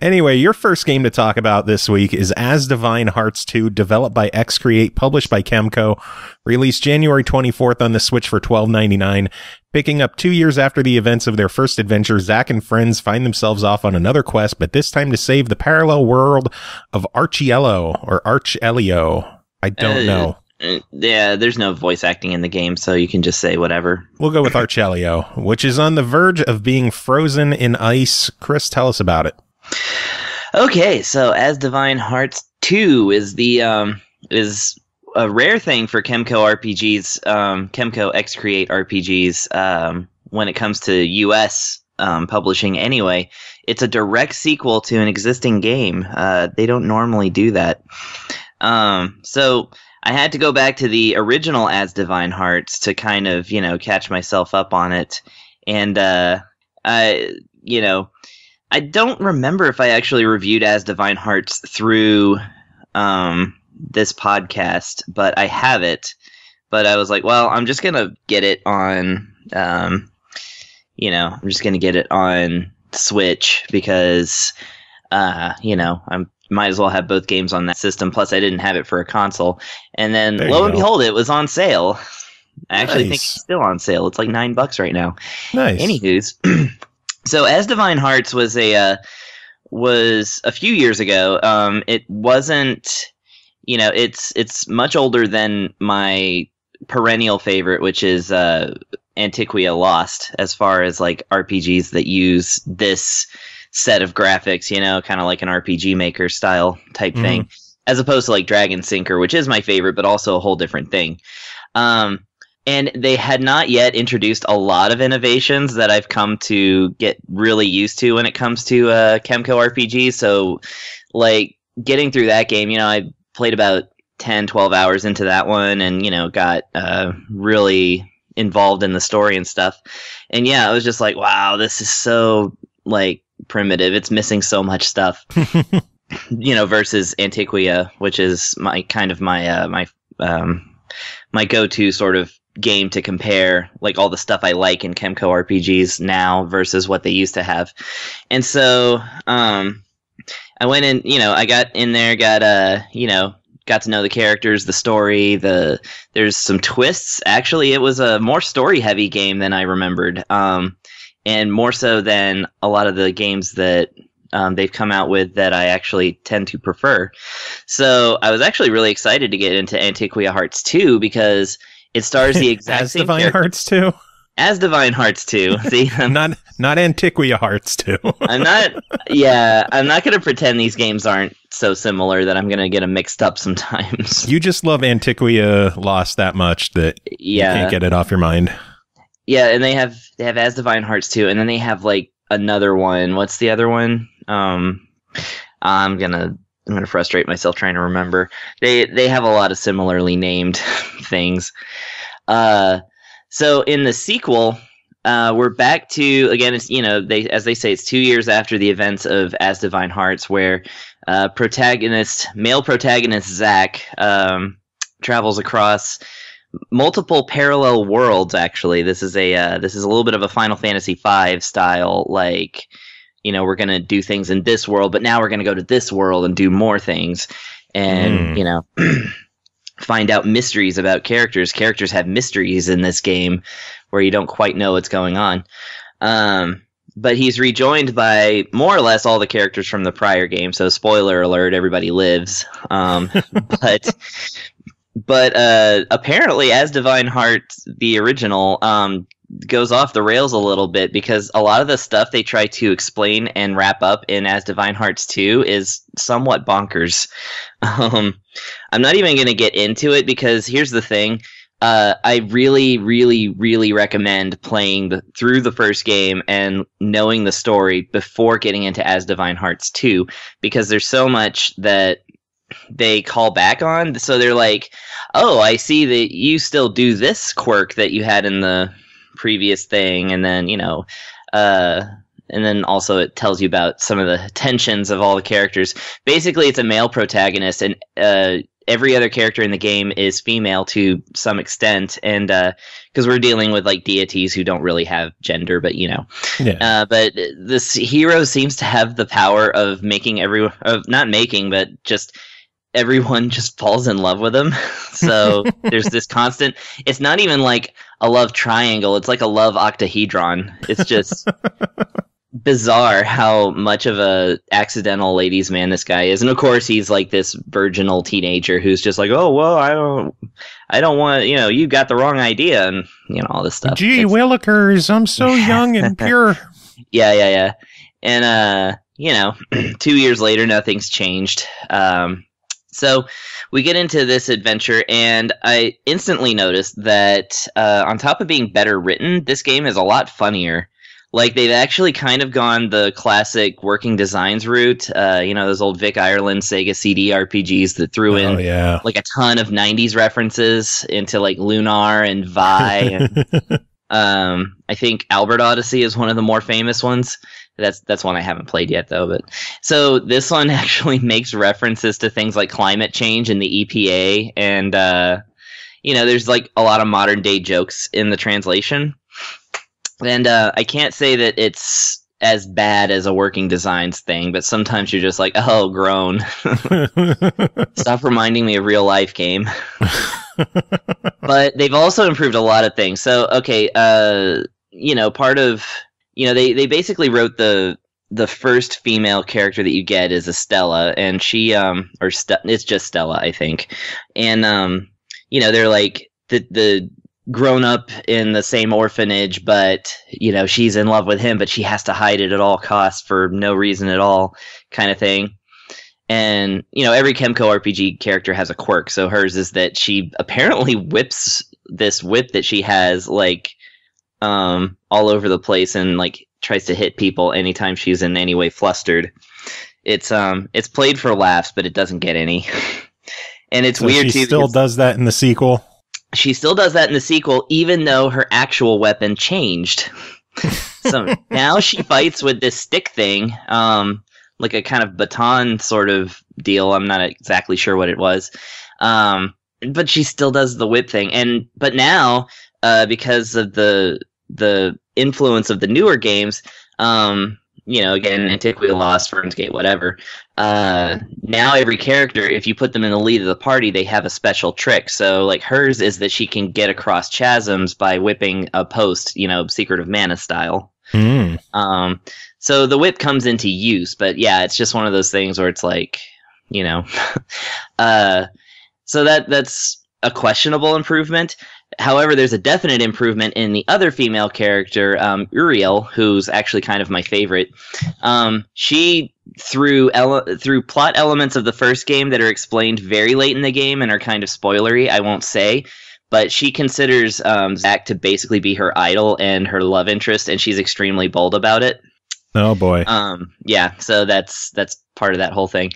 Anyway, your first game to talk about this week is As Divine Hearts 2, developed by X-Create, published by Chemco, released January 24th on the Switch for $12.99. Picking up 2 years after the events of their first adventure, Zack and friends find themselves off on another quest, but this time to save the parallel world of Archiello, or Archelio. I don't know. Yeah, there's no voice acting in the game, so you can just say whatever. We'll go with Archelio, which is on the verge of being frozen in ice. Chris, tell us about it. Okay, so As Divine Hearts 2 is is a rare thing for Chemco RPGs, Chemco X-Create RPGs, when it comes to US publishing anyway. It's a direct sequel to an existing game. They don't normally do that. So I had to go back to the original As Divine Hearts to kind of, catch myself up on it. And, I don't remember if I actually reviewed As Divine Hearts through this podcast, but I have it. But I was like, well, I'm just going to get it on, I'm just going to get it on Switch because, I might as well have both games on that system. Plus, I didn't have it for a console. And then, lo and behold, it was on sale. I actually think it's still on sale. It's like $9 right now. Nice. Anywho's. So, As Divine Hearts was a few years ago. It wasn't, it's much older than my perennial favorite, which is Antiquia Lost, as far as like RPGs that use this set of graphics, kind of like an RPG Maker style type thing, as opposed to like Dragon Sinker, which is my favorite, but also a whole different thing. And they had not yet introduced a lot of innovations that I've come to get really used to when it comes to Kemco RPG. So, like, getting through that game, I played about 10, 12 hours into that one and, got really involved in the story and stuff. And yeah, I was just like, wow, this is so, like, primitive. It's missing so much stuff. Versus Antiquia, which is my go-to sort of game to compare, like, all the stuff I like in Kemco RPGs now versus what they used to have. And so I went in, I got in there, got to know the characters, the story, there's some twists. Actually, it was a more story-heavy game than I remembered, and more so than a lot of the games that they've come out with that I actually tend to prefer. So I was actually really excited to get into Antiquia Hearts 2 because it stars the exact as same Divine character. Hearts 2? As Divine Hearts 2. See, not Antiquia Hearts 2. I'm not going to pretend these games aren't so similar that I'm going to get them mixed up sometimes. You just love Antiquia Lost that much that you can't get it off your mind. Yeah, and they have As Divine Hearts 2, and then they have, like, another one. What's the other one? I'm gonna frustrate myself trying to remember. They have a lot of similarly named things. So in the sequel, we're back to, again, it's, as they say, it's 2 years after the events of As Divine Hearts, where male protagonist Zack travels across multiple parallel worlds. Actually, this is a little bit of a Final Fantasy V style, like, we're going to do things in this world, but now we're going to go to this world and do more things. And, find out mysteries about characters. Characters have mysteries in this game where you don't quite know what's going on. But he's rejoined by more or less all the characters from the prior game. So spoiler alert, everybody lives. But apparently As Divine Hearts, the original, goes off the rails a little bit because a lot of the stuff they try to explain and wrap up in As Divine Hearts 2 is somewhat bonkers. I'm not even going to get into it because here's the thing. I really, really, really recommend playing through the first game and knowing the story before getting into As Divine Hearts 2 because there's so much that they call back on. So they're like, oh, I see that you still do this quirk that you had in the previous thing, and then and then also it tells you about some of the tensions of all the characters. Basically, it's a male protagonist, and every other character in the game is female to some extent, and because we're dealing with, like, deities who don't really have gender, but but this hero seems to have the power of making everyone just falls in love with him. So there's this constant, it's not even like a love triangle, it's like a love octahedron. It's just bizarre how much of a accidental ladies man this guy is. And of course he's like this virginal teenager who's just like, oh, well, I don't want, you got the wrong idea, and all this stuff. Gee willikers, I'm so young and pure. Yeah. And 2 years later, nothing's changed. So we get into this adventure, and I instantly noticed that on top of being better written, this game is a lot funnier. Like, they've actually kind of gone the classic working designs route. Those old Vic Ireland Sega CD RPGs that threw in like a ton of 90s references into, like, Lunar and Vi. And, I think Albert Odyssey is one of the more famous ones. That's one I haven't played yet, though. But so this one actually makes references to things like climate change and the EPA, and there's, like, a lot of modern day jokes in the translation. And I can't say that it's as bad as a working designs thing, but sometimes you're just like, oh, groan. Stop reminding me of real life game. But they've also improved a lot of things. So, okay, part of, they basically wrote the first female character that you get is Estella, and she, it's just Stella, I think. And, they're like the grown up in the same orphanage, but, she's in love with him, but she has to hide it at all costs for no reason at all, kind of thing. And, you know, every Kemco RPG character has a quirk. So hers is that she apparently whips this whip that she has, like, all over the place and, like, tries to hit people anytime she's in any way flustered. It's played for laughs, but it doesn't get any. And it's weird, too. She still does that in the sequel? She still does that in the sequel, even though her actual weapon changed. So now she fights with this stick thing, like a kind of baton sort of deal. I'm not exactly sure what it was. But she still does the whip thing. But now, because of the influence of the newer games, you know, again, Antiquity Lost, Fernsgate, whatever. Now every character, if you put them in the lead of the party, they have a special trick. So, like, hers is that she can get across chasms by whipping a post, you know, Secret of Mana style. So the whip comes into use, but yeah, it's just one of those things where it's like, you know, so that's a questionable improvement. However, there's a definite improvement in the other female character, Uriel, who's actually kind of my favorite. She, through plot elements of the first game that are explained very late in the game and are kind of spoilery, I won't say, but she considers Zack to basically be her idol and her love interest, and she's extremely bold about it. Oh boy. Yeah, so that's part of that whole thing.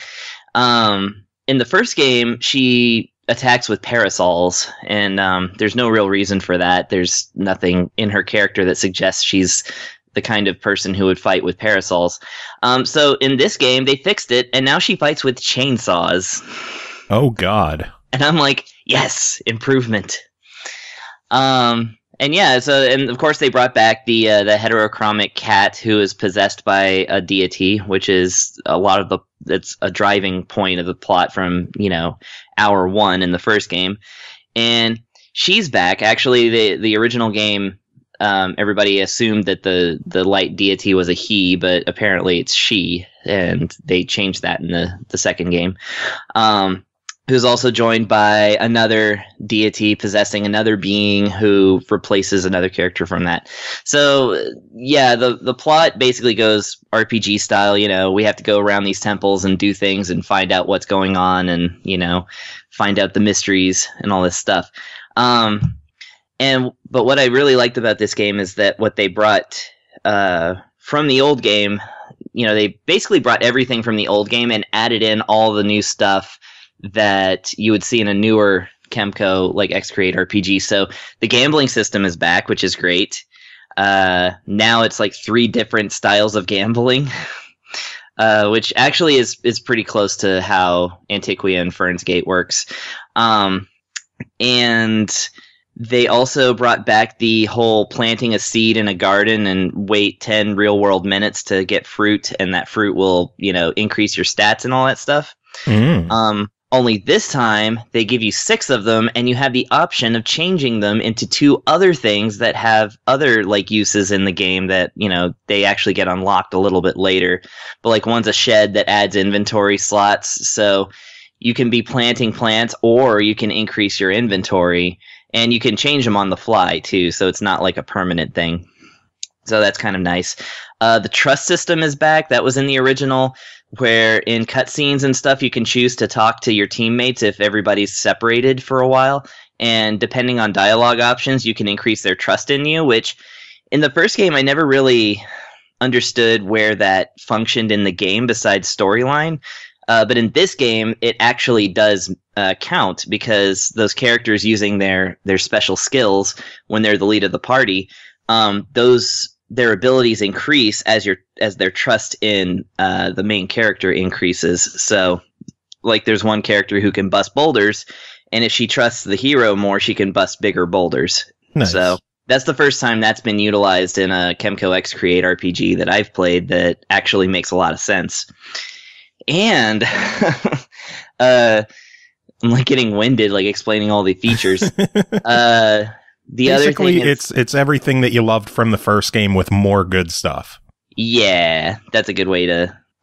In the first game, she attacks with parasols, and there's no real reason for that. There's nothing in her character that suggests she's the kind of person who would fight with parasols. So in this game, they fixed it, and now she fights with chainsaws. Oh God. And I'm like, yes, improvement. And yeah, and of course they brought back the heterochromic cat who is possessed by a deity, which is it's a driving point of the plot from, you know, hour 1 in the first game. And she's back. Actually, the original game, everybody assumed that the light deity was a he, but apparently it's she, and they changed that in the second game. Who's also joined by another deity possessing another being who replaces another character from that. So, yeah, the plot basically goes RPG style. You know, we have to go around these temples and do things and find out what's going on and, you know, find out the mysteries and all this stuff. But what I really liked about this game is that what they brought from the old game, you know, they basically brought everything from the old game and added in all the new stuff that you would see in a newer Kemco, like X-Create RPG. So the gambling system is back, which is great. Now it's like 3 different styles of gambling, which actually is pretty close to how Antiquia and Fernsgate works. And they also brought back the whole planting a seed in a garden and wait 10 real-world minutes to get fruit, and that fruit will, you know, increase your stats and all that stuff. Only this time, they give you 6 of them, and you have the option of changing them into 2 other things that have other, like, uses in the game that, you know, they actually get unlocked a little bit later. But, like, one's a shed that adds inventory slots, so you can be planting plants, or you can increase your inventory, and you can change them on the fly, too, so it's not, like, a permanent thing. So that's kind of nice. The trust system is back. That was in the original, where in cutscenes and stuff, you can choose to talk to your teammates if everybody's separated for a while. And depending on dialogue options, you can increase their trust in you, which in the first game, I never really understood where that functioned in the game besides storyline. But in this game, it actually does count, because those characters using their special skills when they're the lead of the party, their abilities increase as their trust in the main character increases. So, like, there's one character who can bust boulders, and if she trusts the hero more, she can bust bigger boulders. Nice. So that's the first time that's been utilized in a Kemco X-Create RPG that I've played that actually makes a lot of sense. And I'm like getting winded, like explaining all the features. The other thing is, it's everything that you loved from the first game with more good stuff. Yeah, that's a good way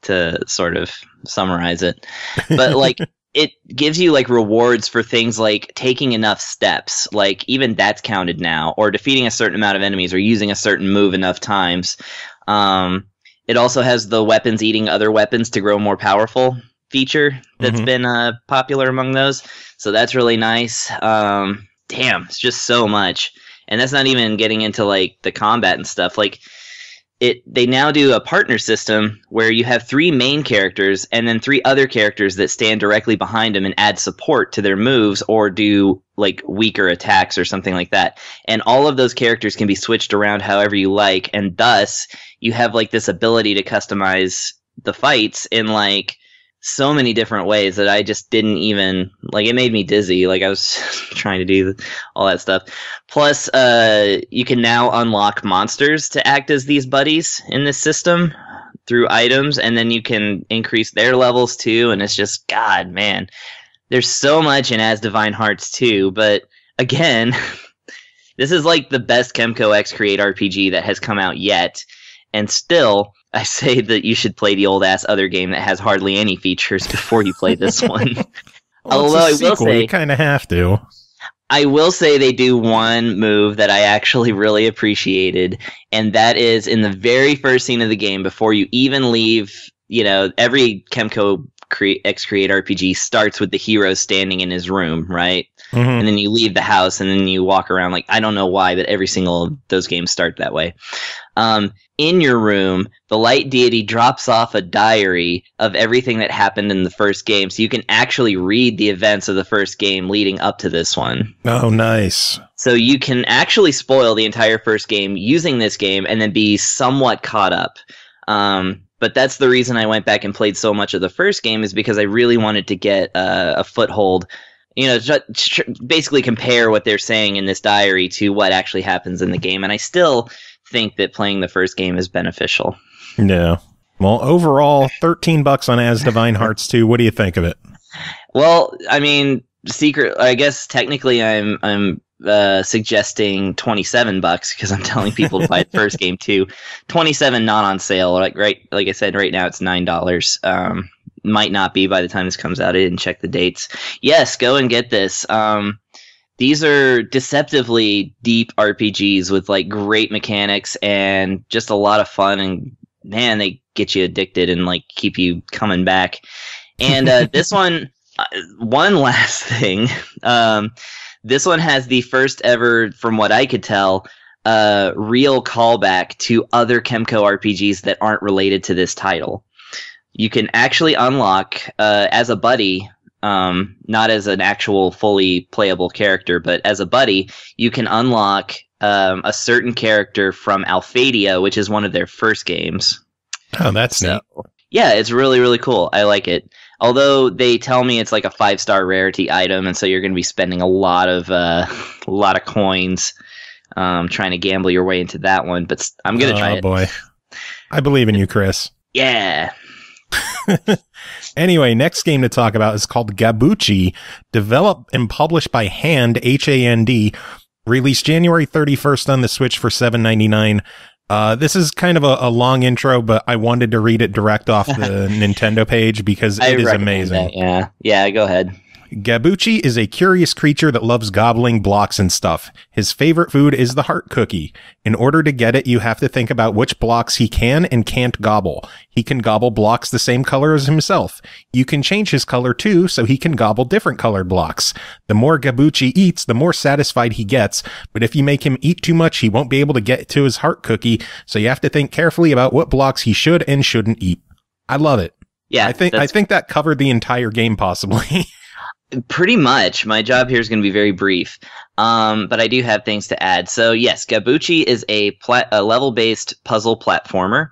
to sort of summarize it. But like, it gives you like rewards for things like taking enough steps, like even that's counted now, or defeating a certain amount of enemies, or using a certain move enough times. It also has the weapons eating other weapons to grow more powerful. feature that's been popular among those. So that's really nice. Damn, it's just so much. And that's not even getting into like the combat and stuff. Like they now do a partner system where you have 3 main characters and then 3 other characters that stand directly behind them and add support to their moves or do like weaker attacks or something like that. And all of those characters can be switched around however you like, and thus you have like this ability to customize the fights in like so many different ways that I just didn't even like. It made me dizzy. Like I was trying to do all that stuff. Plus, you can now unlock monsters to act as these buddies in this system through items, and then you can increase their levels too. And it's just, God, man, there's so much in As Divine Hearts 2. But again, this is like the best Kemco X Create RPG that has come out yet, and still, I say that you should play the old-ass other game that has hardly any features before you play this one. Well, Although it's a I will sequel, say, you kind of have to. I will say they do one move that I actually really appreciated, and that is in the very first scene of the game, before you even leave, you know, every Kemco X Create RPG starts with the hero standing in his room, right? And then you leave the house and then you walk around. Like, I don't know why, but every single of those games start that way. In your room, the light deity drops off a diary of everything that happened in the first game, so you can actually read the events of the first game leading up to this one. Oh, nice. So you can actually spoil the entire first game using this game and then be somewhat caught up. But that's the reason I went back and played so much of the first game, is because I really wanted to get a foothold, you know, basically compare what they're saying in this diary to what actually happens in the game. And I still think that playing the first game is beneficial. Yeah. Well, overall, $13 on As Divine Hearts 2. What do you think of it? Well, I mean, I guess technically I'm suggesting $27 because I'm telling people to buy the first game too. $27 not on sale. Like I said, right now it's $9. Might not be by the time this comes out. I didn't check the dates. Yes, go and get this. These are deceptively deep RPGs with like great mechanics and just a lot of fun, and man, they get you addicted and like keep you coming back. And this one last thing. This one has the first ever, from what I could tell, real callback to other Kemco RPGs that aren't related to this title. You can actually unlock, as a buddy, not as an actual fully playable character, but as a buddy, you can unlock a certain character from Alphadia, which is one of their first games. Oh, that's neat. Yeah, it's really, really cool. I like it. Although they tell me it's like a 5-star rarity item, and so you're going to be spending a lot of coins trying to gamble your way into that one. But I'm going to try it. Oh boy, I believe in you, Chris. Yeah. Anyway, next game to talk about is called Gabuchi, developed and published by h.a.n.d, H-A.N.D, released January 31st on the Switch for $7.99. This is kind of a long intro, but I wanted to read it direct off the Nintendo page because it is amazing. That, yeah, go ahead. Gabuchi is a curious creature that loves gobbling blocks and stuff. His favorite food is the heart cookie. In order to get it, you have to think about which blocks he can and can't gobble. He can gobble blocks the same color as himself. You can change his color too, so he can gobble different colored blocks. The more Gabuchi eats, the more satisfied he gets, but if you make him eat too much, he won't be able to get to his heart cookie, so you have to think carefully about what blocks he should and shouldn't eat. I love it. Yeah, I think that covered the entire game, possibly. Pretty much. My job here is going to be very brief, but I do have things to add. So yes, Gabuchi is a level-based puzzle platformer.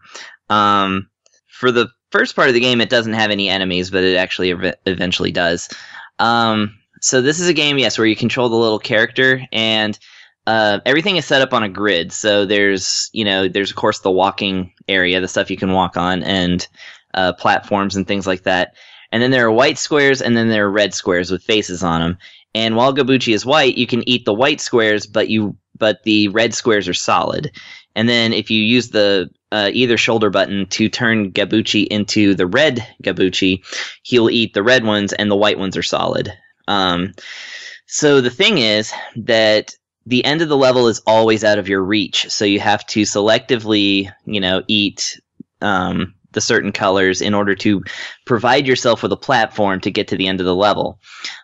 For the first part of the game, it doesn't have any enemies, but it actually eventually does. So this is a game, yes, where you control the little character, and everything is set up on a grid. So there's of course the walking area, the stuff you can walk on, and platforms and things like that. And then there are white squares, and then there are red squares with faces on them. And while Gabuchi is white, you can eat the white squares, but the red squares are solid. And then if you use the either shoulder button to turn Gabuchi into the red Gabuchi, he'll eat the red ones, and the white ones are solid. So the thing is that the end of the level is always out of your reach. So you have to selectively, eat the certain colors in order to provide yourself with a platform to get to the end of the level.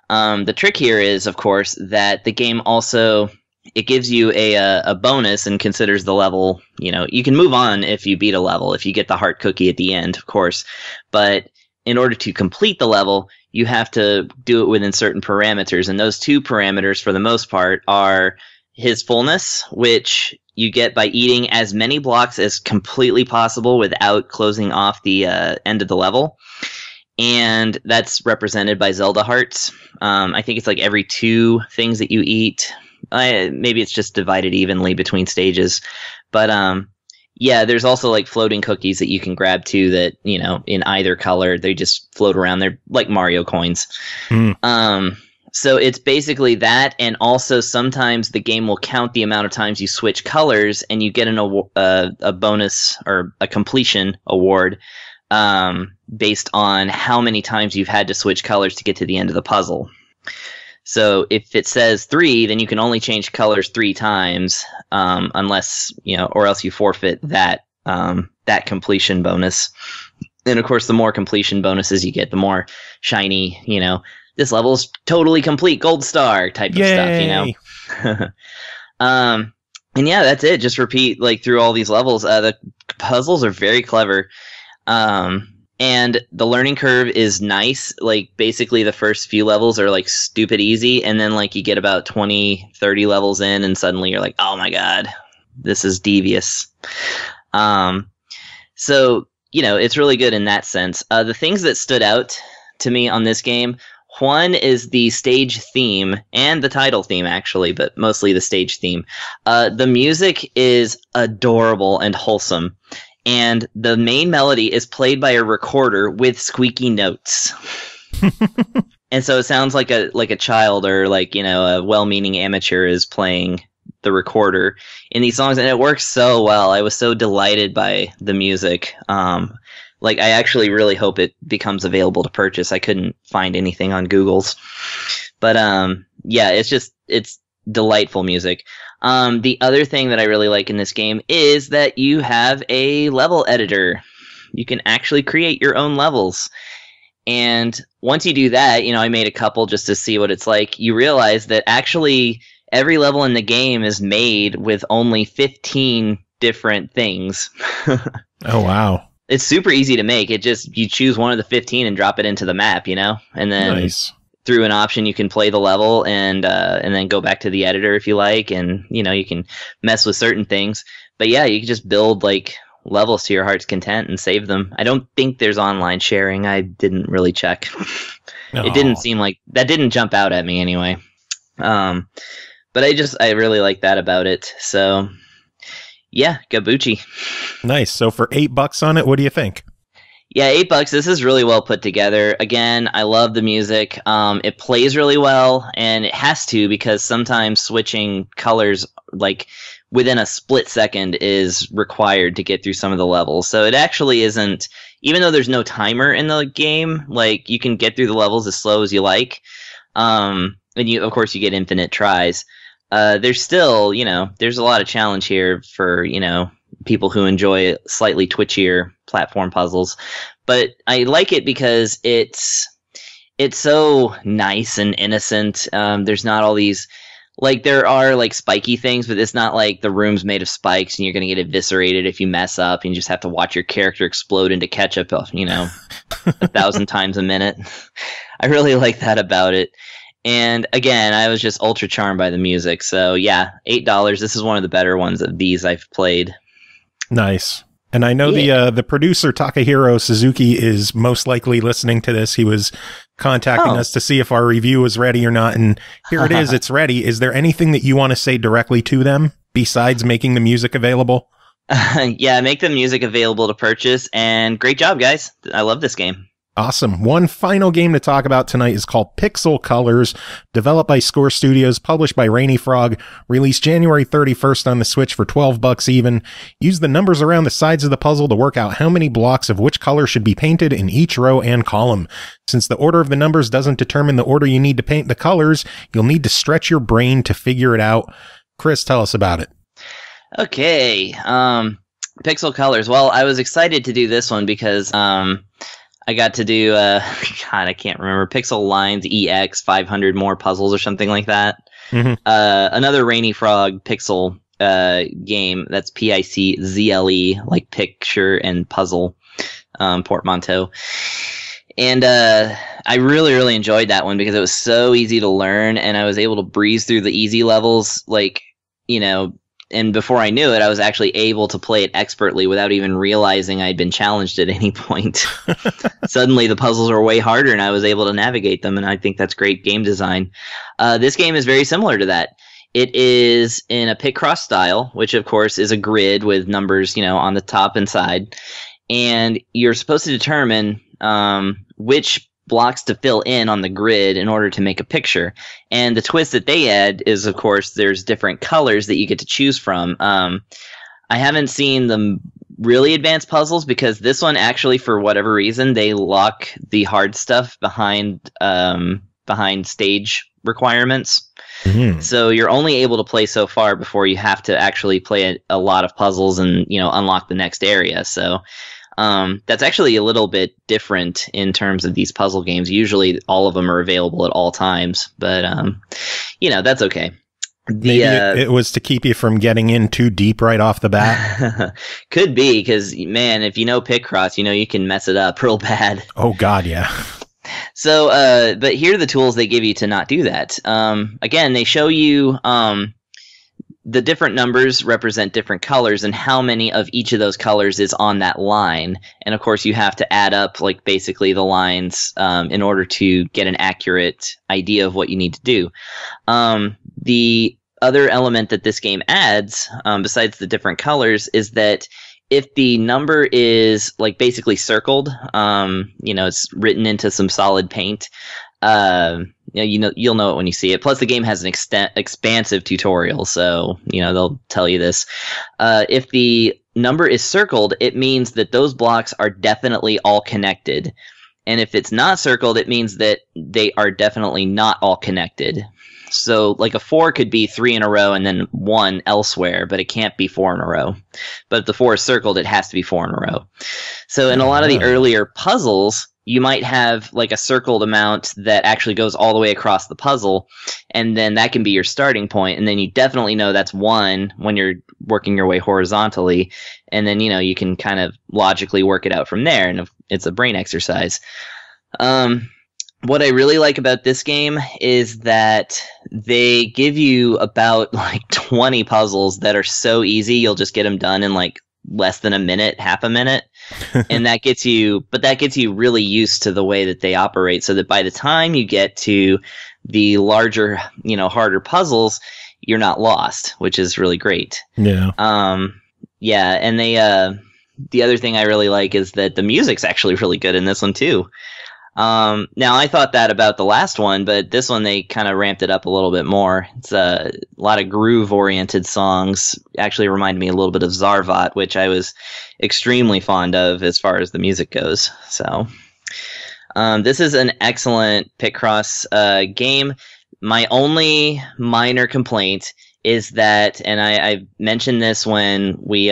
The trick here is, of course, that the game also, it gives you a bonus and considers the level, you can move on if you beat a level, if you get the heart cookie at the end, of course. But in order to complete the level, you have to do it within certain parameters. And those 2 parameters, for the most part, are his fullness, which you get by eating as many blocks as completely possible without closing off the end of the level. And that's represented by Zelda hearts. I think it's like every 2 things that you eat. Maybe it's just divided evenly between stages. But yeah, there's also like floating cookies that you can grab too that, in either color, they just float around. They're like Mario coins. So it's basically that, and also sometimes the game will count the amount of times you switch colors, and you get a bonus or a completion award based on how many times you've had to switch colors to get to the end of the puzzle. So if it says 3, then you can only change colors 3 times, unless, or else you forfeit that completion bonus. And of course, the more completion bonuses you get, the more shiny, this level's totally complete, gold star type of stuff, and yeah, that's it. Just repeat like through all these levels. The puzzles are very clever. And the learning curve is nice. Like basically the first few levels are like stupid easy. And then like you get about 20, 30 levels in and suddenly you're like, oh my God, this is devious. So, it's really good in that sense. The things that stood out to me on this game, one is the stage theme and the title theme, actually, but mostly the stage theme. The music is adorable and wholesome, and the main melody is played by a recorder with squeaky notes. And so it sounds like a child or a well-meaning amateur is playing the recorder in these songs, and it works so well. I was so delighted by the music. I actually really hope it becomes available to purchase. I couldn't find anything on Google's. But yeah, it's delightful music. The other thing that I really like in this game is that you have a level editor. You can actually create your own levels. And once you do that, I made a couple just to see what it's like. You realize that actually every level in the game is made with only 15 different things. Oh, wow. It's super easy to make. You choose one of the 15 and drop it into the map, and then nice. Through an option you can play the level and then go back to the editor if you like, and you can mess with certain things. But yeah, you can just build like levels to your heart's content and save them. I don't think there's online sharing. I didn't really check. It didn't seem like that didn't jump out at me anyway. But I really like that about it. So yeah, Gabuchi. Nice. So for $8 on it, what do you think? Yeah, $8. This is really well put together. Again, I love the music. It plays really well, and it has to, because sometimes switching colors like within a split second is required to get through some of the levels. So it actually isn't, even though there's no timer in the game, like you can get through the levels as slow as you like. And of course you get infinite tries. There's still, there's a lot of challenge here for, people who enjoy slightly twitchier platform puzzles. But I like it because it's so nice and innocent. There's not all these, like, there are like spiky things, but it's not like the room's made of spikes and you're going to get eviscerated if you mess up and you just have to watch your character explode into ketchup, 1,000 times a minute. I really like that about it. And again, I was just ultra charmed by the music. So yeah, $8. This is one of the better ones of these I've played. Nice. And I know the producer, Takahiro Suzuki, is most likely listening to this. He was contacting us to see if our review was ready or not. And here it is. It's ready. Is there anything that you want to say directly to them besides making the music available? Yeah, make the music available to purchase. And great job, guys. I love this game. Awesome. One final game to talk about tonight is called Pixel Colors, developed by Score Studios, published by Rainy Frog, released January 31st on the Switch for $12 even. Use the numbers around the sides of the puzzle to work out how many blocks of which color should be painted in each row and column. Since the order of the numbers doesn't determine the order you need to paint the colors, you'll need to stretch your brain to figure it out. Chris, tell us about it. Okay. Pixel colors. Well, I was excited to do this one because I got to do God, I can't remember, Pixel Lines EX 500 more puzzles or something like that. Mm-hmm. Another Rainy Frog Pixel game. That's PICZLE, like picture and puzzle portmanteau. And I really, really enjoyed that one because it was so easy to learn, and I was able to breeze through the easy levels, like, you know, and before I knew it, I was actually able to play it expertly without even realizing I'd been challenged at any point. Suddenly, the puzzles were way harder, and I was able to navigate them, and I think that's great game design. This game is very similar to that. It is in a Picross style, which, of course, is a grid with numbers, you know, on the top and side. And you're supposed to determine which blocks to fill in on the grid in order to make a picture. And the twist that they add is, of course, there's different colors that you get to choose from. I haven't seen the really advanced puzzles because this one actually, for whatever reason, they lock the hard stuff behind stage requirements. Mm-hmm. So you're only able to play so far before you have to actually play a lot of puzzles and, you know, unlock the next area. So that's actually a little bit different in terms of these puzzle games. Usually all of them are available at all times, but, you know, that's okay. Maybe it was to keep you from getting in too deep right off the bat. Could be, because, man, if you know Picross, you know you can mess it up real bad. Oh, God, yeah. So, but here are the tools they give you to not do that. Again, they show you the different numbers represent different colors and how many of each of those colors is on that line. And of course, you have to add up, like, basically the lines in order to get an accurate idea of what you need to do. The other element that this game adds, besides the different colors, is that if the number is, like, basically circled, you know, it's written into some solid paint, you'll know it when you see it. Plus, the game has an expansive tutorial, so, you know, they'll tell you this. If the number is circled, it means that those blocks are definitely all connected. And if it's not circled, it means that they are definitely not all connected. So, like, a 4 could be 3 in a row and then 1 elsewhere, but it can't be 4 in a row. But if the 4 is circled, it has to be 4 in a row. So in a lot of the earlier puzzles, you might have, like, a circled amount that actually goes all the way across the puzzle, and then that can be your starting point, and then you definitely know that's 1 when you're working your way horizontally, and then, you know, you can kind of logically work it out from there, and it's a brain exercise. What I really like about this game is that they give you about, like, 20 puzzles that are so easy, you'll just get them done in, like, less than a minute, half a minute. And that gets you really used to the way that they operate, so that by the time you get to the larger, you know, harder puzzles, you're not lost, which is really great. Yeah. Yeah, and the other thing I really like is that the music's actually really good in this one too. Now, I thought that about the last one, but this one they kind of ramped it up a little bit more. It's a lot of groove-oriented songs. Actually remind me a little bit of Zarvat, which I was extremely fond of as far as the music goes. So, this is an excellent Picross game. My only minor complaint is that, and I mentioned this when we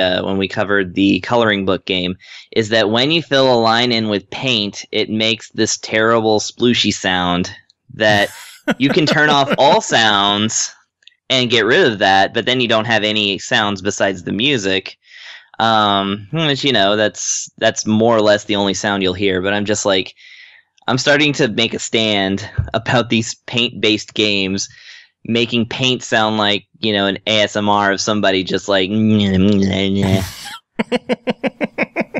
covered the coloring book game, is that when you fill a line in with paint, it makes this terrible splooshy sound that you can turn off all sounds and get rid of that, but then you don't have any sounds besides the music. Which, you know, that's more or less the only sound you'll hear, but I'm just like, I'm starting to make a stand about these paint-based games making paint sound like, you know, an ASMR of somebody just like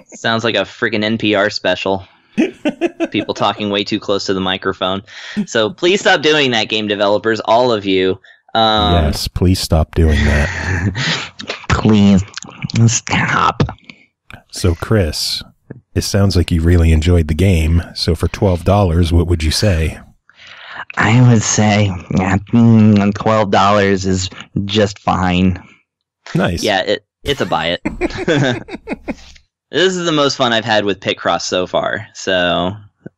sounds like a freaking NPR special. People talking way too close to the microphone. So please stop doing that, game developers, all of you. Yes, please stop doing that. Please stop. So, Chris, it sounds like you really enjoyed the game. So for $12, what would you say? I would say $12 is just fine. Nice. Yeah, it's a buy it. This is the most fun I've had with Picross so far, so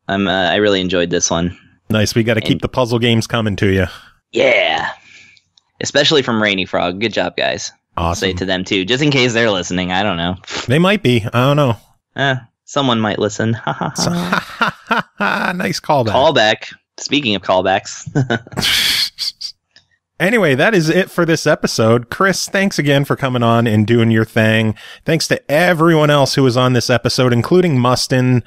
I really enjoyed this one. Nice. We got to keep the puzzle games coming to you. Yeah, especially from Rainy Frog. Good job, guys. Awesome. say to them too, just in case they're listening. I don't know. They might be. I don't know. Someone might listen. Nice callback. Callback. Speaking of callbacks. Anyway, that is it for this episode. Chris, thanks again for coming on and doing your thing. Thanks to everyone else who was on this episode, including Mustin.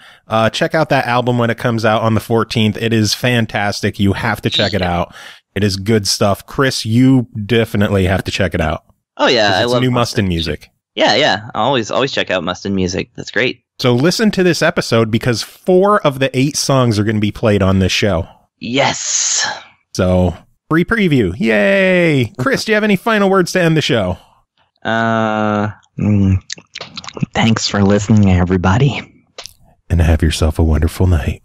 Check out that album when it comes out on the 14th. It is fantastic. You have to check it out. It is good stuff. Chris, you definitely have to check it out. Oh yeah, I love new Mustin music. Yeah. Always check out Mustin music. That's great. So listen to this episode because 4 of the 8 songs are going to be played on this show. Yes. So free preview. Yay. Chris, do you have any final words to end the show? Thanks for listening, everybody. And have yourself a wonderful night.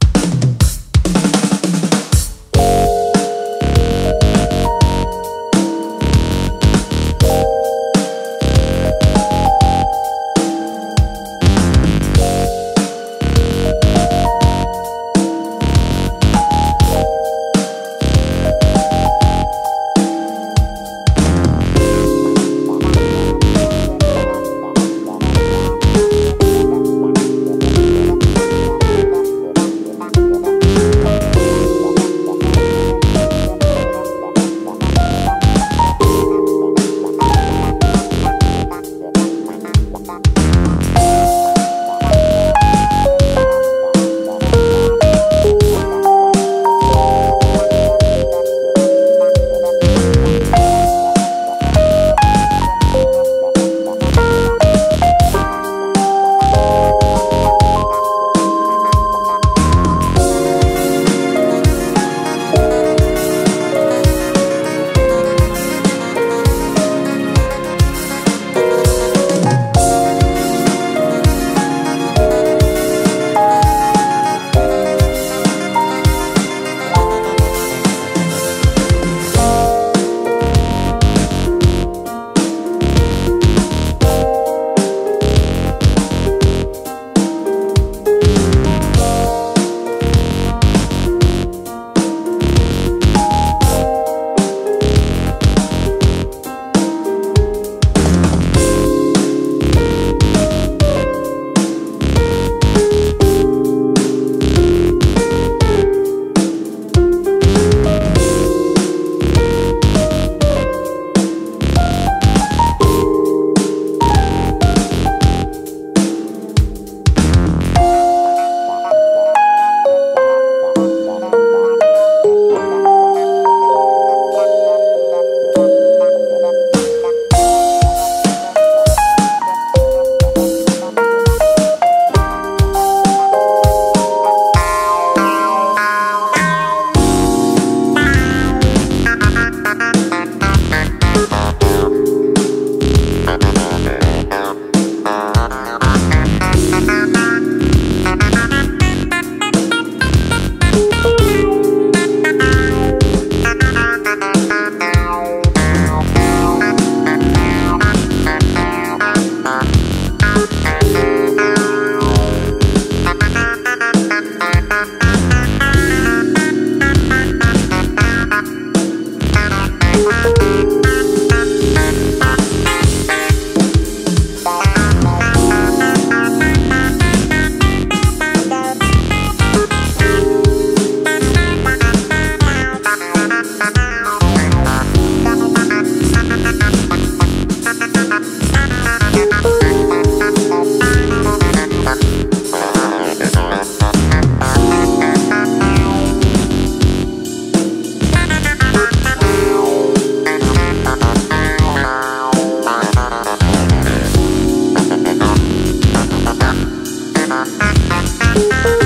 Bye.